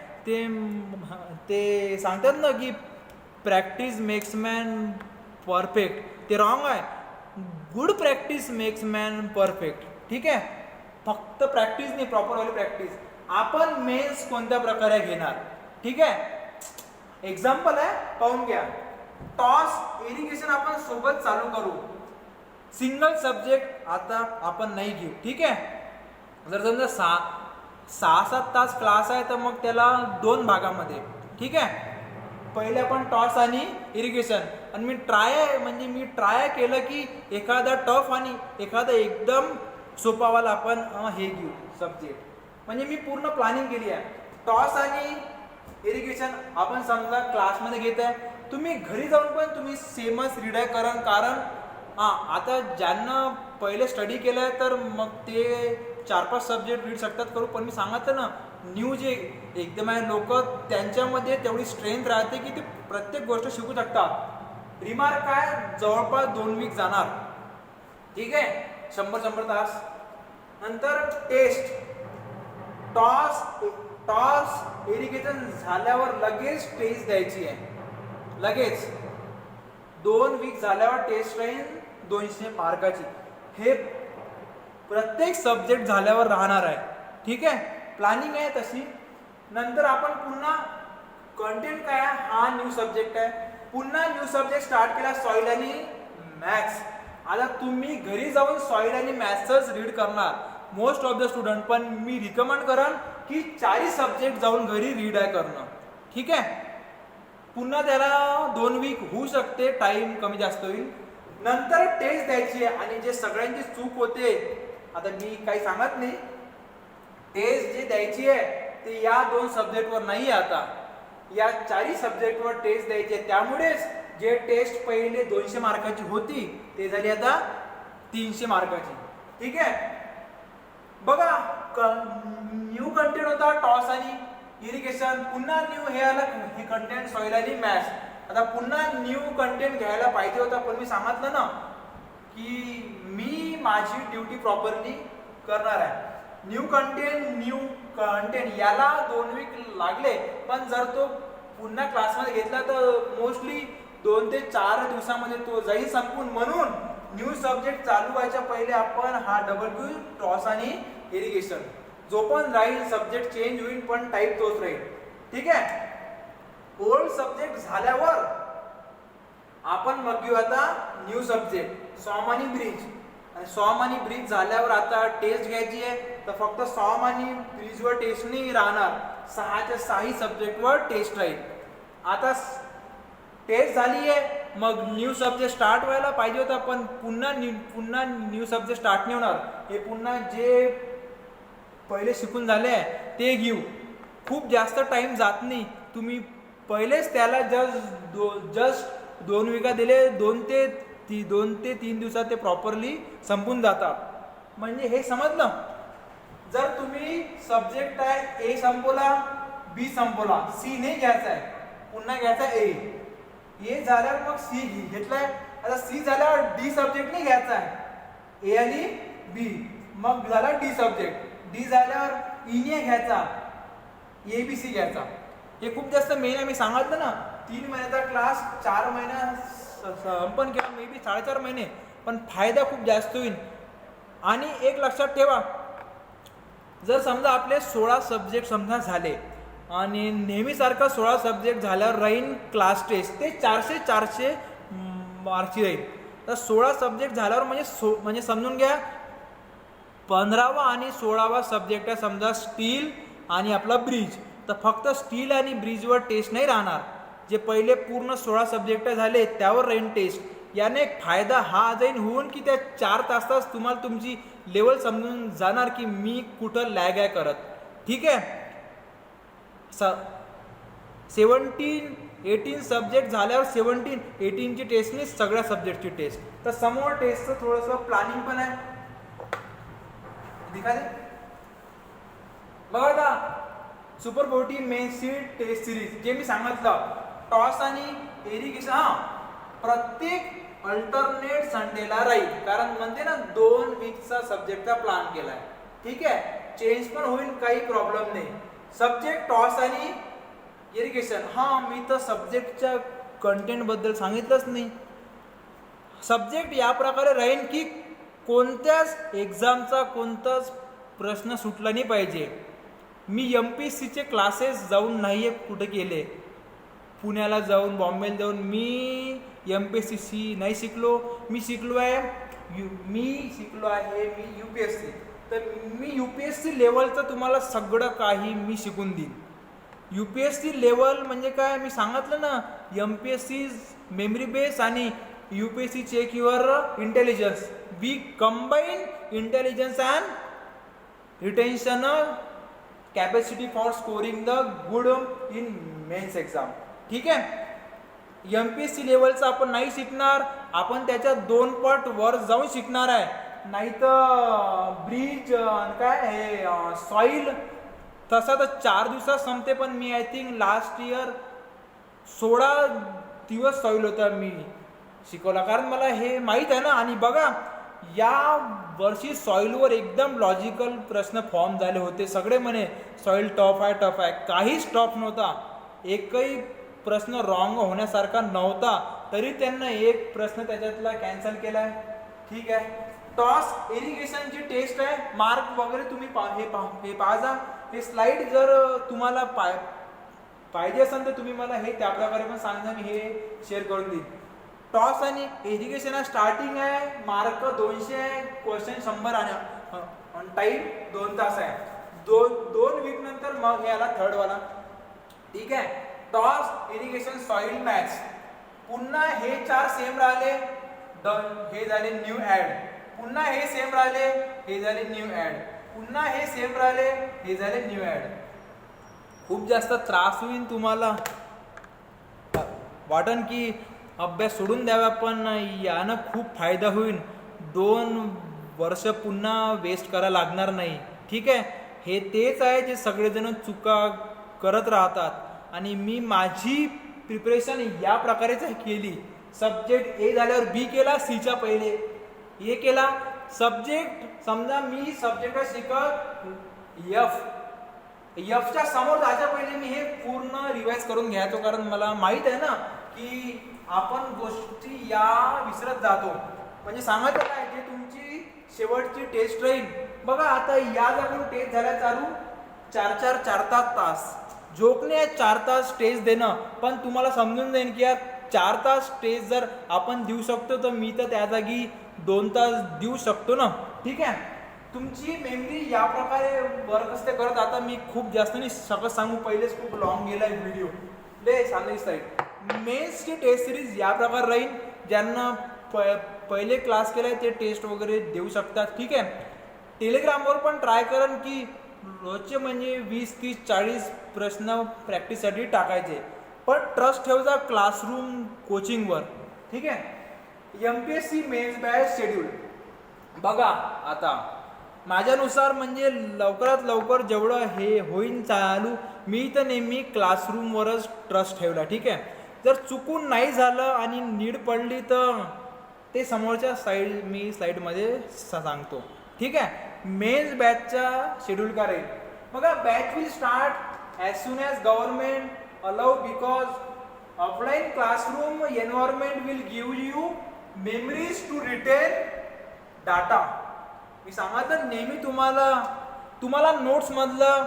ते सांगतात ना की प्रॅक्टिस मेक्स मॅन परफेक्ट. ते रॉंग आहे. Good practice makes man perfect. ठीक आहे. फक्त प्रॅक्टिस नाही, प्रॉपर वाली प्रॅक्टिस. आपण मेन्स कोणत्या प्रकारे घेणार? ठीक आहे. एक्झाम्पल आहे पाहून घ्या. टॉस इरिगेशन आपण सोबत चालू करू. सिंगल सब्जेक्ट आता आपण नाही घेऊ. ठीक आहे. जर समजा 6-7 तास क्लास आहे तर मग त्याला 2 भागामध्ये. ठीक आहे. पहिले आपण टॉस आणि इरिगेशन. आणि मी ट्राय केलं की एखादा टफ आणि एखादा एकदम सोपावाला आपण हे घेऊ सब्जेक्ट. म्हणजे मी पूर्ण प्लॅनिंग केली आहे. टॉस आणि इरिगेशन आपण समजा क्लासमध्ये घेत आहे. तुम्ही घरी जाऊन पण तुम्ही सेमच रीड आहे कारण आता ज्यांना पहिले स्टडी केलं आहे तर मग ते 4-5 सब्जेक्ट रीड शकतात करू. पण मी सांगितलं ना न्यू जे एकदम आहे लोक त्यांच्यामध्ये तेवढी स्ट्रेंथ राहते की ते प्रत्येक गोष्ट शिकू शकतात. रिमार्क काय जवळपास 2 वीक जाणार. ठीक आहे. 100 तास. नंतर टेस्ट. टॉस इरिगेशन झाल्यावर लगेच टेस्ट द्यायची आहे. लगेच 2 वीक झाल्यावर टेस्ट राहील 200 मार्काची. हे प्रत्येक सब्जेक्ट झाल्यावर राहणार आहे. ठीक आहे. प्लॅनिंग आहे तशी. नंतर आपण पुन्हा कंटेंट काय आहे हा न्यू सब्जेक्ट आहे. पुन्हा न्यू सब्जेक्ट स्टार्ट केला सॉइल आणि मॅथ्स. आता तुम्ही घरी जाऊन सॉइल आणि मॅथ्सच रीड करणार मोस्ट ऑफ द स्टुडंट. पण मी रिकमेंड करन की 4 सब्जेक्ट जाऊन घरी रीड आहे करणं. ठीक आहे. पुन्हा त्याला 2 वीक होऊ शकते. टाइम कमी जास्त होईल. नंतर टेस्ट द्यायची आहे. आणि जे सगळ्यांची चूक होते आता मी काही सांगत नाही. टेस्ट जे द्यायची आहे ते या 2 सब्जेक्टवर नाही. आता या 4 सब्जेक्टवर टेस्ट द्यायची आहे. त्यामुळेच जे टेस्ट पहिले 200 मार्काची होती ते झाली आता 300 मार्काची. ठीक आहे. बघा न्यू कंटेंट होता टॉस आणि इरिगेशन. पुन्हा न्यू हे आलं हे कंटेंट सॉइल आणि मॅथ्स. आता पुन्हा न्यू कंटेंट घ्यायला पाहिजे होता पण मी सांगितलं ना की मी माझी ड्युटी प्रॉपरली करणार आहे. न्यू कंटेंट याला 2 वीक लागले, पण जर तो पुन्हा क्लासमध्ये घेतला तर मोस्टली 2 ते 4 दिवसामध्ये तो जाईल संपून. म्हणून न्यू सब्जेक्ट चालू व्हायच्या पहिले आपण हा WQ टॉस आणि इरिगेशन जो पण राहील सब्जेक्ट चेंज होईल पण टाईप तोच राहील. ठीक आहे. ओल्ड सब्जेक्ट झाल्यावर आपण मग घेऊ आता न्यू सब्जेक्ट सॉम आणि ब्रिज. आणि सॉम आणि ब्रिज झाल्यावर आता टेस्ट घ्यायची आहे, तर फक्त सॉम आणि ब्रिजवर टेस्ट नाही राहणार, 6च्या 6 सब्जेक्टवर टेस्ट राहील. आता टेस्ट झाली आहे, मग न्यू सब्जेक्ट स्टार्ट व्हायला पाहिजे होता, पण पुन्हा न्यू सब्जेक्ट स्टार्ट नाही होणार. हे पुन्हा जे पहिले शिकून झाले आहे ते घेऊ. खूप जास्त टाइम जात नाही. तुम्ही पहिलेच त्याला जस्ट 2 विका दिले, 2 ते 3 दिवसात ते प्रॉपरली संपून जातात. म्हणजे हे समजलं. जर तुम्ही सब्जेक्ट आहे ए संपवला, बी संपवला, सी नाही घ्यायचा आहे, पुन्हा घ्यायचा ए झाल्यावर मग सी घेतलाय. आता सी झाल्यावर डी सब्जेक्ट नाही घ्यायचा आहे, ए आणि बी, मग झाला डी सब्जेक्ट. डी झाल्यावर ई नाही घ्यायचा, ए बी सी घ्यायचा. हे खूप जास्त मेन आहे. मी सांगितलं ना 3 महिन्याचा क्लास 4 महिना संपन किंवा मे बी 4.5 महिने, पण फायदा खूप जास्त होईल. आणि एक लक्षात ठेवा, जर समजा आपले 16 सब्जेक्ट समजा झाले आणि नेहमीसारखा 16 सब्जेक्ट झाल्यावर राहील क्लास टेस्ट, ते 400 मार्कची राहील. तर 16 सब्जेक्ट झाल्यावर म्हणजे समजून घ्या 15वा आणि 16वा सब्जेक्ट आहे समजा स्टील आणि आपला ब्रिज, तर फक्त स्टील आणि ब्रिजवर टेस्ट नाही राहणार. जे पहिले पूर्ण 16 सब्जेक्ट झाले त्यावर राहील टेस्ट. याने एक फायदा हा जाईन होऊन की त्या 4 तासात तुम्हाला तुमची लेवल समजून जाणार की मी कुठं लॅग आहे करत. ठीक आहे. 17-18 सब्जेक्ट झाल्यावर 17-18ची टेस्ट नाही, सगळ्या सब्जेक्टची टेस्ट. तर समोर टेस्टचं थोडंसं प्लॅनिंग पण आहे. दिखा दे बघा आता सुपर 40 मेन सीड टेस्ट सिरीज जे मी सांगितलं, टॉस आणि इरिगेशन. प्रत्येक अल्टरनेट संडेला राहील, कारण म्हणते ना 2 वीकचा सब्जेक्टचा प्लॅन केलाय. ठीक आहे. चेंज पण होईल, काही प्रॉब्लेम नाही. सब्जेक्ट टॉस आणि इरिगेशन. मी तर सब्जेक्टच्या कंटेंट बद्दल सांगितलंच नाही. सब्जेक्ट या प्रकारे राहील की कोणत्याच एक्झामचा कोणताच प्रश्न सुटला नाही पाहिजे. मी MPSCचे क्लासेस जाऊन नाही कुठे केले, पुण्याला जाऊन बॉम्बेला जाऊन मी MPSC नाही शिकलो. मी शिकलो आहे UPSC. तर मी UPSC लेवलचं तुम्हाला सगळं काही मी शिकून देईन. UPSC लेवल म्हणजे काय मी सांगितलं ना, MPSC मेमरी बेस आणि UPSC check your intelligence. We combine intelligence and retention capacity for scoring the good in mains exam. ठीक आहे. MPSC लेवलचं आपण नाही शिकणार, आपण त्याच्या 2 पट वर जाऊन शिकणार आहे. नाही तर ब्रिज काय हे सॉईल तसा तर 4 दिवसात संपते, पण मी आय थिंक लास्ट इयर 16 दिवस सॉईल होता मी शिकवला, कारण मला हे माहीत आहे ना. आणि बघा या वर्षी सॉईलवर एकदम लॉजिकल प्रश्न फॉर्म झाले होते. सगळे म्हणे सॉईल टफ आहे, काहीच टफ नव्हता. एकही प्रश्न रॉंग होण्यासारखा नव्हता, तरी त्यांना एक प्रश्न त्याच्यातला कॅन्सल केलाय. ठीक आहे. टॉस इरिगेशनची टेस्ट आहे. मार्क वगैरे तुम्ही हे पाहा. हे स्लाइड जर तुम्हाला पाहिजे असेल तर तुम्ही मला हे त्या प्रकारे पण सांगा, मी हे शेअर करून देईन. टॉस आणि इरिगेशन स्टार्टिंग आहे, मार्क 200 आहे, क्वेश्चन 100 आणि टाईम 2 तास आहे. 2 वीक नंतर मग याला थर्ड वाला. ठीक आहे. Toss irrigation soil maths. पुन्हा हे 4 सेम राहिले, हे झाले न्यू ॲड. पुन्हा हे सेम राहिले, हे झाले न्यू ॲड. पुन्हा हे सेम राहिले, हे झाले न्यू ॲड. खूप जास्त त्रास होईल तुम्हाला. वाटन की अभ्यास सोडून द्यावा, पण यानं खूप फायदा होईल. 2 वर्ष पुन्हा वेस्ट करायला लागणार नाही. ठीक आहे. हे तेच आहे जे सगळेजण चुका करत राहतात. आणि मी माझी प्रिपरेशन या प्रकारेच केली. सब्जेक्ट ए झाल्यावर बी केला, सीच्या पहिले ए केला. सब्जेक्ट समजा मी सब्जेक्ट शिकत एफच्या समोर जायच्या पहिले मी हे पूर्ण रिवाइज करून घ्यायचो, कारण मला माहित आहे ना की आपण गोष्टी या विसरत जातो. म्हणजे सांगायचं काय, जे तुमची शेवटची टेस्ट राहील बघा, आता या जागेवर टेस्ट झाल्या चालू 4 तास जोकने 4 तास टेस्ट देणं, पण तुम्हाला समजून जाईल की यार 4 तास टेस्ट जर आपण देऊ शकतो तर मी तर त्या जागी 2 तास देऊ शकतो ना. ठीक आहे, तुमची मेमरी या प्रकारे वर्क असते करत. आता मी खूप जास्त नाही सकत सांगू, पहिलेच खूप लॉंग गेलाय व्हिडिओ, ले सांगायची साईड. मेन्सची टेस्ट सिरीज या प्रकारे राहील. ज्यांना पहिले क्लास केलाय ते टेस्ट वगैरे देऊ शकतात. ठीक आहे, टेलिग्रामवर पण ट्राय करा की रोजचे म्हणजे 20, 30, 40 प्रश्न प्रॅक्टिससाठी टाकायचे, पण ट्रस्ट ठेवजा क्लासरूम कोचिंगवर. ठीक आहे, MPSC मेन्स बॅच शेड्यूल बघा. आता माझ्यानुसार म्हणजे लवकरात लवकर जेवढं हे होईन चालू, मी तर नेहमी क्लासरूमवरच ट्रस्ट ठेवला. ठीक आहे, जर चुकून नाही झालं आणि नीड पडली तर ते समोरच्या मी स्लाईडमध्ये सांगतो. ठीक आहे, मेन्स बॅचचा शेड्यूल काय राहील बघा. Batch will start as soon as government allow, because offline classroom environment will give you memories to retain data. मी सांगितलं नेहमी तुम्हाला नोट्समधलं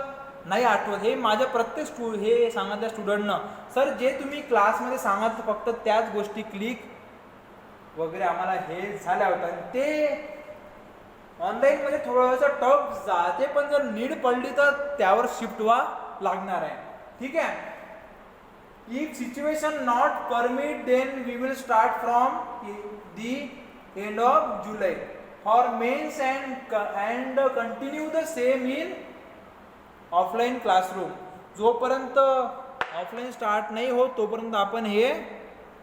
नाही आठवत, हे माझ्या प्रत्येक हे सांगितल्या स्टुडंटनं, सर जे तुम्ही क्लासमध्ये सांगत फक्त त्याच गोष्टी क्लिक वगैरे आम्हाला हे झाल्या होत्या, ते ऑनलाईनमध्ये थोडंसं टफ जाते, पण जर नीड पडली तर त्यावर शिफ्ट व्हा लागणार आहे. ठीक आहे, if situation not permit then we will start from the end of July for mains and continue the same in offline classroom. जोपर्यंत ऑफलाईन स्टार्ट नाही होत तोपर्यंत आपण हे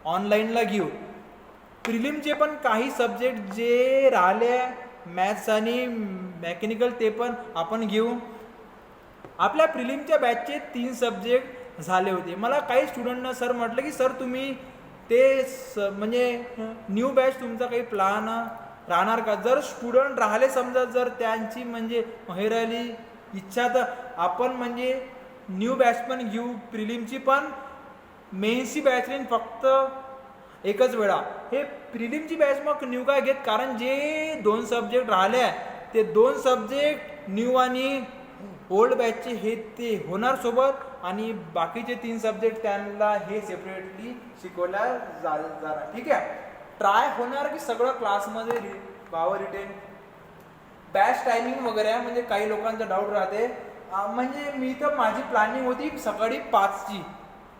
ऑनलाईनला घेऊ. प्रिलिमचे पण काही सब्जेक्ट जे राहिले मॅथ्स आणि मेकॅनिकल ते पण आपण घेऊ. आपल्या प्रिलिमच्या बॅचचे 3 सब्जेक्ट झाले होते. मला काही स्टुडंटनं सर म्हटलं की सर तुम्ही ते म्हणजे न्यू बॅच तुमचा काही प्लॅन राहणार का. जर स्टुडंट राहिले समजा, जर त्यांची म्हणजे हे राहिली इच्छा, तर आपण म्हणजे न्यू बॅच पण घेऊ प्रिलिमची, पण मेन्सची बॅच राहील फक्त एकच वेळा. हे प्रिलिमची बॅच मग न्यू काय घेत, कारण जे 2 सब्जेक्ट राहिले ते 2 सब्जेक्ट न्यू आणि ओल्ड बॅचचे हे ते होणार सोबत, आणि बाकीचे 3 सब्जेक्ट त्यांना हे सेपरेटली शिकवल्या जाणार. ठीक आहे, ट्राय होणार की सगळं क्लासमध्ये व्हावं रिटेन. बॅच टायमिंग वगैरे म्हणजे काही लोकांचा डाऊट राहते. म्हणजे मी तर माझी प्लॅनिंग होती सकाळी 5ची,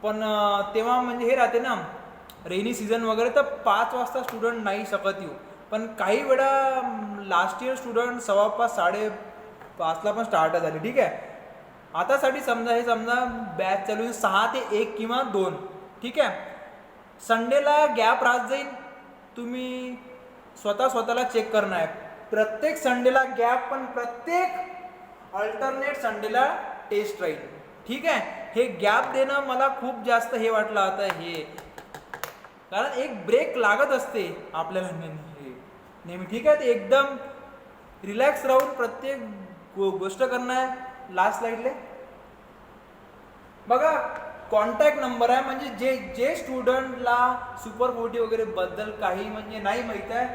पण तेव्हा म्हणजे हे राहते ना रेनी सीझन वगैरे, तर 5 वाजता स्टुडंट नाही शकत येऊ. पण काही वेळा लास्ट इयर स्टुडंट 5:15, 5:30ला पण स्टार्ट झाले. ठीक आहे, आतासाठी समजा बॅच चालू 6 ते 1 किंवा 2. ठीक आहे, संडेला गॅप राहत जाईल, तुम्ही स्वतःला चेक करणार आहे. प्रत्येक संडेला गॅप, पण प्रत्येक अल्टरनेट संडेला टेस्ट राहील. ठीक आहे, हे गॅप देणं मला खूप जास्त हे वाटलं आता हे, कारण एक ब्रेक लागत असते आपल्याला नेहमी. ठीक आहे, ते एकदम रिलॅक्स राहून प्रत्येक गोष्ट करणं आहे. लास्ट स्लाइडले बघा, कॉन्टॅक्ट नंबर आहे. म्हणजे जे स्टुडंटला सुपर 40 वगैरे बद्दल काही म्हणजे नाही माहीत आहे,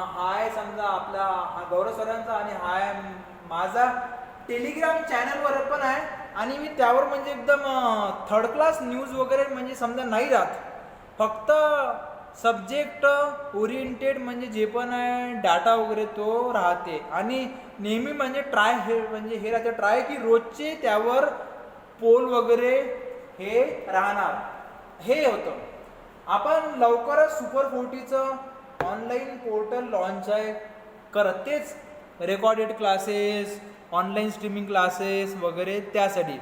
हाय समजा आपला हा गौरव सरांचा आणि हाय माझा टेलिग्राम चॅनलवर पण आहे, आणि मी त्यावर म्हणजे एकदम 3rd क्लास न्यूज वगैरे म्हणजे समजा नाही राहत, फक्त सब्जेक्ट ओरिएंटेड म्हणजे जे पण आहे डाटा वगैरे तो राहते. आणि नेहमी म्हणजे हे राहते ट्राय की रोजचे त्यावर पोल वगैरे हे राहणार. हे होतं. आपण लवकरच सुपर 40चं ऑनलाईन पोर्टल लॉन्च आहे करत, तेच recorded classes, online streaming classes वगैरे त्यासाठी.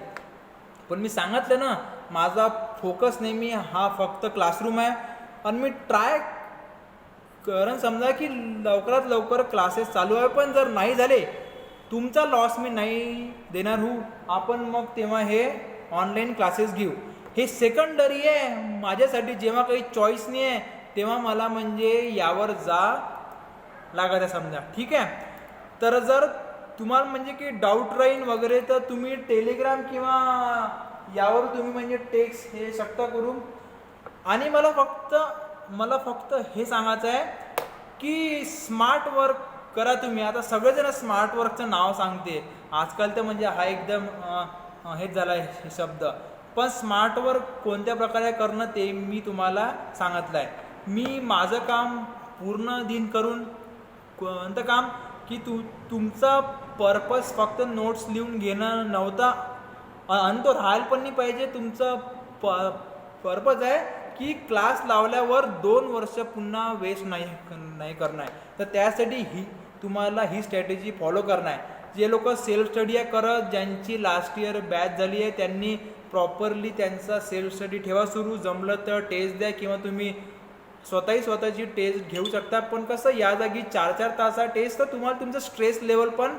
पण मी सांगितलं ना, माझा फोकस नेहमी हा फक्त क्लासरूम आहे. आणि मी ट्राय करून समजा की लवकरात लवकर क्लासेस चालू आहे, पण जर नाही झाले तुमचा लॉस मी नाही देणार हूँ. आपण मग तेव्हा हे ऑनलाईन क्लासेस घेऊ. हे सेकंडरी आहे माझ्यासाठी. जेव्हा काही चॉईस नाही आहे तेव्हा मला म्हणजे यावर जा लागत आहे समजा, ठीक आहे. तर जर तुम्हाला म्हणजे की डाऊट राहीन वगैरे तर तुम्ही टेलिग्राम किंवा यावर तुम्ही म्हणजे टेक्स्ट हे शकता करू. आणि मला फक्त हे सांगायचं आहे की स्मार्ट वर्क करा तुम्ही. आता सगळेजण स्मार्ट वर्कचं नाव सांगते आजकाल, तर म्हणजे हा एकदम हेच झाला आहे शब्द. पण स्मार्ट वर्क कोणत्या प्रकारे करणं ते मी तुम्हाला सांगितलं आहे. मी माझं काम पूर्ण दिन करून कोणतं काम की तुमचा पर्पज फक्त नोट्स लिहून घेणं नव्हता, आणि तो राहायला पण नाही पाहिजे. तुमचं पर्पज आहे की क्लास लावल्यावर 2 वर्ष पुन्हा वेस्ट नाही करणं आहे. तर त्यासाठी तुम्हाला ही स्ट्रॅटेजी फॉलो करणं आहे. जे लोक सेल्फ स्टडी आहे करत, ज्यांची लास्ट इयर बॅच झाली आहे, त्यांनी प्रॉपरली त्यांचा सेल्फ स्टडी ठेवा सुरू. जमलं तर टेस्ट द्या किंवा तुम्ही स्वतःची टेस्ट घेऊ शकता. पण कसं या जागी 4-4 तासा टेस्ट, तर तुम्हाला तुमचं स्ट्रेस लेवल पण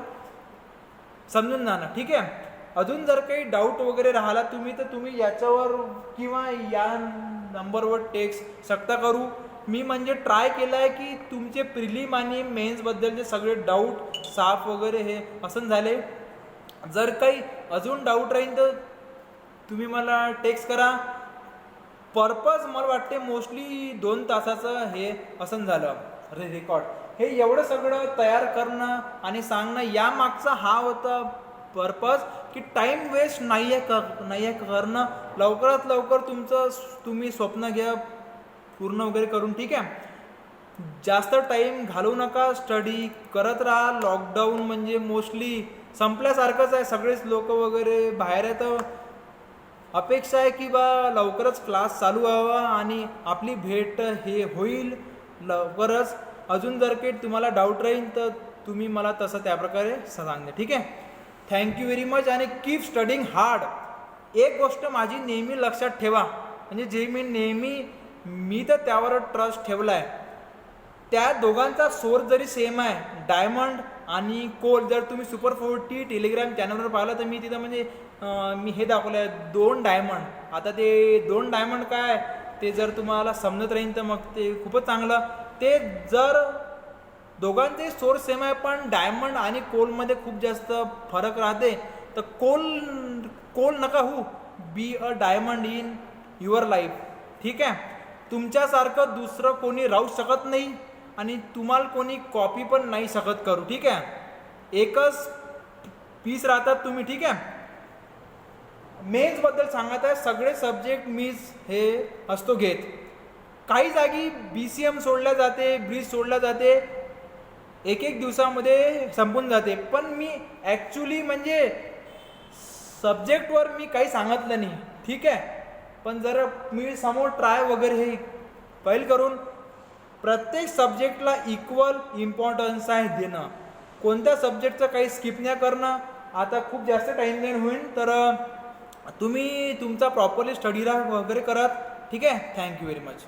समजून जाणार, ठीक आहे. अजून जर काही डाऊट वगैरे राहिला तर तुम्ही याच्यावर किंवा या नंबरवर टेक्स्ट शकता करू. मी म्हणजे ट्राय केलं आहे की तुमचे प्रिलिम आणि मेन्सबद्दलचे सगळे डाऊट साफ वगैरे हे असं झाले. जर काही अजून डाऊट राहील तर तुम्ही मला टेक्स्ट करा. पर्पज मला वाटते मोस्टली 2 तासाचं हे असं झालं रेकॉर्ड. हे एवढं सगळं तयार करणं आणि सांगणं यामागचा हा होता पर्पज की टाईम वेस्ट नाही आहे करणं. लवकरात लवकर तुम्ही स्वप्न घ्या पूर्ण वगैरे करून, ठीक आहे. जास्त टाईम घालवू नका, स्टडी करत राहा. लॉकडाऊन म्हणजे मोस्टली संपल्यासारखंच आहे. सगळेच लोक वगैरे बाहेर आहेत. अपेक्षा आहे की लवकरच क्लास चालू व्हावा आणि आपली भेट हे होईल लवकरच. अजून जर काही तुम्हाला डाऊट राहील तर तुम्ही मला तसं त्याप्रकारे सांगा, ठीक आहे. थँक्यू व्हेरी मच आणि कीप स्टडिंग हार्ड. एक गोष्ट माझी नेहमी लक्षात ठेवा, म्हणजे जे मी तर त्यावर ट्रस्ट ठेवला आहे. त्या दोघांचा सोर्स जरी सेम आहे, डायमंड आणि कोल. जर तुम्ही सुपर 40 टेलिग्राम चॅनलवर पाहिलं तर मी तिथं म्हणजे मी हे दाखवलं आहे 2 डायमंड. आता ते 2 डायमंड काय ते जर तुम्हाला समजत राहील तर मग ते खूपच चांगलं. ते जर दोघांचे सोर्स सेम आहे पण डायमंड आणि कोलमध्ये खूप जास्त फरक राहते, तर कोल नका होऊ. Be a diamond in your life, ठीक आहे. तुमच्यासारखं दुसरं कोणी राहू शकत नाही आणि तुम्हाला कोणी कॉपी पण नाही शकत करू, ठीक आहे. एकच पीस राहतात तुम्ही, ठीक आहे. मेन्सबद्दल सांगत आहे, सगळे सब्जेक्ट मीच हे असतो घेत. काही जागी BCM सोडल्या जाते, ब्रीज सोडल्या जाते, एक दिवसामध्ये संपून जाते. पण मी ॲक्च्युली म्हणजे सब्जेक्टवर मी काही सांगितलं नाही, ठीक आहे. पण जर मी समोर ट्राय वगैरे हे पहिल करून प्रत्येक सब्जेक्टला इक्वल इम्पॉर्टन्स आहे देणं. कोणत्या सब्जेक्टचं काही स्किप नाही करणं. आता खूप जास्त टाईम देणं होईल, तर तुम्ही तुमचा प्रॉपरली स्टडीला वगैरे करत, ठीक आहे. Thank you very much.